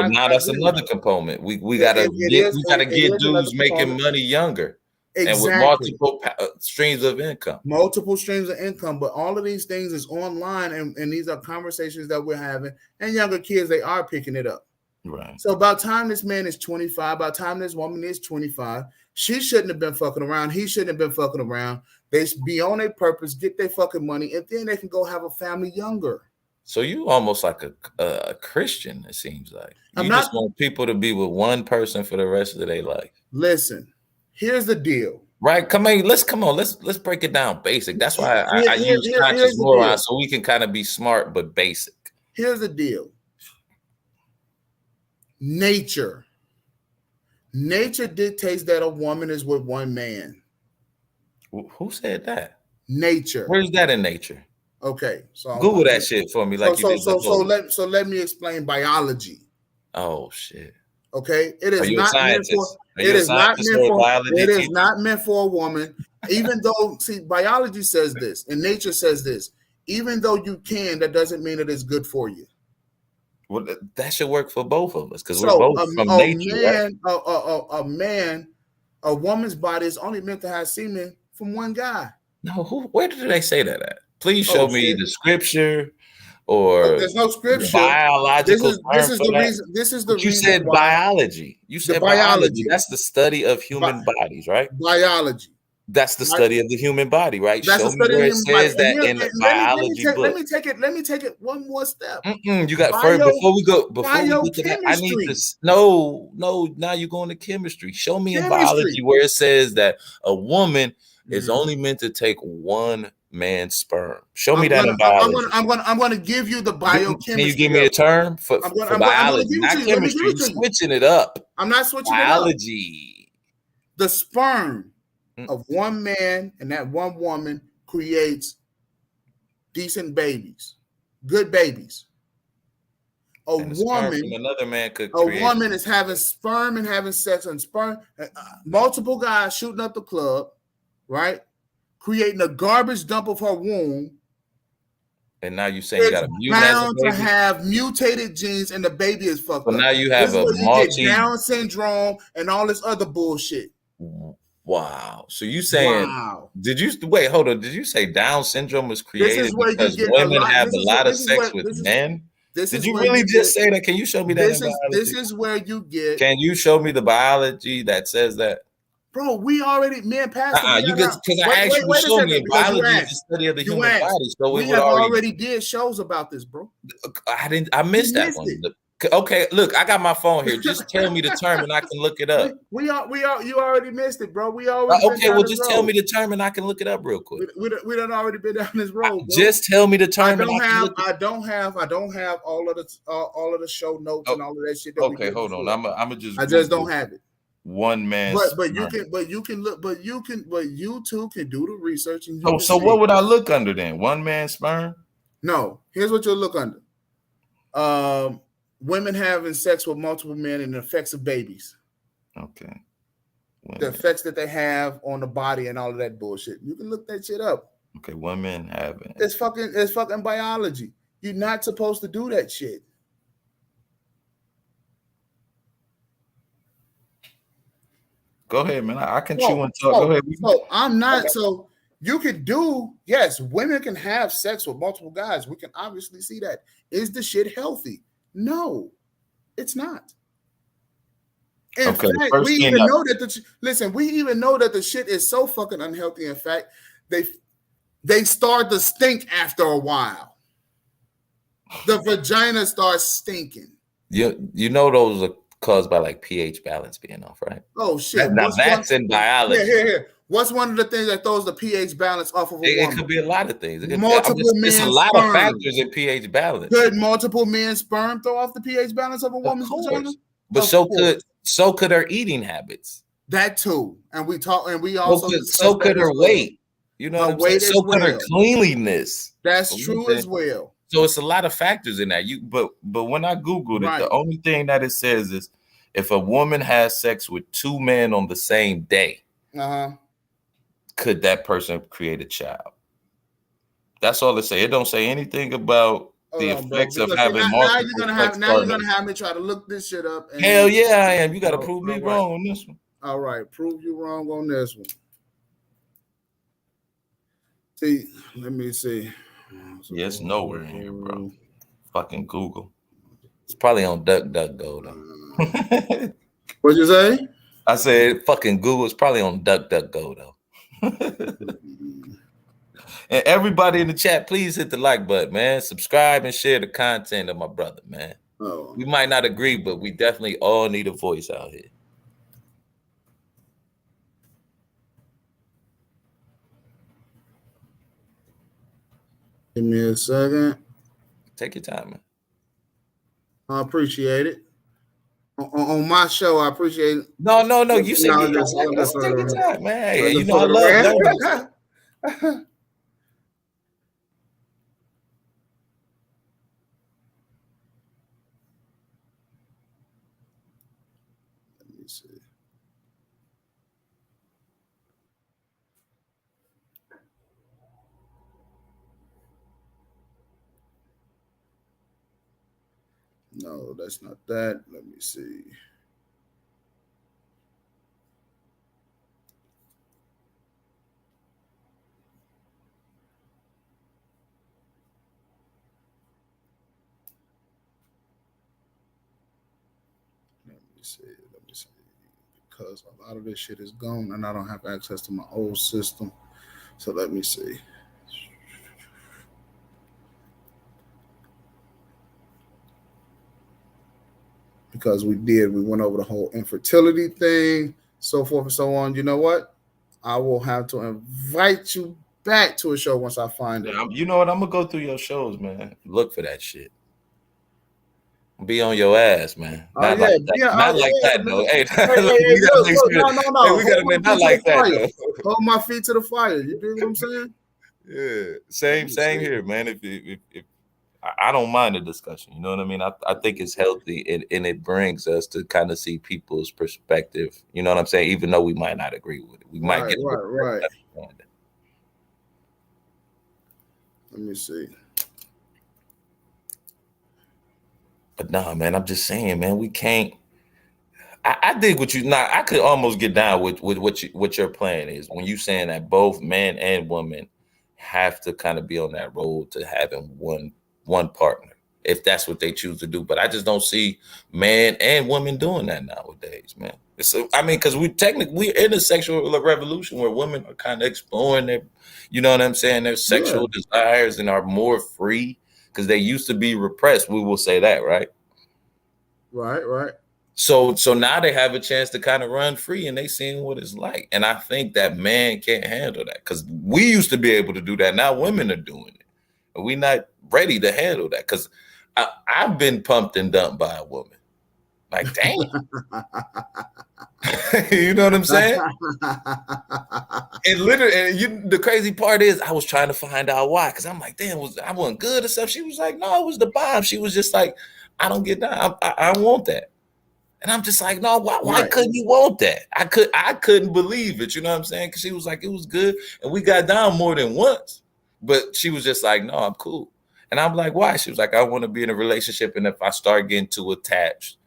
now that's another component. We gotta get dudes making money younger. Exactly. And with multiple streams of income. Multiple streams of income. But all of these things is online, and these are conversations that we're having. And younger kids, they are picking it up. Right. So by the time this man is 25, by the time this woman is 25, she shouldn't have been fucking around. He shouldn't have been fucking around. They should be on their purpose, get their fucking money, and then they can go have a family younger. So you almost like a Christian, it seems like. You just want people to be with one person for the rest of their life. Listen. Here's the deal. Right. Let's break it down basic. That's why I use conscious moron so we can kind of be smart but basic. Here's the deal. Nature dictates that a woman is with one man. Who said that? Nature. Where's that in nature? Okay. So Google that shit for me. So let me explain biology. Oh shit. Okay. It is not meant for a woman. Even though, biology says this and nature says this. Even though you can, that doesn't mean it is good for you. Well, that should work for both of us because we're both from nature. A woman's body is only meant to have semen from one guy. No, where did they say that at? Please show me the scripture. Or there's no scripture. Biological. This is the reason. This is the reason. You said biology. You said biology. That's the study of human bodies, right? Biology. That's the study of the human body, right? That's Show me where it says that in the biology book. Let me take it one more step. You got before we go to that. I need to no. Now you're going to chemistry. Show me in biology where it says that a woman is only meant to take one man's sperm. Show me that in biology. I'm going to give you the biochemistry. Can you give me a term for biology? Not chemistry. You're switching it up. I'm not switching biology. It up. The sperm of one man and that one woman creates decent babies, good babies. And the sperm from another man could a create. woman is having sperm and having sex and sperm, multiple guys shooting up the club, right? Creating a garbage dump of her womb. And now you saying you got a mutant bound to have mutated genes, and the baby is fucked up. So now you have you get Down syndrome and all this other bullshit. Wow. So you saying? Wow. Did you wait? Hold on. Did you say Down syndrome was created because women have a lot of sex with men? Did you really just say that? Can you show me that? This is where you get. Can you show me the biology that says that? Bro, we already Pastor. You because I asked you to show me biology is the study of the human body. So we have already did shows about this, bro. I missed that one. Okay, look, I got my phone here. Just tell me the term and I can look it up. You already missed it, bro. We already okay. Well, just tell me the term and I can look it up real quick. We done already been down this road. Bro. Just tell me the term. I don't have all of the show notes and all of that shit. Okay, hold on. I'm just. I just don't have it. One man, but you two can do the research. And so what would I look under then? One man sperm? No, here's what you'll look under. Women having sex with multiple men and the effects of babies. Okay. The effects that they have on the body and all of that bullshit. You can look that shit up. Okay, women having it's fucking biology. You're not supposed to do that shit. Go ahead, man. I can chew and talk. Go ahead. So I'm not. Okay. So you could do. Yes, women can have sex with multiple guys. We can obviously see that. Is the shit healthy? No, it's not. In fact, we even know that we even know that the shit is so fucking unhealthy. In fact, they start to stink after a while. The vagina starts stinking. You know those are caused by like pH balance being off, right? Oh shit! Now that's in biology. Here. What's one of the things that throws the pH balance off of a woman? It could be a lot of things. There's a lot of factors in pH balance. Could multiple men's sperm throw off the pH balance of a woman's vagina? But so could her eating habits. That too, and we also so could her weight. You know, so could her cleanliness. That's true as well. So it's a lot of factors in that. But when I Googled it, the only thing that it says is if a woman has sex with two men on the same day, could that person create a child? That's all it say. It don't say anything about the effects of having multiple. Now you're gonna have me try to look this shit up. Hell yeah, I am. You gotta prove me wrong on this one. All right, prove you wrong on this one. See, let me see. Yeah, it's nowhere in here, bro. Fucking Google. It's probably on DuckDuckGo though. What'd you say? I said fucking Google. It's probably on DuckDuckGo though. And everybody in the chat, please hit the like button, man. Subscribe and share the content of my brother, man. Oh. We might not agree, but we definitely all need a voice out here. Give me a second. Take your time, man. I appreciate it. On my show, I appreciate it. No. You said take your time, man. Hey, you know I love that. Let me see. No, that's not that. Let me see. Let me see. Because a lot of this shit is gone and I don't have access to my old system. So let me see. Because we went over the whole infertility thing, so forth and so on. You know what? I will have to invite you back to a show once I find it. You know what? I'm gonna go through your shows, man. Look for that shit. Be on your ass, man. Not like that, though. Hey, no. We gotta make not like that, though. Hold my feet to the fire. You dig what I'm saying? Yeah, same here, man. If I don't mind the discussion. You know what I mean? I think it's healthy and it brings us to kind of see people's perspective. You know what I'm saying? Even though we might not agree with it, we might get right. Let me see. But nah, man, I'm just saying, man, we can't. I dig what you. Now, I could almost get down with what your plan is when you saying that both man and woman have to kind of be on that road to having one partner, if that's what they choose to do. But I just don't see man and women doing that nowadays, man. I mean, because we're in a sexual revolution where women are kind of exploring their, you know what I'm saying, their sexual desires and are more free because they used to be repressed. We will say that, right? Right. So now they have a chance to kind of run free and they seeing what it's like. And I think that man can't handle that because we used to be able to do that. Now women are doing it. And we're not ready to handle that because I've been pumped and dumped by a woman. Like, damn. You know what I'm saying? And literally, the crazy part is I was trying to find out why because I'm like, damn, I wasn't good or stuff. She was like, no, it was the bomb. She was just like, I don't get down. I want that. And I'm just like, no, why couldn't you want that? I couldn't believe it. You know what I'm saying? Because she was like, it was good. And we got down more than once. But she was just like, no, I'm cool. And I'm like, why? She was like, I want to be in a relationship. And if I start getting too attached,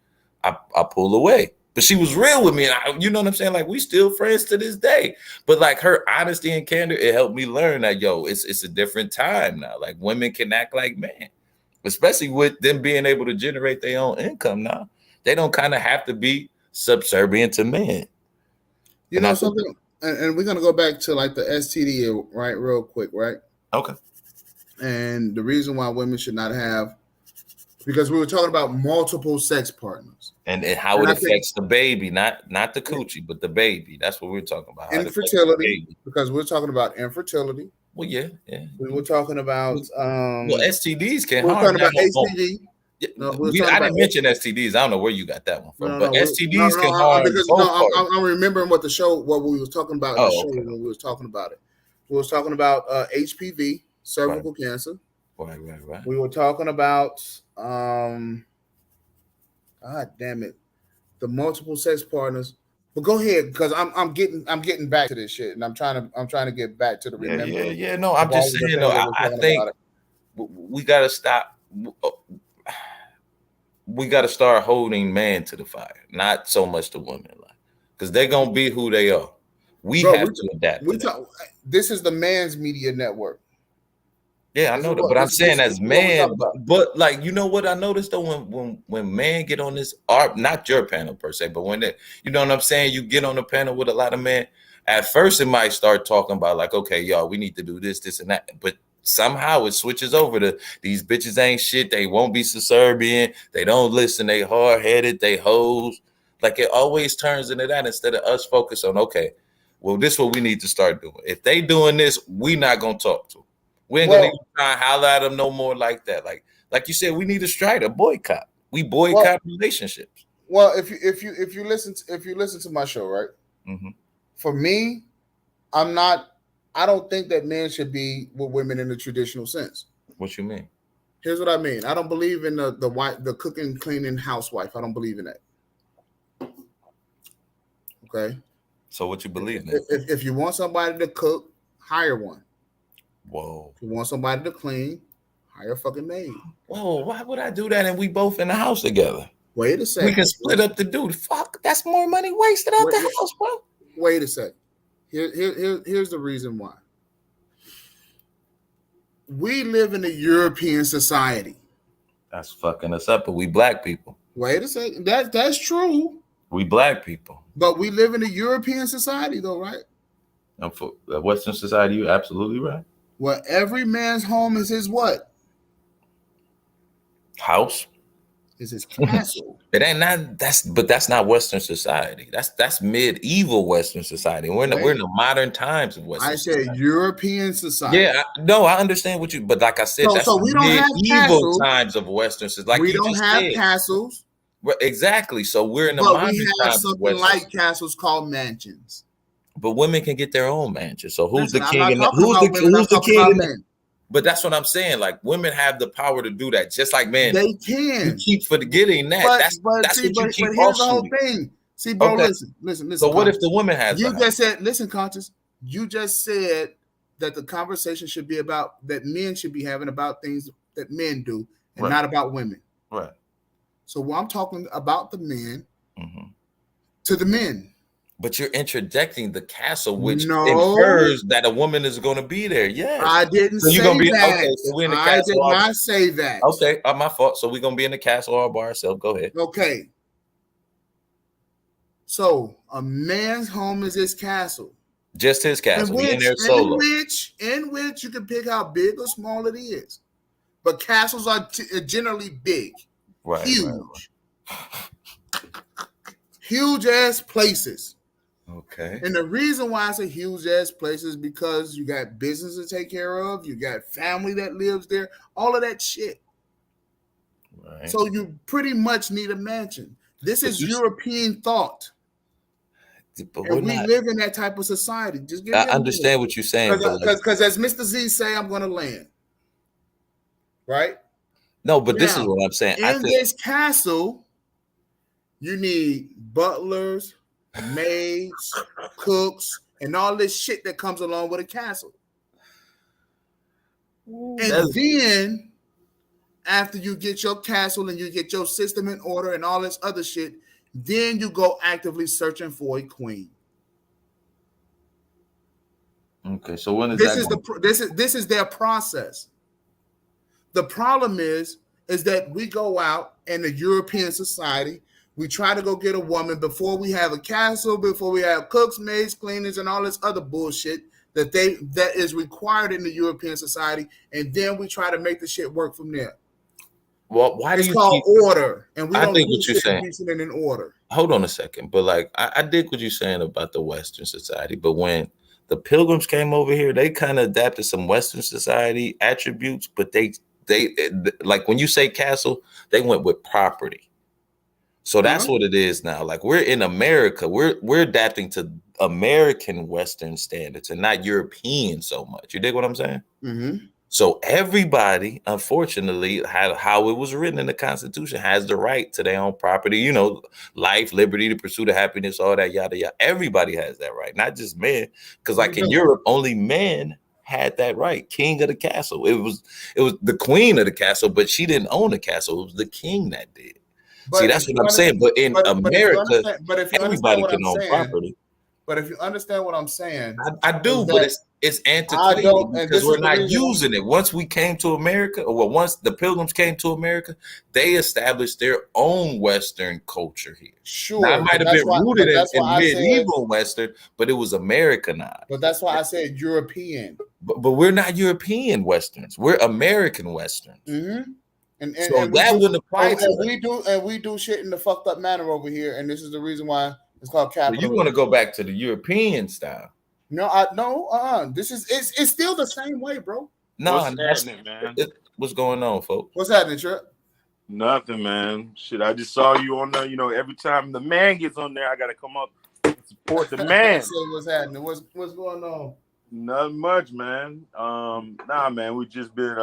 I pull away. But she was real with me. And you know what I'm saying? Like, we still friends to this day. But like her honesty and candor, it helped me learn that, yo, it's a different time now. Like women can act like men, especially with them being able to generate their own income now. They don't kind of have to be subservient to men. You know something? And we're going to go back to like the STD, right, real quick, right? Okay. And the reason why women should not have, because we were talking about multiple sex partners. And how it affects the baby, not the coochie, but the baby. That's what we're talking about. Infertility, because we're talking about infertility. Well, yeah. We were talking about STDs can harm. We're talking about HPV. No, I didn't mention STDs. I don't know where you got that one from, but STDs can harm. Because I'm remembering what we was talking about in the show when we was talking about it. We was talking about HPV, cervical cancer. Right. We were talking about God damn it, the multiple sex partners. But go ahead, because I'm getting back to this shit, and I'm trying to get back to the remember. Yeah. No, I'm just saying. No, I think we gotta stop. We got to start holding man to the fire, not so much the women, like, because they're gonna be who they are. We have to adapt. This is the man's media network. Yeah, I know that, but I'm saying as man, but like, you know what I noticed though, when men get on this not your panel per se, but when they, you know what I'm saying, you get on the panel with a lot of men. At first, it might start talking about like, okay, y'all, we need to do this, and that, but somehow it switches over to these bitches ain't shit. They won't be subservient. They don't listen. They hard-headed. They hoes. Like it always turns into that instead of us focus on, okay, well, this is what we need to start doing. If they doing this, we not going to talk to them. We ain't going to even try and holler at them no more like that. Like you said, we need to strike a boycott. We boycott relationships. Well, if you listen to my show, right? Mm-hmm. For me, I don't think that men should be with women in the traditional sense. What you mean? Here's what I mean. I don't believe in the cooking, cleaning housewife. I don't believe in that. Okay. So what you believe in? If you want somebody to cook, hire one. Whoa. If you want somebody to clean, hire a fucking maid. Whoa, why would I do that and we both in the house together? Wait a second. We can split up the dude. Fuck, that's more money wasted out the house, bro. Wait a second. Here's the reason why. We live in a European society. That's fucking us up, but we black people. Wait a second. That's true. We black people. But we live in a European society, though, right? And for Western society, you're absolutely right. Well, every man's home is his what? House. Is his castle. It ain't not that's not Western society. That's medieval Western society. We're in the modern times of Western society. European society. Yeah, I understand what you, but like I said, that's we don't have medieval times of Western society. Like we don't have castles. Exactly. So we're in the modern times. We have something like castles called mansions. But women can get their own mansions. So who's the king? But that's what I'm saying. Like women have the power to do that, just like men. They can. You keep forgetting that. That's what you keep here's the whole thing. See, bro, Okay. listen. So what if the woman has? You just said, listen, Conscious. You just said that the conversation should be about that men should be having about things that men do and not about women. Right. So when I'm talking about the men to the men. But you're interjecting the castle, which infers that a woman is going to be there. Yeah, I didn't say that. Okay, so we're in the castle. I did not say that. Okay, my fault. So we're going to be in the castle all by ourselves. Go ahead. Okay. So a man's home is his castle. Just his castle. In there solo. In which you can pick how big or small it is. But castles are generally big. Right. Huge. Right. Huge ass places. Okay. And the reason why I say huge ass places is because you got business to take care of, you got family that lives there, all of that shit. Right. So you pretty much need a mansion. This is European thought. And we live in that type of society. Just give I understand what you're saying. Because as Mr. Z say, I'm going to land. Right? No, but this is what I'm saying. In this castle, you need butlers, maids, cooks, and all this shit that comes along with a castle. And then, after you get your castle and you get your system in order and all this other shit, then you go actively searching for a queen. Okay, so when is this is their process. The problem is that we go out in the European society. We try to go get a woman before we have a castle, before we have cooks, maids, cleaners, and all this other bullshit that is required in the European society, and then we try to make the shit work from there. Well, why do you called order? And we don't think what you're saying in order. Hold on a second, but like I dig what you're saying about the Western society, but when the Pilgrims came over here, they kind of adapted some Western society attributes, but they like when you say castle, they went with property. So that's what it is now. Like we're in America, we're adapting to American Western standards and not European so much. You dig what I'm saying? Mm-hmm. So everybody, unfortunately, how it was written in the Constitution, has the right to their own property. You know, life, liberty, the pursuit of happiness, all that, yada yada. Everybody has that right, not just men. Because like in Europe, only men had that right. King of the castle. It was the queen of the castle, but she didn't own the castle. It was the king that did. But see, that's what I'm saying. But in America, everybody can own property. But if you understand what I'm saying, I do, but it's antiquated because we're not using it. Once we came to America, or once the Pilgrims came to America, they established their own Western culture here. Sure, now, it might have been rooted in medieval Western, but it was Americanized. But that's why I said European. But we're not European Westerns. We're American Westerns. Mm-hmm. And that wouldn't apply to we do shit in the fucked up manner over here, and this is the reason why it's called capitalism. So you want to go back to the European style? No, this is it's still the same way, bro. No, what's happening, man? What's going on, folks? What's happening, Trip? Nothing, man. Shit, I just saw you on there. You know, every time the man gets on there, I gotta come up and support the man. What's happening? What's going on? Nothing much, man. Nah, man. We just been,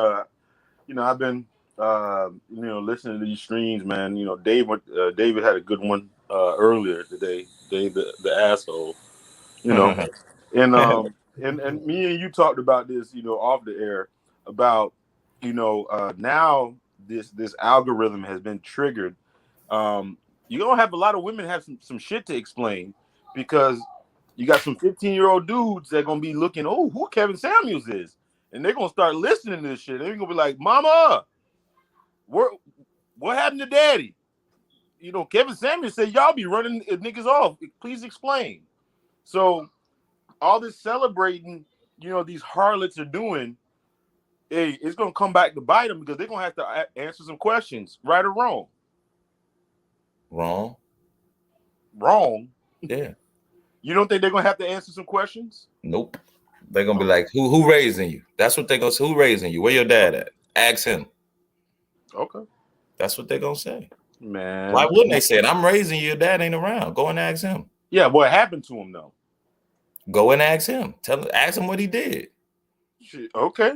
I've been, listening to these streams, man. You know, David had a good one earlier today. David, the asshole. You know, and me and you talked about this, you know, off the air about, now this algorithm has been triggered. You're gonna have a lot of women have some shit to explain because you got some 15-year-old dudes that are gonna be looking, oh, who Kevin Samuels is, and they're gonna start listening to this shit. They're gonna be like, Mama, what happened to Daddy? You know, Kevin Samuels said y'all be running niggas off. Please explain. So all this celebrating, these harlots are doing, hey, it's gonna come back to bite them because they're gonna have to answer some questions, right or wrong. Wrong. Yeah. You don't think they're gonna have to answer some questions? Nope. They're gonna be like, who raising you? That's what they're gonna say. Who raising you? Where your dad at? Ask him. Okay. That's what they're gonna say. Man. Why wouldn't they say it? I'm raising you, your dad ain't around. Go and ask him. Yeah, what happened to him though? Go and ask him. Ask him what he did. Okay.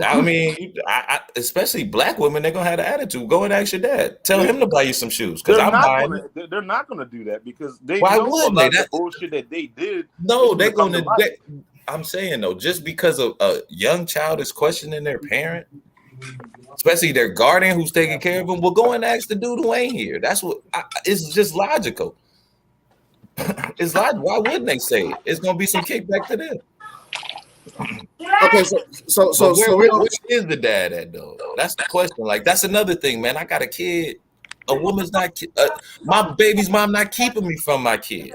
I mean, especially black women, they're gonna have an attitude. Go and ask your dad. Tell him to buy you some shoes because I'm buying it. They're not gonna do that because they Why know wouldn't a lot they? of the bullshit that they did. No, they're gonna. I'm saying though, just because a young child is questioning their parent, especially their guardian who's taking care of them, will go and ask the dude who ain't here. That's what. It's just logical. It's like, why wouldn't they say it? It's gonna be some kickback to them. Okay, so where is the dad at though? That's the question. Like that's another thing, man. I got a kid. A woman's not. My baby's mom not keeping me from my kid.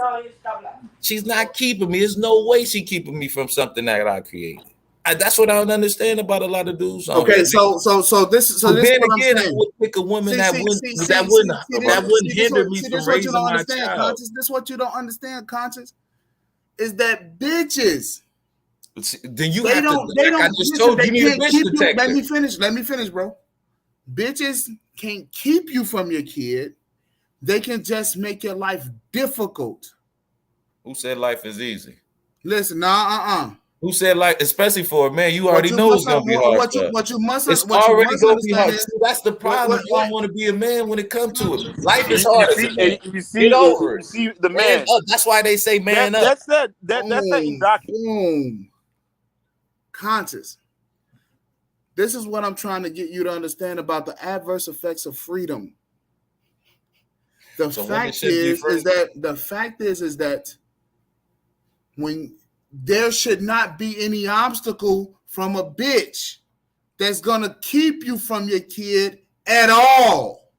She's not keeping me. There's no way she's keeping me from something that I created. That's what I don't understand about a lot of dudes. Okay, this then again, I would pick a woman that wouldn't hinder me from raising my child. Conscious, this what you don't understand, Conscious, is that bitches. Then you have to. Like I just told you, you need a bitch detector. Let me finish, bro. Bitches can't keep you from your kid. They can just make your life difficult. Who said life is easy? Listen, Who said like, especially for a man, you already know it's gonna be hard. It's already gonna be hard. See, that's the problem. You don't want to be a man when it comes to it. Life is hard. Get over it. See the man. That's why they say man up. That's that indoctrination. Conscious. This is what I'm trying to get you to understand about the adverse effects of freedom. The fact is that when there should not be any obstacle from a bitch that's gonna keep you from your kid at all.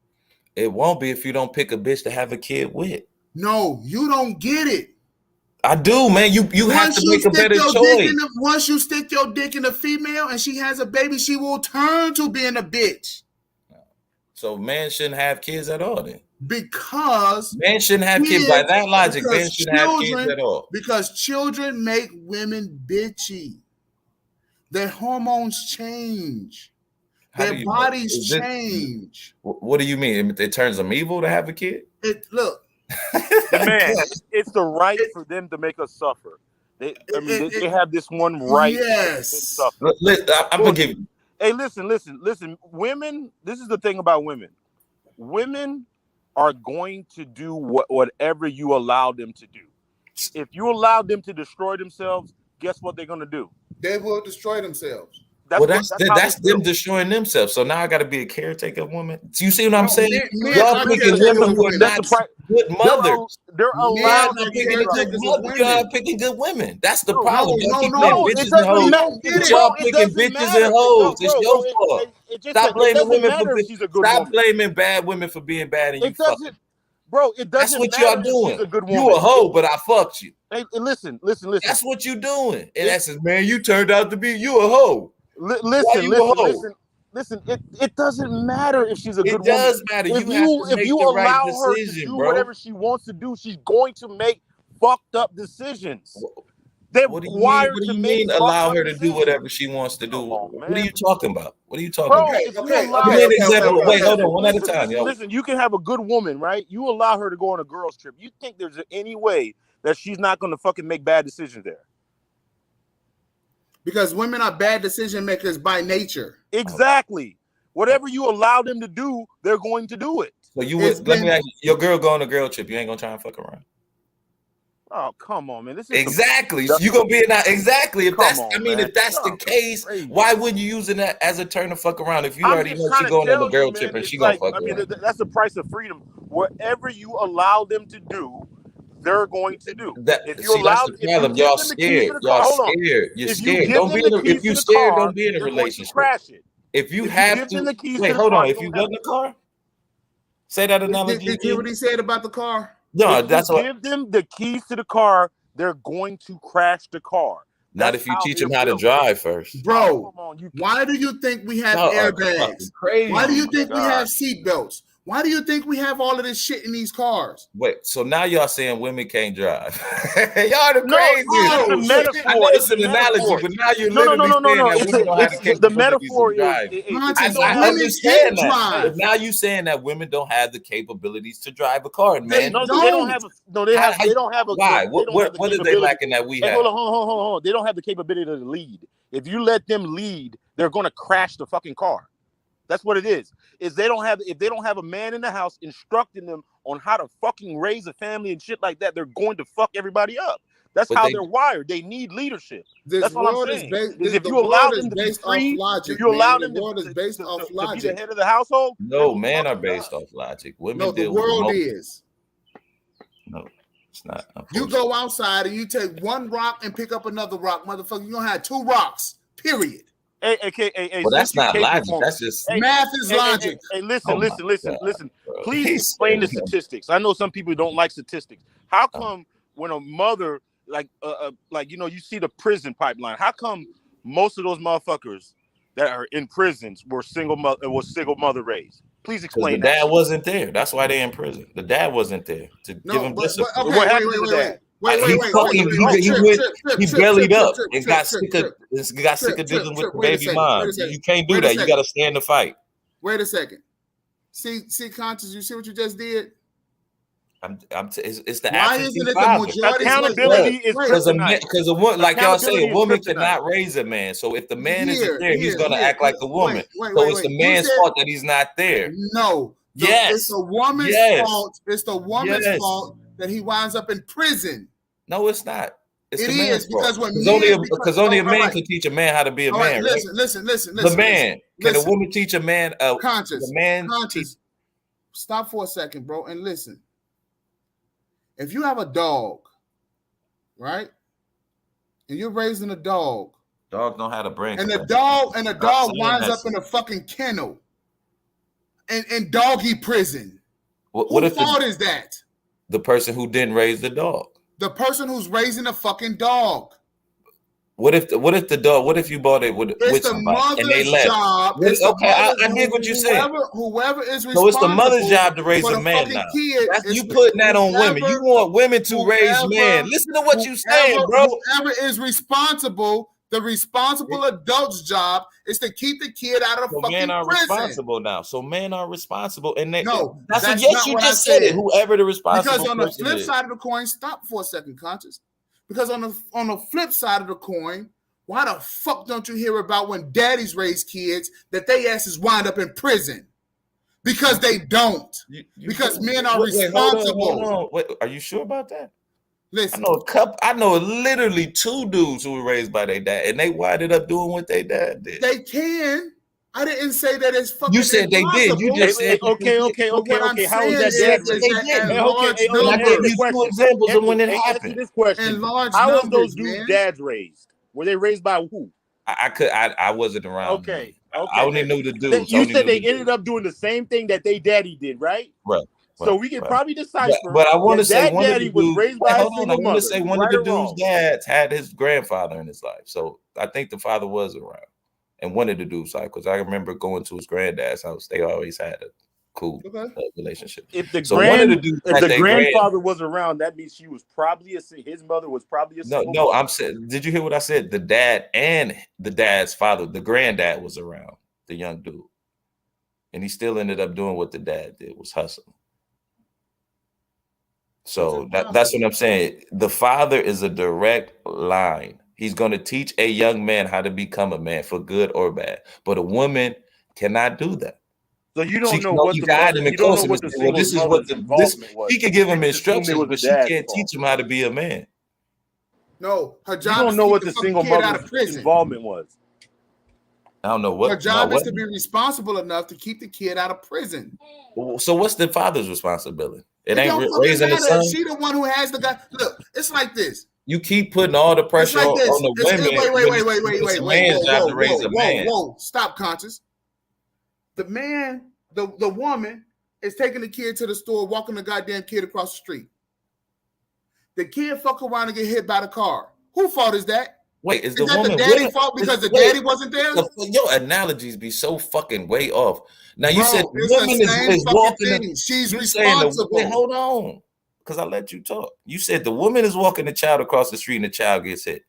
It won't be if you don't pick a bitch to have a kid with. No, you don't get it. I do, man. You have to make a better choice. Once you stick your dick in a female and she has a baby, she will turn to being a bitch. So man shouldn't have kids at all then. Because men shouldn't have kids by that logic. Men shouldn't have kids at all. Because children make women bitchy. Their hormones change. Their bodies change. What do you mean? It turns them evil to have a kid? Look. Man, it's the right for them to make us suffer. They have this one right. Yes. I'm gonna give you. Hey, listen. Women, this is the thing about women. Women are going to do whatever you allow them to do. If you allow them to destroy themselves, guess what they're gonna do? They will destroy themselves. That's them destroying themselves. So now I got to be a caretaker woman. Do you see what I'm saying? Y'all picking women who are not good mothers. They're allowed to pick good mothers. Y'all picking good women. That's the problem. Y'all keep bitches and hoes. Y'all picking bitches and hoes. It's your fault. Stop blaming women for. Stop blaming bad women for being bad. And you fucking. Bro, it doesn't. That's what y'all doing. You a hoe, but I fucked you. Hey, listen. That's what you doing. And that's man. You turned out to be you a hoe. Listen. It doesn't matter if she's a good woman. It does matter. If you allow her to do whatever she wants to do, she's going to make fucked up decisions. What do you mean allow her to do whatever she wants to do? What are you talking about? Wait, hold on, one at a time, yo. Listen, you can have a good woman, right? You allow her to go on a girls' trip. You think there's any way that she's not going to fucking make bad decisions there? Because women are bad decision makers by nature. Exactly. Whatever you allow them to do, they're going to do it. So let me ask you, your girl go on a girl trip, you ain't gonna try and fuck around. Oh, come on, man. This is exactly. You gonna be in that exactly. If that's the case, why wouldn't you use it as a turn to fuck around if you already know she going on a girl trip and she gonna fuck around? That's the price of freedom. Whatever you allow them to do, they're going to do. If you allow the problem, y'all scared. You're scared. If you scared, don't be in a relationship. Crash it. If you have to wait, hold on. If you got in the car, say that analogy. Did you hear what he said about the car? No, that's what. Give them the keys to the car. They're going to crash the car. Not if you teach them how to drive first, bro. Why do you think we have airbags? Crazy. Why do you think we have seatbelts? Why do you think we have all of this shit in these cars? Wait, so now y'all saying women can't drive? Y'all the No, crazy. it's a metaphor. I know it's an metaphor. analogy, but now you're No. literally saying that It's women don't have the the capabilities metaphor to drive. I Women understand can that, drive. but now you're saying that women don't have the capabilities to drive a car, and They men. No, they don't have. They don't have a. Why? They don't have the What are they capability. lacking that we Hey, have? hold on. They don't have the capability to lead. If you let them lead, they're going to crash the fucking car. That's what it is. If they don't have a man in the house instructing them on how to fucking raise a family and shit like that, they're going to fuck everybody up. That's But how they're wired. They need leadership. That's all I'm saying. If you allow them to be free, if you allow them to be the head of the household, no, men are based off logic. Women No, the deal with world emotion. is. No, it's not. You go outside and you take one rock and pick up another rock, motherfucker. You're gonna have two rocks. Period. Well, that's not logic. That's just math is logic. Hey, listen. bro. Please explain the statistics. I know some people don't like statistics. How come when a mother like you see the prison pipeline? How come most of those motherfuckers that are in prisons were single mother raised? Please explain. The dad wasn't there. That's why they're in prison. The dad wasn't there to give him discipline. Okay, what happened to the dad? He bellied up and got sick of dealing with the baby mom. You can't do that. You got to stay in the fight. Wait a second. See, conscious. You see what you just did? It's the why isn't it the majority? Accountability is because a woman, like y'all say, a woman cannot raise a man. So if the man isn't there, he's gonna act like the woman. So it's the man's fault that he's not there. No. Yes. It's the woman's fault. It's the woman's fault that he winds up in prison. No, it's not. It is because only a man can teach a man how to be a man. Listen. The man can a woman teach a man? Conscious. The man. Stop for a second, bro, and listen. If you have a dog, right, and you're raising a dog, dogs know how to brain, and the dog winds up in a fucking kennel, and doggy prison. Whose fault is that? The person who didn't raise the dog. The person who's raising a fucking dog. What if the dog? What if you bought it with somebody and they left? Job. I get what you said. Whoever is responsible. So it's the mother's job to raise a man now. You putting that on women. You want women to raise men. Listen to what you saying, bro. Whoever is responsible, the responsible adult's job is to keep the kid out of fucking prison. Men are responsible now. So men are responsible, and that's yes. You just said it. Whoever the responsible. Because on the flip side of the coin, stop for a second, conscious. Because on the flip side of the coin, why the fuck don't you hear about when daddies raise kids that they asses wind up in prison? Because they don't. Because men are responsible. Hold on. Wait, are you sure about that? Listen, I know literally 2 dudes who were raised by their dad, and they winded up doing what their dad did. They can. I didn't say that it's fucking. You said impossible. They did. You just said okay. How is that I gave you 2 examples of when it happened. This question: how was those dudes' dads raised? Were they raised by who? I wasn't around. Okay. I only knew the dudes. You said they ended up doing the same thing that they daddy did, right? Right. So we can probably decipher. But I want to say one daddy was raised by a single mother. I want to say one of the dude's dads had his grandfather in his life, so I think the father was around. And one of the dudes, because I remember going to his granddad's house, they always had a cool relationship. If the grandfather was around, that means she was probably his mother was probably a single mother. I'm saying, did you hear what I said? The dad and the dad's father, the granddad was around, the young dude, and he still ended up doing what the dad did, was hustling. So that's what I'm saying. The father is a direct line. He's going to teach a young man how to become a man for good or bad. But a woman cannot do that. So you don't know what the this is what was. He can give him instructions, but she can't teach him how to be a man. No, her job. You don't know what the single mother's involvement was. I don't know what her job is to be responsible enough to keep the kid out of prison. So what's the father's responsibility? It ain't raising the son. She the one who has the guy. Look, it's like this. You keep putting all the pressure on the women. Wait. Whoa. Stop, conscious. The man, the woman is taking the kid to the store, walking the goddamn kid across the street. The kid fuck around and get hit by the car. Whose fault is that? Wait, is the that woman the daddy fault because the daddy wasn't there? Your analogies be so fucking way off. Now you Bro, said the it's woman the same is fucking walking. thing. She's You saying responsible. wait, hold on, because I let you talk. You said the woman is walking the child across the street and the child gets hit.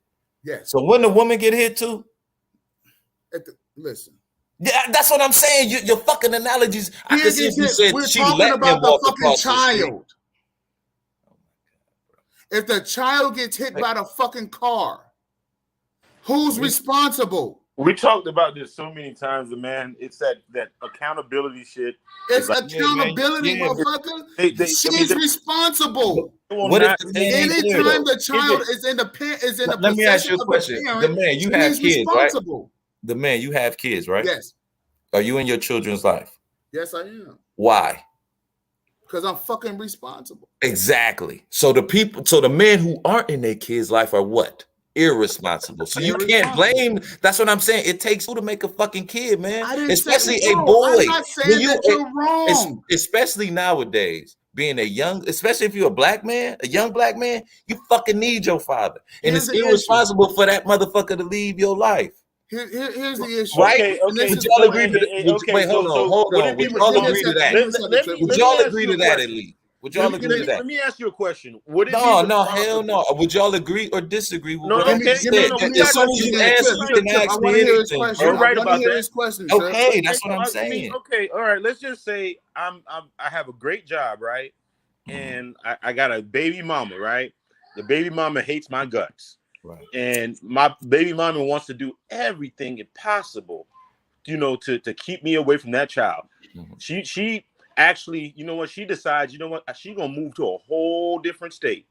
Yes. So when the woman get hit too? Listen. Yeah, that's what I'm saying. Your fucking analogies. I can see if you said we're she talking let about him the walk fucking across the street. child. If the child gets hit by the fucking car, who's responsible? We talked about this so many times, man. It's that accountability shit. It's accountability, motherfucker. She's responsible. What if the man anytime the child is in the let me ask you a question. The man, you have kids, right? The man, you have kids, right? Yes. Are you in your children's life? Yes, I am. Why? Because I'm fucking responsible. Exactly. So the men who aren't in their kids' life are what? Irresponsible. So you can't blame. That's what I'm saying. It takes you to make a fucking kid, man. Especially a boy. I'm not saying that you're wrong. Especially nowadays, being especially if you're a black man, a young black man, you fucking need your father. And it's irresponsible for that motherfucker to leave your life. Here's the issue. Right? Okay. Would y'all agree to that? Wait, hold on. Would y'all agree to that? Would y'all agree to that at least? Would y'all agree to that? Let me ask you a question. Hell no. Would y'all agree or disagree with what I said? As soon as you answer, you can ask me anything. You're right about that. Okay, that's what I'm saying. Okay, all right. Let's just say I have a great job, right? And I got a baby mama, right? The baby mama hates my guts. Right. And my baby mama wants to do everything possible, to keep me away from that child. Mm-hmm. She actually, you know what? She decides, she's gonna move to a whole different state.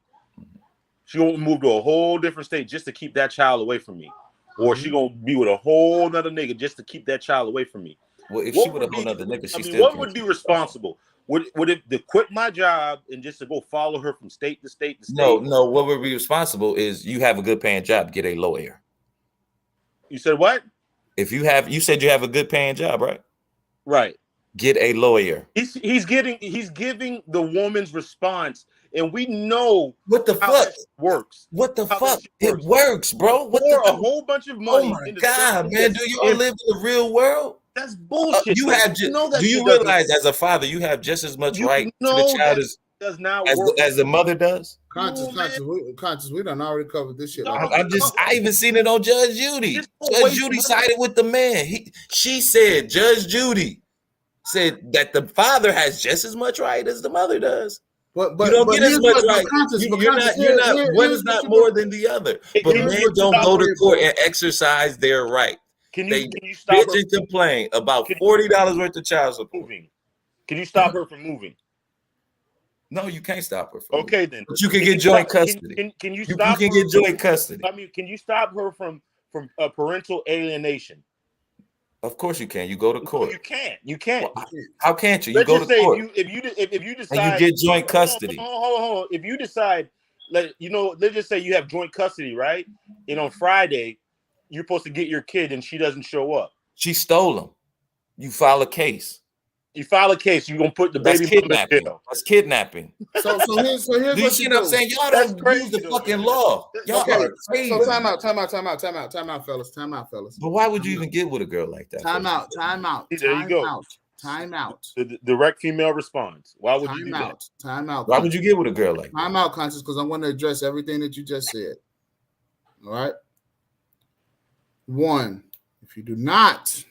She gonna move to a whole different state just to keep that child away from me. Or she gonna be with a whole nother nigga just to keep that child away from me. Well, if she with a whole nother nigga, what would be responsible? Would it to quit my job and just to go follow her from state to state to state? No. What would be responsible is you have a good paying job, get a lawyer. You said what? You said you have a good paying job, right? Right. Get a lawyer. He's giving the woman's response, and we know what the fuck works. What the fuck? It works, bro. A whole bunch of money. Oh my god, man! Do you all live in the real world? That's bullshit. You have do you realize as a father you have just as much right to the child as the mother does? Conscious, we done already covered this shit. I even seen it on Judge Judy. Judge Judy sided with the man. She said Judge Judy said that the father has just as much right as the mother does. But you don't get as much right. You're not. One is not more than the other. But men don't go to court and exercise their right. Can you stop her and complain about $40 worth of child support? Can you stop her from moving? No, you can't stop her. Okay, then. But you can get joint custody. Can you stop? You can get joint custody. I mean, can you stop her from parental alienation? Of course you can. You go to court. No, you can't. You can't. Well, how can't you? You go to court. If you decide and you get joint custody. Hold on. If you decide, let's just say you have joint custody, right? And on Friday, you're supposed to get your kid, and she doesn't show up. She stole him. You file a case. You're gonna put the baby kidnapping. That's kidnapping. So here's do you see what I'm saying? Y'all don't use the fucking law. Y'all are crazy. So time out, fellas. Time out, fellas. But why would you even get with a girl like that? Time out. There you go. Time out. The direct female response. Why would you do that? Time out. Why would you get with a girl like that? Time out, Conscious, because I'm going to address everything that you just said. All right. One, if you do not,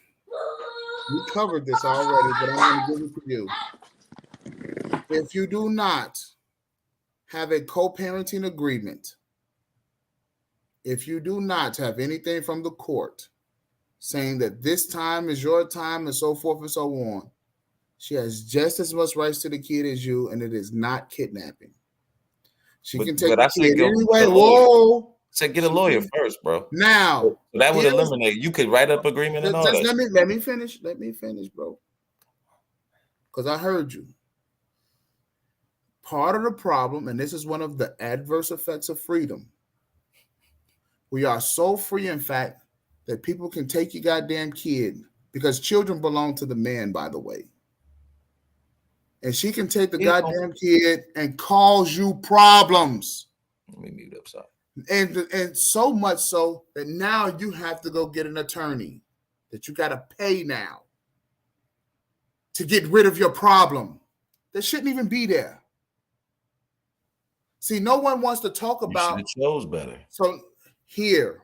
we covered this already, but I'm going to give it to you. If you do not have a co-parenting agreement, if you do not have anything from the court saying that this time is your time and so forth and so on, she has just as much rights to the kid as you, and it is not kidnapping. She can take the kid anyway. Whoa. So get a lawyer first, bro. Now that would eliminate. You could write up agreement and all that. Let me finish. Let me finish, bro. Because I heard you. Part of the problem, and this is one of the adverse effects of freedom. We are so free, in fact, that people can take your goddamn kid, because children belong to the man, by the way. And she can take the goddamn kid and cause you problems. Let me mute up, sorry. And so much so that now you have to go get an attorney that you got to pay now to get rid of your problem that shouldn't even be there. See, no one wants to talk about. You chose better. So here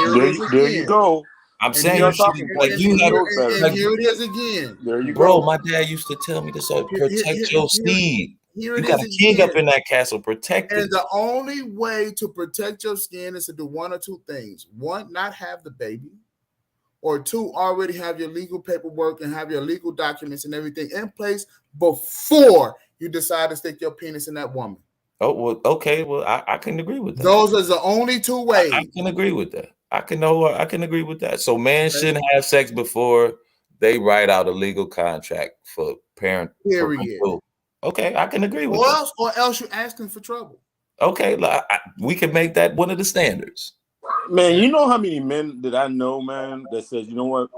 there you go. I'm saying you should, here it is again. There you bro, go. My dad used to tell me this: protect your seed. Here You got a king up in that castle. Protect it. And the only way to protect your skin is to do one or two things: one, not have the baby, or two, already have your legal paperwork and have your legal documents and everything in place before you decide to stick your penis in that woman. Oh, well, okay. Well, I can agree with that. Those are the only two ways. I can agree with that. I can agree with that. So men shouldn't have sex before they write out a legal contract for parent. Period. Okay, I can agree with that. Or else you're asking for trouble. Okay, we can make that one of the standards. Man, you know how many men that I know, man, that says, you know what,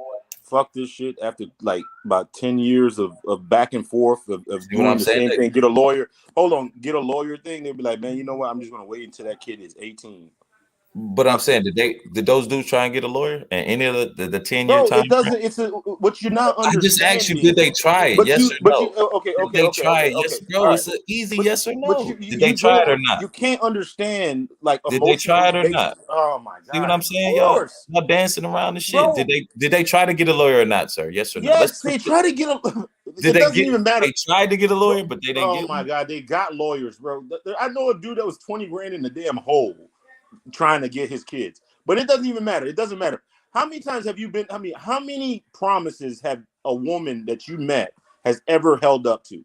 fuck this shit after like about 10 years of back and forth of doing the same thing. Get a lawyer. Hold on, get a lawyer thing. They'll be like, man, you know what? I'm just gonna wait until that kid is 18. But I'm saying, did those dudes try and get a lawyer and any of the 10-year time? It doesn't. It's what you're not understanding. I just asked you, did they try it? Yes or no? Okay. Did they try it? Yes, bro. Right. It's an easy yes or no. Did they try it or not? You can't understand like. Did they try it or not? Oh my god! See what I'm saying, y'all? Y'all dancing around the shit. Bro. Did they try to get a lawyer or not, sir? Yes or no? Yes, they try to get a. Even matter. They tried to get a lawyer, but they didn't. Oh my god, they got lawyers, bro. I know a dude that was 20 grand in the damn hole, trying to get his kids, but it doesn't even matter. It doesn't matter. How many times have you been? How many promises have a woman that you met has ever held up to,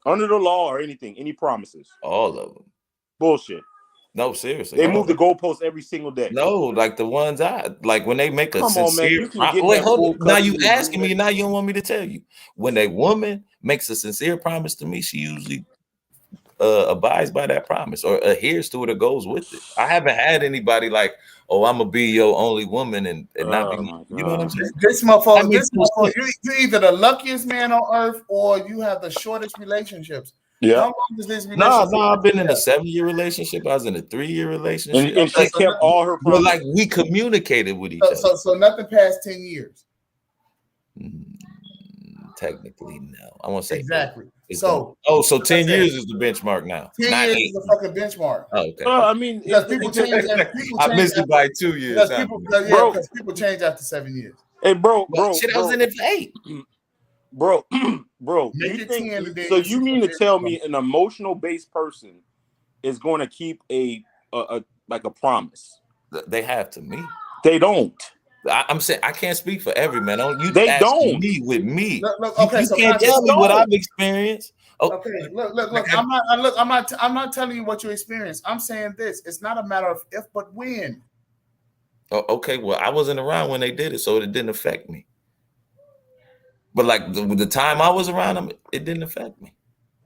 under the law or anything? Any promises? All of them. Bullshit. No, seriously. They move the goalposts every single day. No, like the ones like when they make a sincere. Wait, hold on. Now you asking me. Now you don't want me to tell you. When a woman makes a sincere promise to me, she usually abides by that promise or adheres to it or goes with it. I haven't had anybody like, oh, I'm gonna be your only woman and not be. You know what I'm saying? This motherfucker, you're either the luckiest man on earth or you have the shortest relationships. Yeah. How long is this relationship? No, I've been in a 7-year relationship. I was in a 3-year relationship. And she kept all her promises. But like we communicated with each other. So nothing past 10 years. Technically, no. I want to say exactly. So 10 years is the benchmark now. 10 years is the fucking benchmark. Oh, okay. I mean, because people change. I missed it by 2 years. Because people change after 7 years. Hey, bro. Shit, I was in it for 8. Bro. You mean to tell me an emotional based person is going to keep a promise? They have to me. They don't. I'm saying I can't speak for every man. They don't. Me with me. Look, okay, you can't tell me what I've experienced. Okay, look. I'm not telling you what you experienced. I'm saying this. It's not a matter of if, but when. Oh, okay. Well, I wasn't around when they did it, so it didn't affect me. But like the time I was around them, it didn't affect me.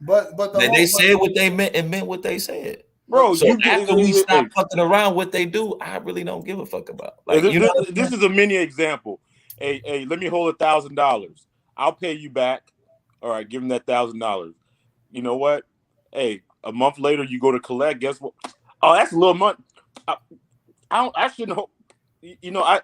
But they said what they meant and meant what they said. Bro, so after we stop fucking around what they do, I really don't give a fuck about. Like, this is a mini example. Hey, let me hold $1,000. I'll pay you back. All right, give him that $1,000. You know what? Hey, a month later you go to collect. Guess what? Oh, that's a little money. I shouldn't hope. I've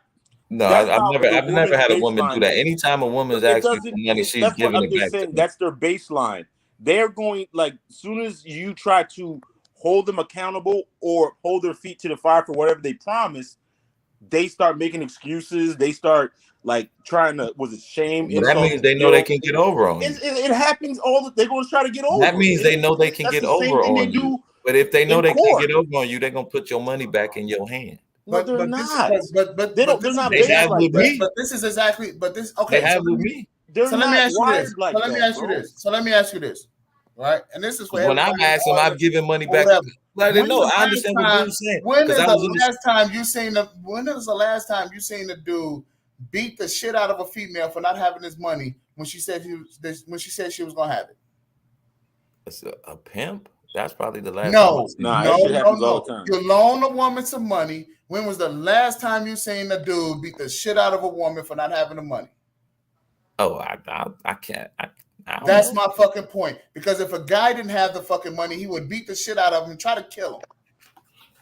never had a woman do that. Anytime a woman's asking for money, she's giving it back to me. That's their baseline. They're going like as soon as you try to hold them accountable or hold their feet to the fire for whatever they promise, they start making excuses. They start like trying to shame. Well, that means they know they can get over on you. It happens they're going to try to get over. That means they know they can get over on you. But if they know they can't get over on you, they're going to put your money back in your hand. But they're not. But they don't. They're not. They have with me. But this is exactly. But this. Okay. They have with me. So let me ask you this. So let me ask you this. Right, and this is when I'm asking, I'm giving money back. I didn't know. I understand what you're saying. When is the last time you seen the dude beat the shit out of a female for not having his money when she said she was gonna have it? It's a pimp. That's probably the last. No. All the time. You loan a woman some money. When was the last time you seen the dude beat the shit out of a woman for not having the money? Oh, I can't. That's my fucking point. Because if a guy didn't have the fucking money, he would beat the shit out of him and try to kill him.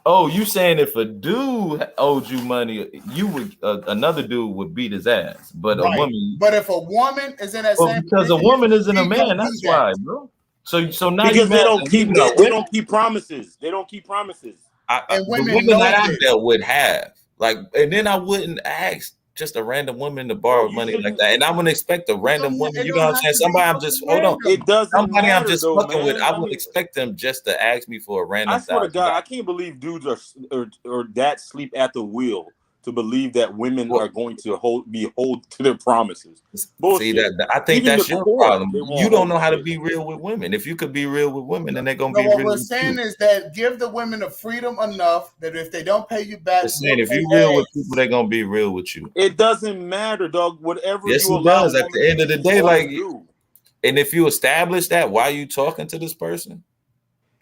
Oh, you saying if a dude owed you money, you would another dude would beat his ass, but a Right. woman. But if a woman is in that Well, same because a position, woman isn't a she man, don't do that's that. why, bro. So now Because you they don't keep women they, are they women. don't keep promises. They don't keep promises. And The women women know that I this. dealt with have like, and then I wouldn't ask just a random woman to borrow You money like shouldn't- that, and I wouldn't expect a random woman. It You don't know what I'm have saying? to Somebody be I'm just fucking hold on. It doesn't Somebody I'm matter just though, fucking with. man. I would expect them just to ask me for a random I swear to $1,000. God, I can't believe dudes are that sleep at the wheel to believe that women are going to hold to their promises. Bullshit. See that I think Even that's the your court, problem. they won't You don't hold know how to shit. be real with women. If you could be real with women, then they're gonna No, be what real we're with saying you. is that give the women the freedom enough that if they don't pay you back, Just saying, you'll if you pay real with theirs. people, they're gonna be real with you. It doesn't matter, dog. Whatever Yes, you it allow does. a At woman the end of the to day, do, like, do. and if you establish that while you talking to this person,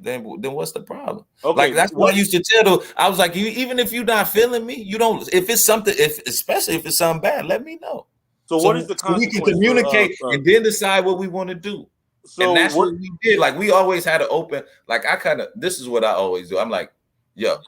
then what's the problem? Okay, Like that's what I used to tell them. I was like, even if you're not feeling me, you don't. If it's something, especially if it's something bad, let me know. So what is the so we can consequence communicate and then decide what we want to do. So and that's what we did. Like we always had an open. Like this is what I always do. I'm like, yo,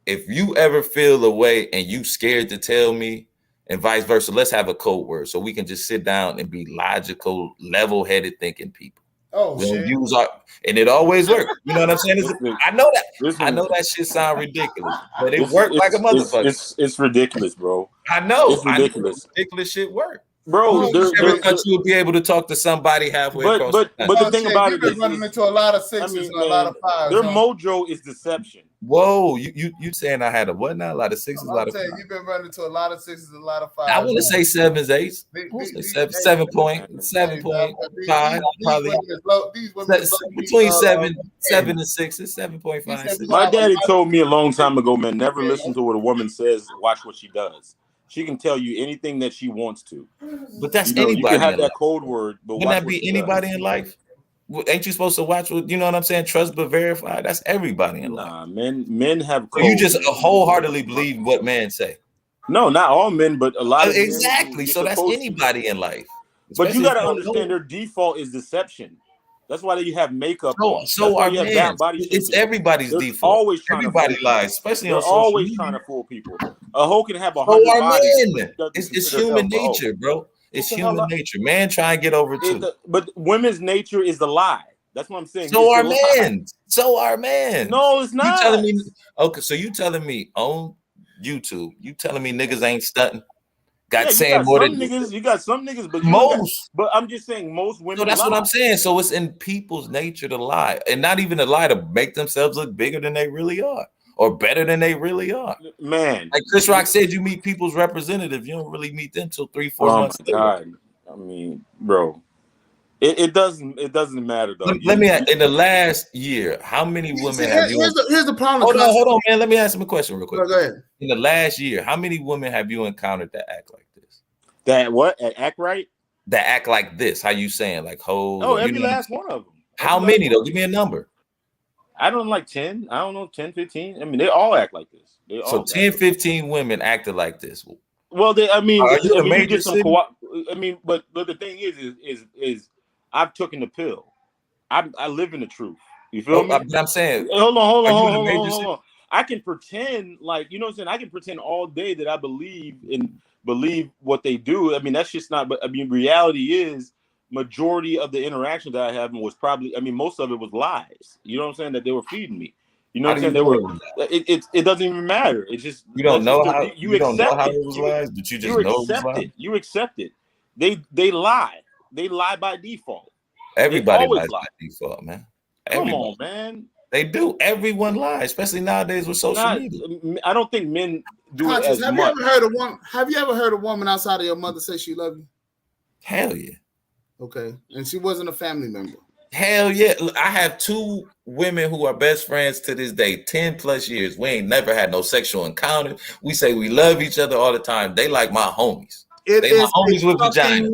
if you ever feel a way and you scared to tell me, and vice versa, let's have a code word so we can just sit down and be logical, level-headed thinking people. Oh, we shit. Use our, and it always works. You know what I'm saying? I know that. I know that shit sound ridiculous, but it worked like a motherfucker. It's ridiculous, bro. I know. It's ridiculous. Ridiculous shit work. Bro, never thought you would be able to talk to somebody halfway across. But the thing about it is, running into a lot of sixes and a lot of fives. Their mojo is deception. Whoa, you saying I had a what now? A lot of sixes, a lot of fives. You've been running into a lot of sixes and a lot of fives. I want to say sevens, eights. I want to say 7.5, probably. Between 7 and 6 is 7.5. My daddy told me a long time ago, man, never listen to what a woman says, watch what she does. She can tell you anything that she wants to. But that's anybody. You can have that code word, but wouldn't that be anybody in life? Ain't you supposed to watch what you know what I'm saying? Trust but verify. That's everybody in life. Men have. So you just wholeheartedly believe what men say. No, not all men, but a lot of exactly. So that's anybody in life. But you got to understand their default is deception. That's why you have makeup. So our men, it's everybody's default. Always everybody lies, especially on social always media. Trying to fool people. A hoe can have 100 bodies. It's human nature, bro. It's human nature. Man, try and get over too. But women's nature is the lie. That's what I'm saying. So are men. So are men. No, it's not. You telling me? Okay, so you telling me on YouTube? You telling me niggas ain't stunting? Saying more than niggas. You got some niggas, but most. But I'm just saying most women. So that's what I'm saying. So it's in people's nature to lie, and not even to lie to make themselves look bigger than they really are, or better than they really are. Man, like Chris Rock said, you meet people's representative. You don't really meet them till 3-4 months later. God. I mean, bro, it doesn't matter though. Let me in the last year, how many women have you? Here's the problem. Hold on, man. Let me ask him a question real quick. Go ahead. In the last year, how many women have you encountered that act like this? That what? Act right? That act like this? How you saying? Like hoes? Oh, every last one of them. How many though? Give me a number. I don't like 10. I don't know, 10, 15. I mean, they all act like this. So 10, 15 women acted like this. Well, are you a major city? But the thing is I've taken the pill. I live in the truth. You feel me? I'm saying. Hold on. I can pretend like, you know what I'm saying? I can pretend all day that I believe what they do. I mean, that's just not, but I mean, reality is majority of the interactions that I have was probably, I mean, most of it was lies. You know what I'm saying? That they were feeding me. You know what I'm saying? It doesn't even matter. It's just you don't know how you don't know how it. it was lies, but you just know it was lies. You accept it. They lie. They lie by default. Everybody lies by default, man. Come on, man. They do. Everyone lies, especially nowadays with social media. I don't think men do it as much. Have you ever heard a woman outside of your mother say she loved you? Hell yeah. Okay. And she wasn't a family member. Hell yeah. I have 2 women who are best friends to this day, 10 plus years. We ain't never had no sexual encounter. We say we love each other all the time. They like my homies. They my homies with vagina.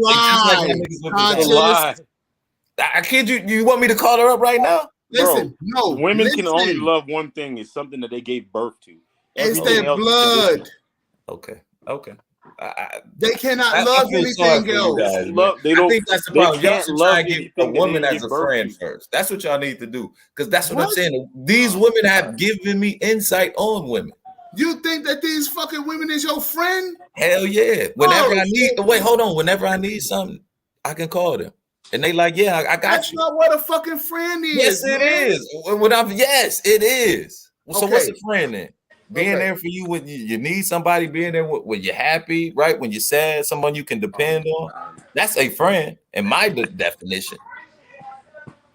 I kid you. You want me to call her up right now? Listen, no. Women can only love one thing. It's something that they gave birth to. It's their blood. Okay. They cannot I love feel sorry anything for you else. guys, man. Love, they I don't. think that's the They problem. Y'all can't should love try and get a anything that woman they as give a birth friend to. first. That's what y'all need to do. Because that's what I'm What? saying. These women have given me insight on women. You think that these fucking women is your friend? Hell yeah. Whenever I need, shit. wait, hold on. Whenever I need something, I can call them. And they like, yeah, I got That's you. not what a fucking friend is. Yes, it man. is. Yes, it is. So what's Okay. a friend then? Being Okay. there for you when you need somebody, being there when you're happy, right? When you're sad, someone you can depend on. That's a friend in my definition.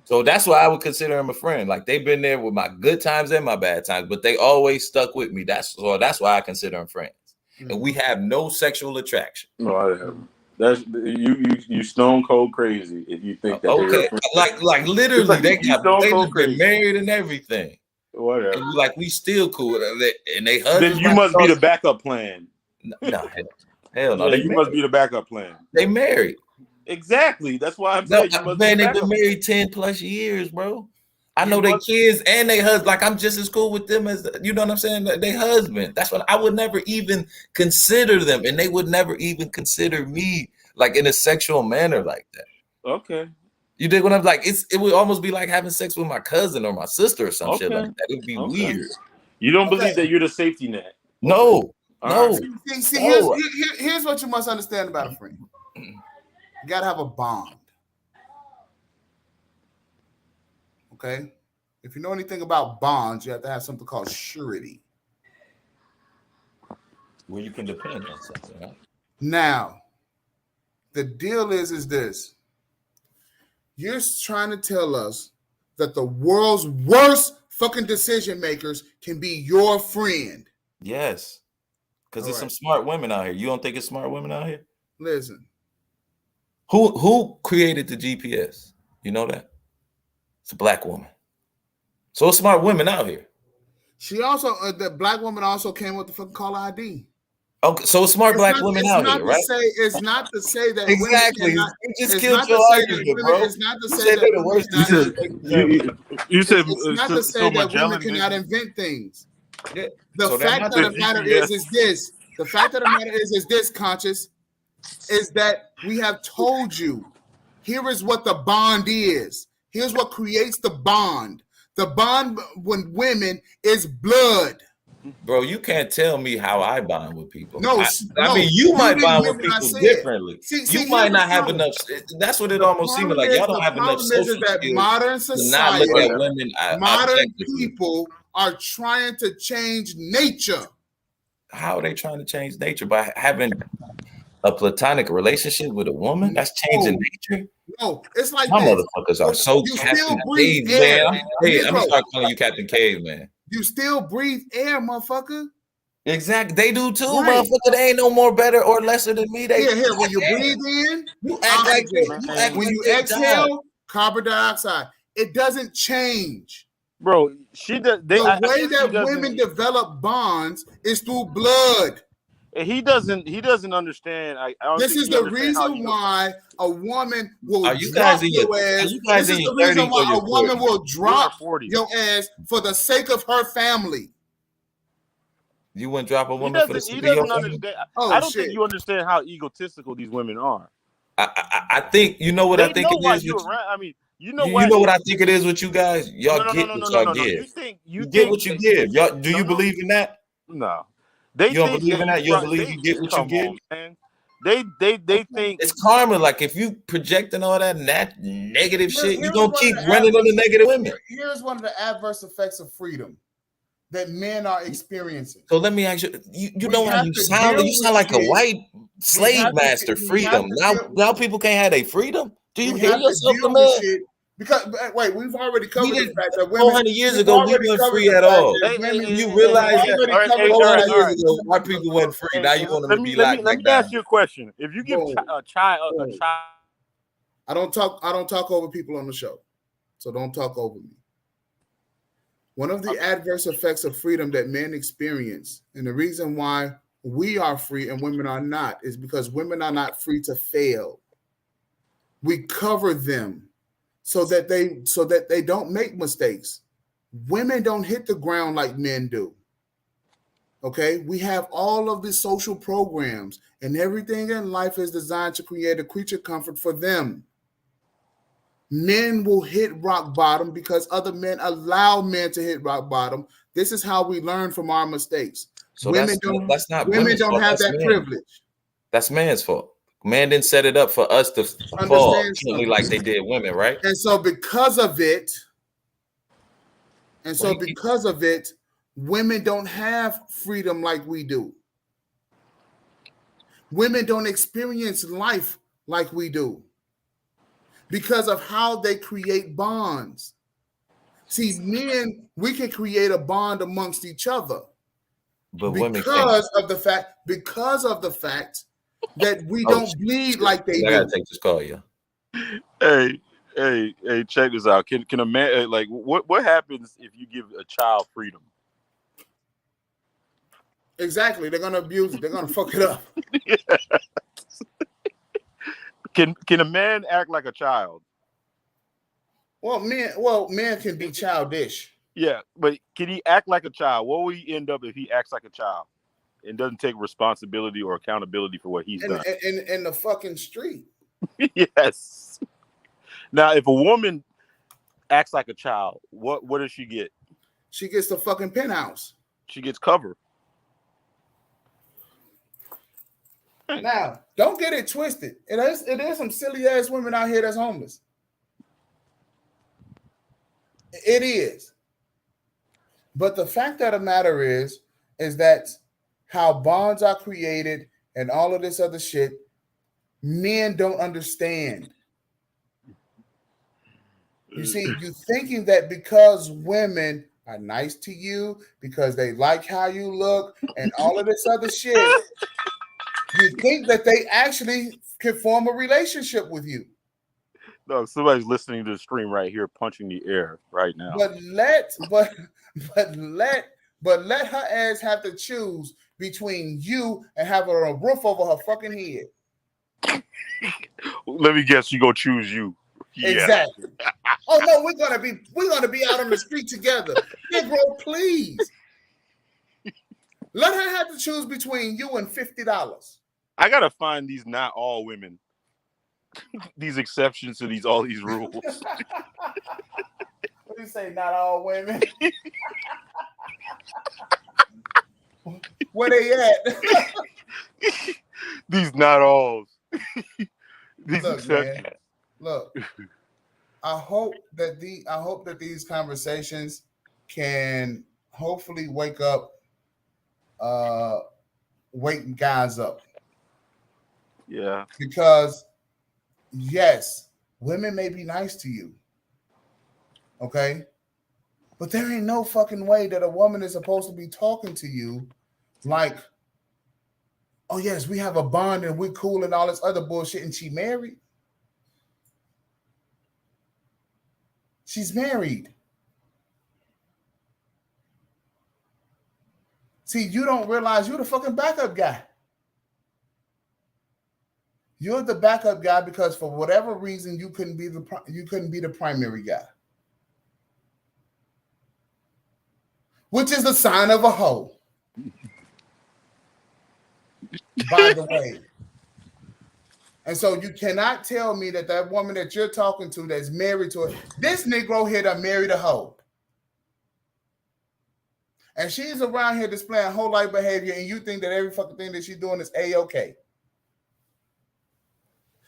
So that's why I would consider them a friend. Like they've been there with my good times and my bad times, but they always stuck with me. That's why I consider them friends. And we have no sexual attraction. No, I have. That's you stone cold crazy if you think that. Okay, like literally, like they you stone cold been crazy. married and everything. Whatever. And like we still cool, and they Then you must be the backup plan. No, hell no. Yeah, you must be the backup plan. They married. Exactly. That's why I'm saying you must man, be they've been backup. married 10 plus years, bro. I know their kids and their husband. Like I'm just as cool with them as you know what I'm saying. Their husband. That's what I would never even consider them, and they would never even consider me like in a sexual manner like that. Okay. You dig what I'm like? It would almost be like having sex with my cousin or my sister or some shit like that. It would be weird. You don't believe that you're the safety net? No. Right. See, here's what you must understand about a friend. You gotta have a bond. Okay? If you know anything about bonds, you have to have something called surety. Where you can depend on something, right? Now, the deal is this. You're trying to tell us that the world's worst fucking decision makers can be your friend. Yes. Because there's some smart women out here. You don't think it's smart women out here? Listen. Who created the GPS? You know that? It's a black woman. So it's smart women out here. She also, the black woman also came with the fucking call ID. Okay, so smart black women out here, right? It's not to say that exactly. Cannot, you just killed your argument, bro. It's not to say that the worst. You said it's not to say that women cannot invent things. Yeah. The fact of the matter is this. The fact of the matter is this, Conscious, is that we have told you. Here is what the bond is. Here's what creates the bond. The bond when women is blood. Bro, you can't tell me how I bond with people. No, I mean, you might bond with people differently. You might not have enough. That's what it almost seems like. Y'all don't have enough social that skills modern society, to not look at women. Modern people are trying to change nature. How are they trying to change nature? By having a platonic relationship with a woman? That's changing nature? No, it's like my motherfuckers are so Captain Caveman. I'm gonna start calling you Captain Caveman. You still breathe air, motherfucker. Exactly. They do too, motherfucker. They ain't no more better or lesser than me. They here when you breathe in, you act like when you exhale, carbon dioxide. It doesn't change. Bro, the way that women develop bonds is through blood. He doesn't understand. This is the reason why a woman will drop your ass. This is the reason why a woman will drop your ass for the sake of her family. You wouldn't drop a woman for the sake of your family? I don't think you understand how egotistical these women are. I think you know what I think it is. I mean, you know what I think it is with you guys. Y'all get what y'all give. You get what you give. Y'all do you believe in that? No. You don't believe in that? You don't believe you get what you give? Man. They think it's karma. Like if you projecting all that negative shit, you're gonna keep running into negative women. Here's one of the adverse effects of freedom that men are experiencing. So let me ask you, you know how you sound? You sound like a white slave master. Freedom. Now people can't have their freedom. Do you hear yourself, man? Because wait, we've already covered the fact that women 400 years ago we weren't free at all. You realize that 400 years ago white people weren't free. Now you want them to be like. Let me ask you a question. If you give a child, I don't talk over people on the show, so don't talk over me. One of the adverse effects of freedom that men experience, and the reason why we are free and women are not, is because women are not free to fail. We cover them so that they don't make mistakes. Women don't hit the ground like men do. Okay, we have all of these social programs, and everything in life is designed to create a creature comfort for them. Men will hit rock bottom because other men allow men to hit rock bottom. This is how we learn from our mistakes. So Women don't have that privilege. That's man's fault. Man didn't set it up for us to fall like they did women, right? And so because of it, women don't have freedom like we do. Women don't experience life like we do because of how they create bonds. See, men, we can create a bond amongst each other, but because of the fact that we don't bleed like they do. I gotta take this call, yeah. Hey, check this out. Can a man like what happens if you give a child freedom? Exactly, they're gonna abuse it. They're gonna fuck it up. Can a man act like a child? Well, men can be childish. Yeah, but can he act like a child? What will he end up if he acts like a child and doesn't take responsibility or accountability for what he's done? In the fucking street. Yes. Now, if a woman acts like a child, what does she get? She gets the fucking penthouse. She gets cover. Now, don't get it twisted. It is some silly ass women out here that's homeless. It is. But the fact of the matter is that how bonds are created and all of this other shit, men don't understand. You see, you thinking that because women are nice to you, because they like how you look, and all of this other shit, you think that they actually can form a relationship with you. No, somebody's listening to the stream right here, punching the air right now. But let her ass have to choose between you and having a roof over her fucking head. Let me guess, you go choose you. Yeah. Exactly. Oh no, we're gonna be out on the street together. Negro, please. Let her have to choose between you and $50. I gotta find these not all women. These exceptions to all these rules. What do you say, not all women? Where they at? These not alls. These look, exceptions. Man, look. I hope that these conversations can hopefully wake guys up. Yeah. Because yes, women may be nice to you. Okay? But there ain't no fucking way that a woman is supposed to be talking to you like, oh yes, we have a bond and we're cool and all this other bullshit, and she married. She's married. See, you don't realize you're the fucking backup guy. You're the backup guy because for whatever reason you couldn't be the primary guy, which is the sign of a hoe. By the way. And so you cannot tell me that woman that you're talking to that's married to her, this Negro here that married a hoe. And she's around here displaying whole life behavior, and you think that every fucking thing that she's doing is A-okay.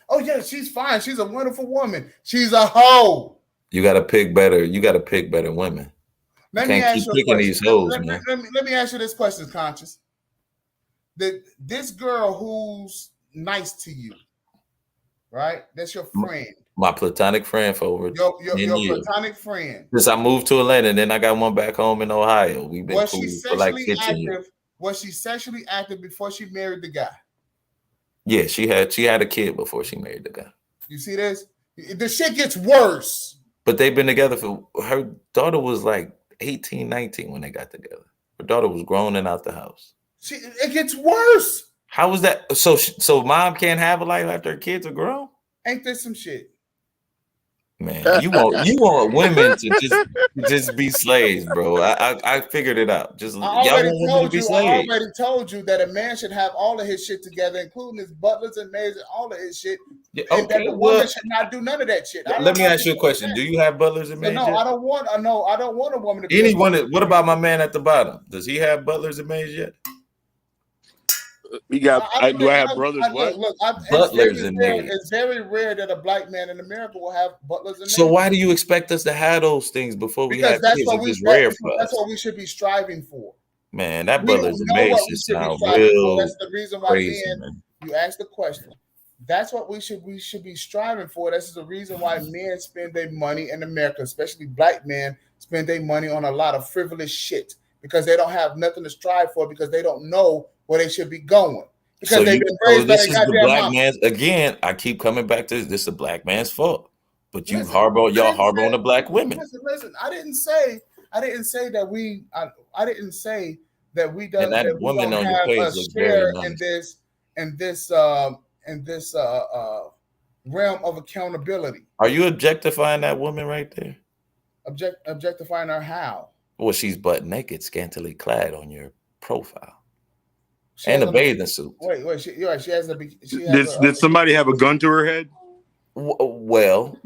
Oh, yeah, she's fine. She's a wonderful woman. She's a hoe. You got to pick better. You got to pick better women. Let me ask you a question. Let me ask you this question, Conscious. This girl who's nice to you, right? That's your friend. My platonic friend for over your platonic friend. Since I moved to Atlanta, and then I got one back home in Ohio. We've been cool for like 15 years. Was she sexually active before she married the guy? Yeah, she had a kid before she married the guy. You see this? The shit gets worse. But they've been together her daughter was like 18, 19 when they got together. Her daughter was grown and out the house. It gets worse. How was that? So mom can't have a life after her kids are grown? Ain't there some shit? Man, you want women to just be slaves, bro. I figured it out. Just I y'all already want women to told be you. I slaves. already told you that a man should have all of his shit together, including his butlers and maids and all of his shit. Yeah, And that okay, the well, woman should not do none of that shit. let me ask you a question. Do you have butlers and So maids? no, yet? I don't want. No, I don't want a woman to be. Anyone? What about my man at the bottom? Does he have butlers and maids yet? We got. Do I have brothers? What? Look, Butlers and maids. It's very rare that a black man in America will have butlers and maids. So why do you expect us to have those things before we have kids? It's rare for us. That's what we should be striving for. Man, that butlers and maids just sound real. That's the reason why men. You asked the question. That's what we should be striving for. This is the reason why men spend their money in America, especially black men, spend their money on a lot of frivolous shit because they don't have nothing to strive for because they don't know where they should be going. Because they've been raised by the black man's again. I keep coming back to this is the black man's fault. But you harbor on the black women. Listen, I didn't say that we I didn't say that we don't, that that we woman don't on your have page a looks share very nice. in this realm of accountability. Are you objectifying that woman right there? Objectifying her how? Well, she's butt naked, scantily clad on your profile. And a bathing suit. Wait. She has a. Did somebody have a gun to her head? Well,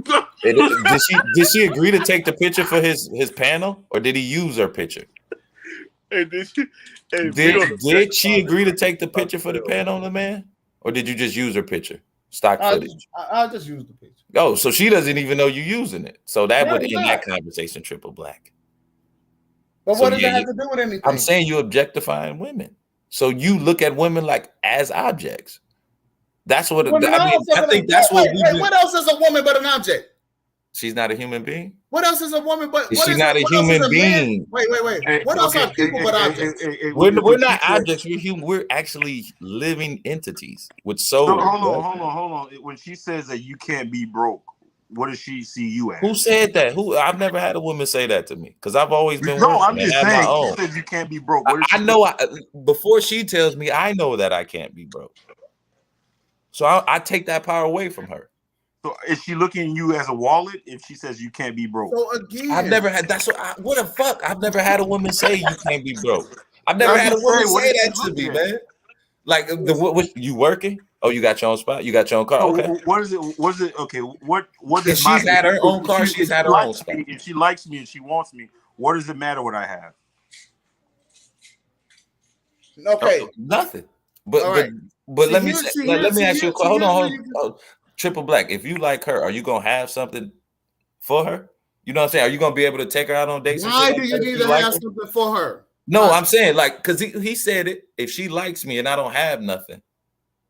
did she agree to take the picture for his panel, or did he use her picture? Did she agree to take the picture for the panel on the man, or did you just use her picture, stock footage? I just used the picture. Oh, so she doesn't even know you're using it. So that would end that conversation, Triple Black. But what does that have to do with anything? I'm saying you're objectifying women. So you look at women like as objects. That's what I think. That's what. What else is a woman but an object? She's not a human being. What else is a woman but? She's not a human being. Wait. What else are people but objects? We're not objects. We're human. We're actually living entities with souls. Hold on. When she says that you can't be broke, what does she see you as? Who said that? I've never had a woman say that to me because I've always been. No, I'm just saying. She says you can't be broke. I know. Before she tells me, I know that I can't be broke. So I take that power away from her. So is she looking at you as a wallet if she says you can't be broke? So again, I've never had. What the fuck? I've never had a woman say you can't be broke. I've never had a woman say that to me, man. Like what you working? Oh, you got your own spot. You got your own car. Okay. What is it? Okay. What if she's had her own car? She's had her own spot. If she likes me and she wants me, what does it matter what I have? Okay. Nothing. But let me ask you a question. Hold on. Triple Black. If you like her, are you gonna have something for her? You know what I'm saying? Are you gonna be able to take her out on dates? Why do you need to have something for her? No, I'm saying like because he said it. If she likes me and I don't have nothing,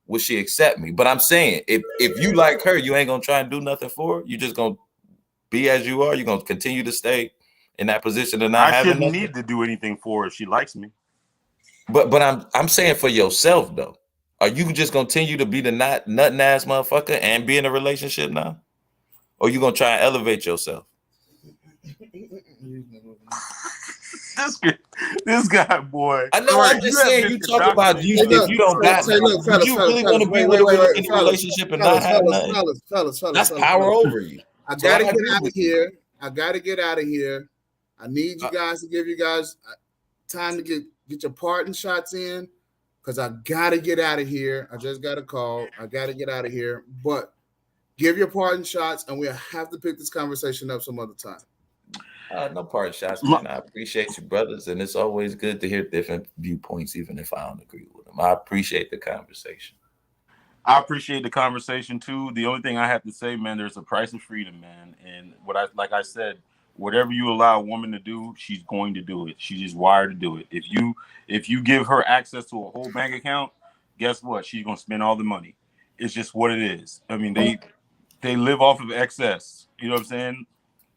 will she accept me? But I'm saying if you like her, you ain't gonna try and do nothing for her. You just gonna be as you are. You're gonna continue to stay in that position and not having nothing. I shouldn't need to do anything for her if she likes me. But I'm saying for yourself though. Are you just gonna continue to be the nutting ass motherfucker and be in a relationship now? Or you gonna try and elevate yourself? This guy, boy. I know. I'm just saying. You talk about you if you don't got. Would you really want to be with a in a relationship and not have nothing? Fellas, that's power over you. I gotta get out of here. I need you guys to give you guys time to get your parting shots in. Because I got to get out of here. I just got a call. I got to get out of here. But give your parting shots, and we'll have to pick this conversation up some other time. No parting shots, man. I appreciate you, brothers. And it's always good to hear different viewpoints, even if I don't agree with them. I appreciate the conversation. I appreciate the conversation, too. The only thing I have to say, man, there's a price of freedom, man. And like I said, whatever you allow a woman to do, she's going to do it. She's just wired to do it. If you give her access to a whole bank account, guess what? She's gonna spend all the money. It's just what it is. I mean, they live off of excess. You know what I'm saying?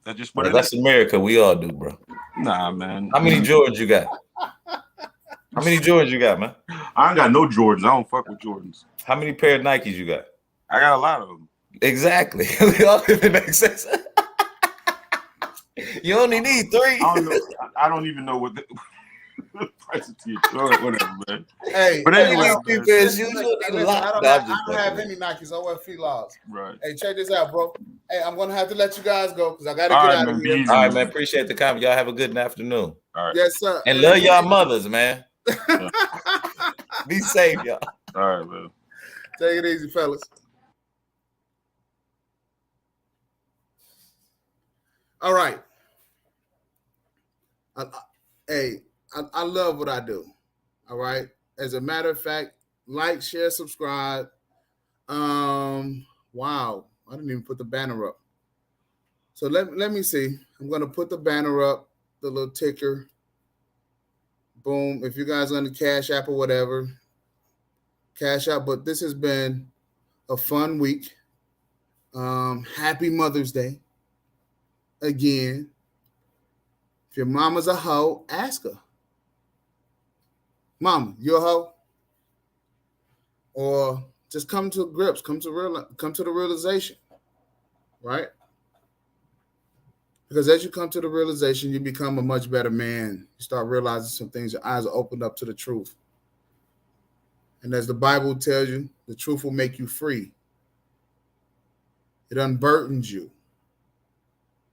That's just what that's America. We all do, bro. Nah, man. How many Jordans you got? How many Jordans you got, man? I ain't got no Jordans. I don't fuck with Jordans. How many pair of Nikes you got? I got a lot of them. Exactly. We all live in excess. You only need 3. I don't even know what the price of whatever, man. Hey, but anyway, I don't have any Nikes. I wear Fila. Right. Hey, check this out, bro. Hey, I'm gonna have to let you guys go because I gotta All get right, out of man. here. Be easy, All right, man. man. Appreciate the comment. Y'all have a good afternoon. All right. Yes, sir. And love y'all mothers, man. Be safe, y'all. All right, man. Take it easy, fellas. All right. I love what I do. All right. As a matter of fact, like, share, subscribe. Wow. I didn't even put the banner up. So let me see. I'm gonna put the banner up, the little ticker. Boom. If you guys are on the Cash App or whatever, Cash App. But this has been a fun week. Happy Mother's Day. Again. If your mama's a hoe, ask her. Mama, you a hoe? Or just come to grips, come to the realization, right? Because as you come to the realization, you become a much better man. You start realizing some things, your eyes are opened up to the truth. And as the Bible tells you, the truth will make you free. It unburdens you.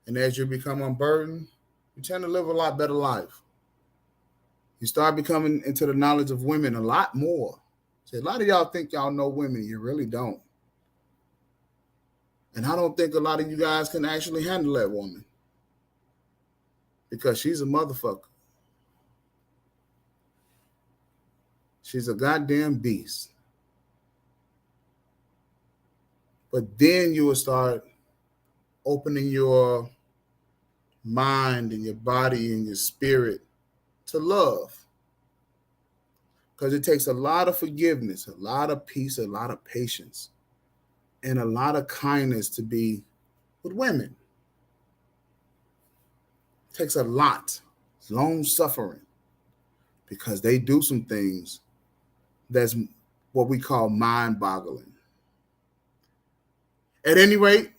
And as you become unburdened, you tend to live a lot better life. You start becoming into the knowledge of women a lot more. See, a lot of y'all think y'all know women. You really don't. And I don't think a lot of you guys can actually handle that woman. Because she's a motherfucker. She's a goddamn beast. But then you will start opening your mind and your body and your spirit to love. Because it takes a lot of forgiveness, a lot of peace, a lot of patience, and a lot of kindness to be with women. It takes a lot. It's long suffering. Because they do some things that's what we call mind-boggling. At any rate,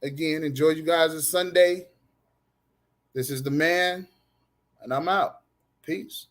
again, enjoy you guys' Sunday. This is the man, and I'm out. Peace.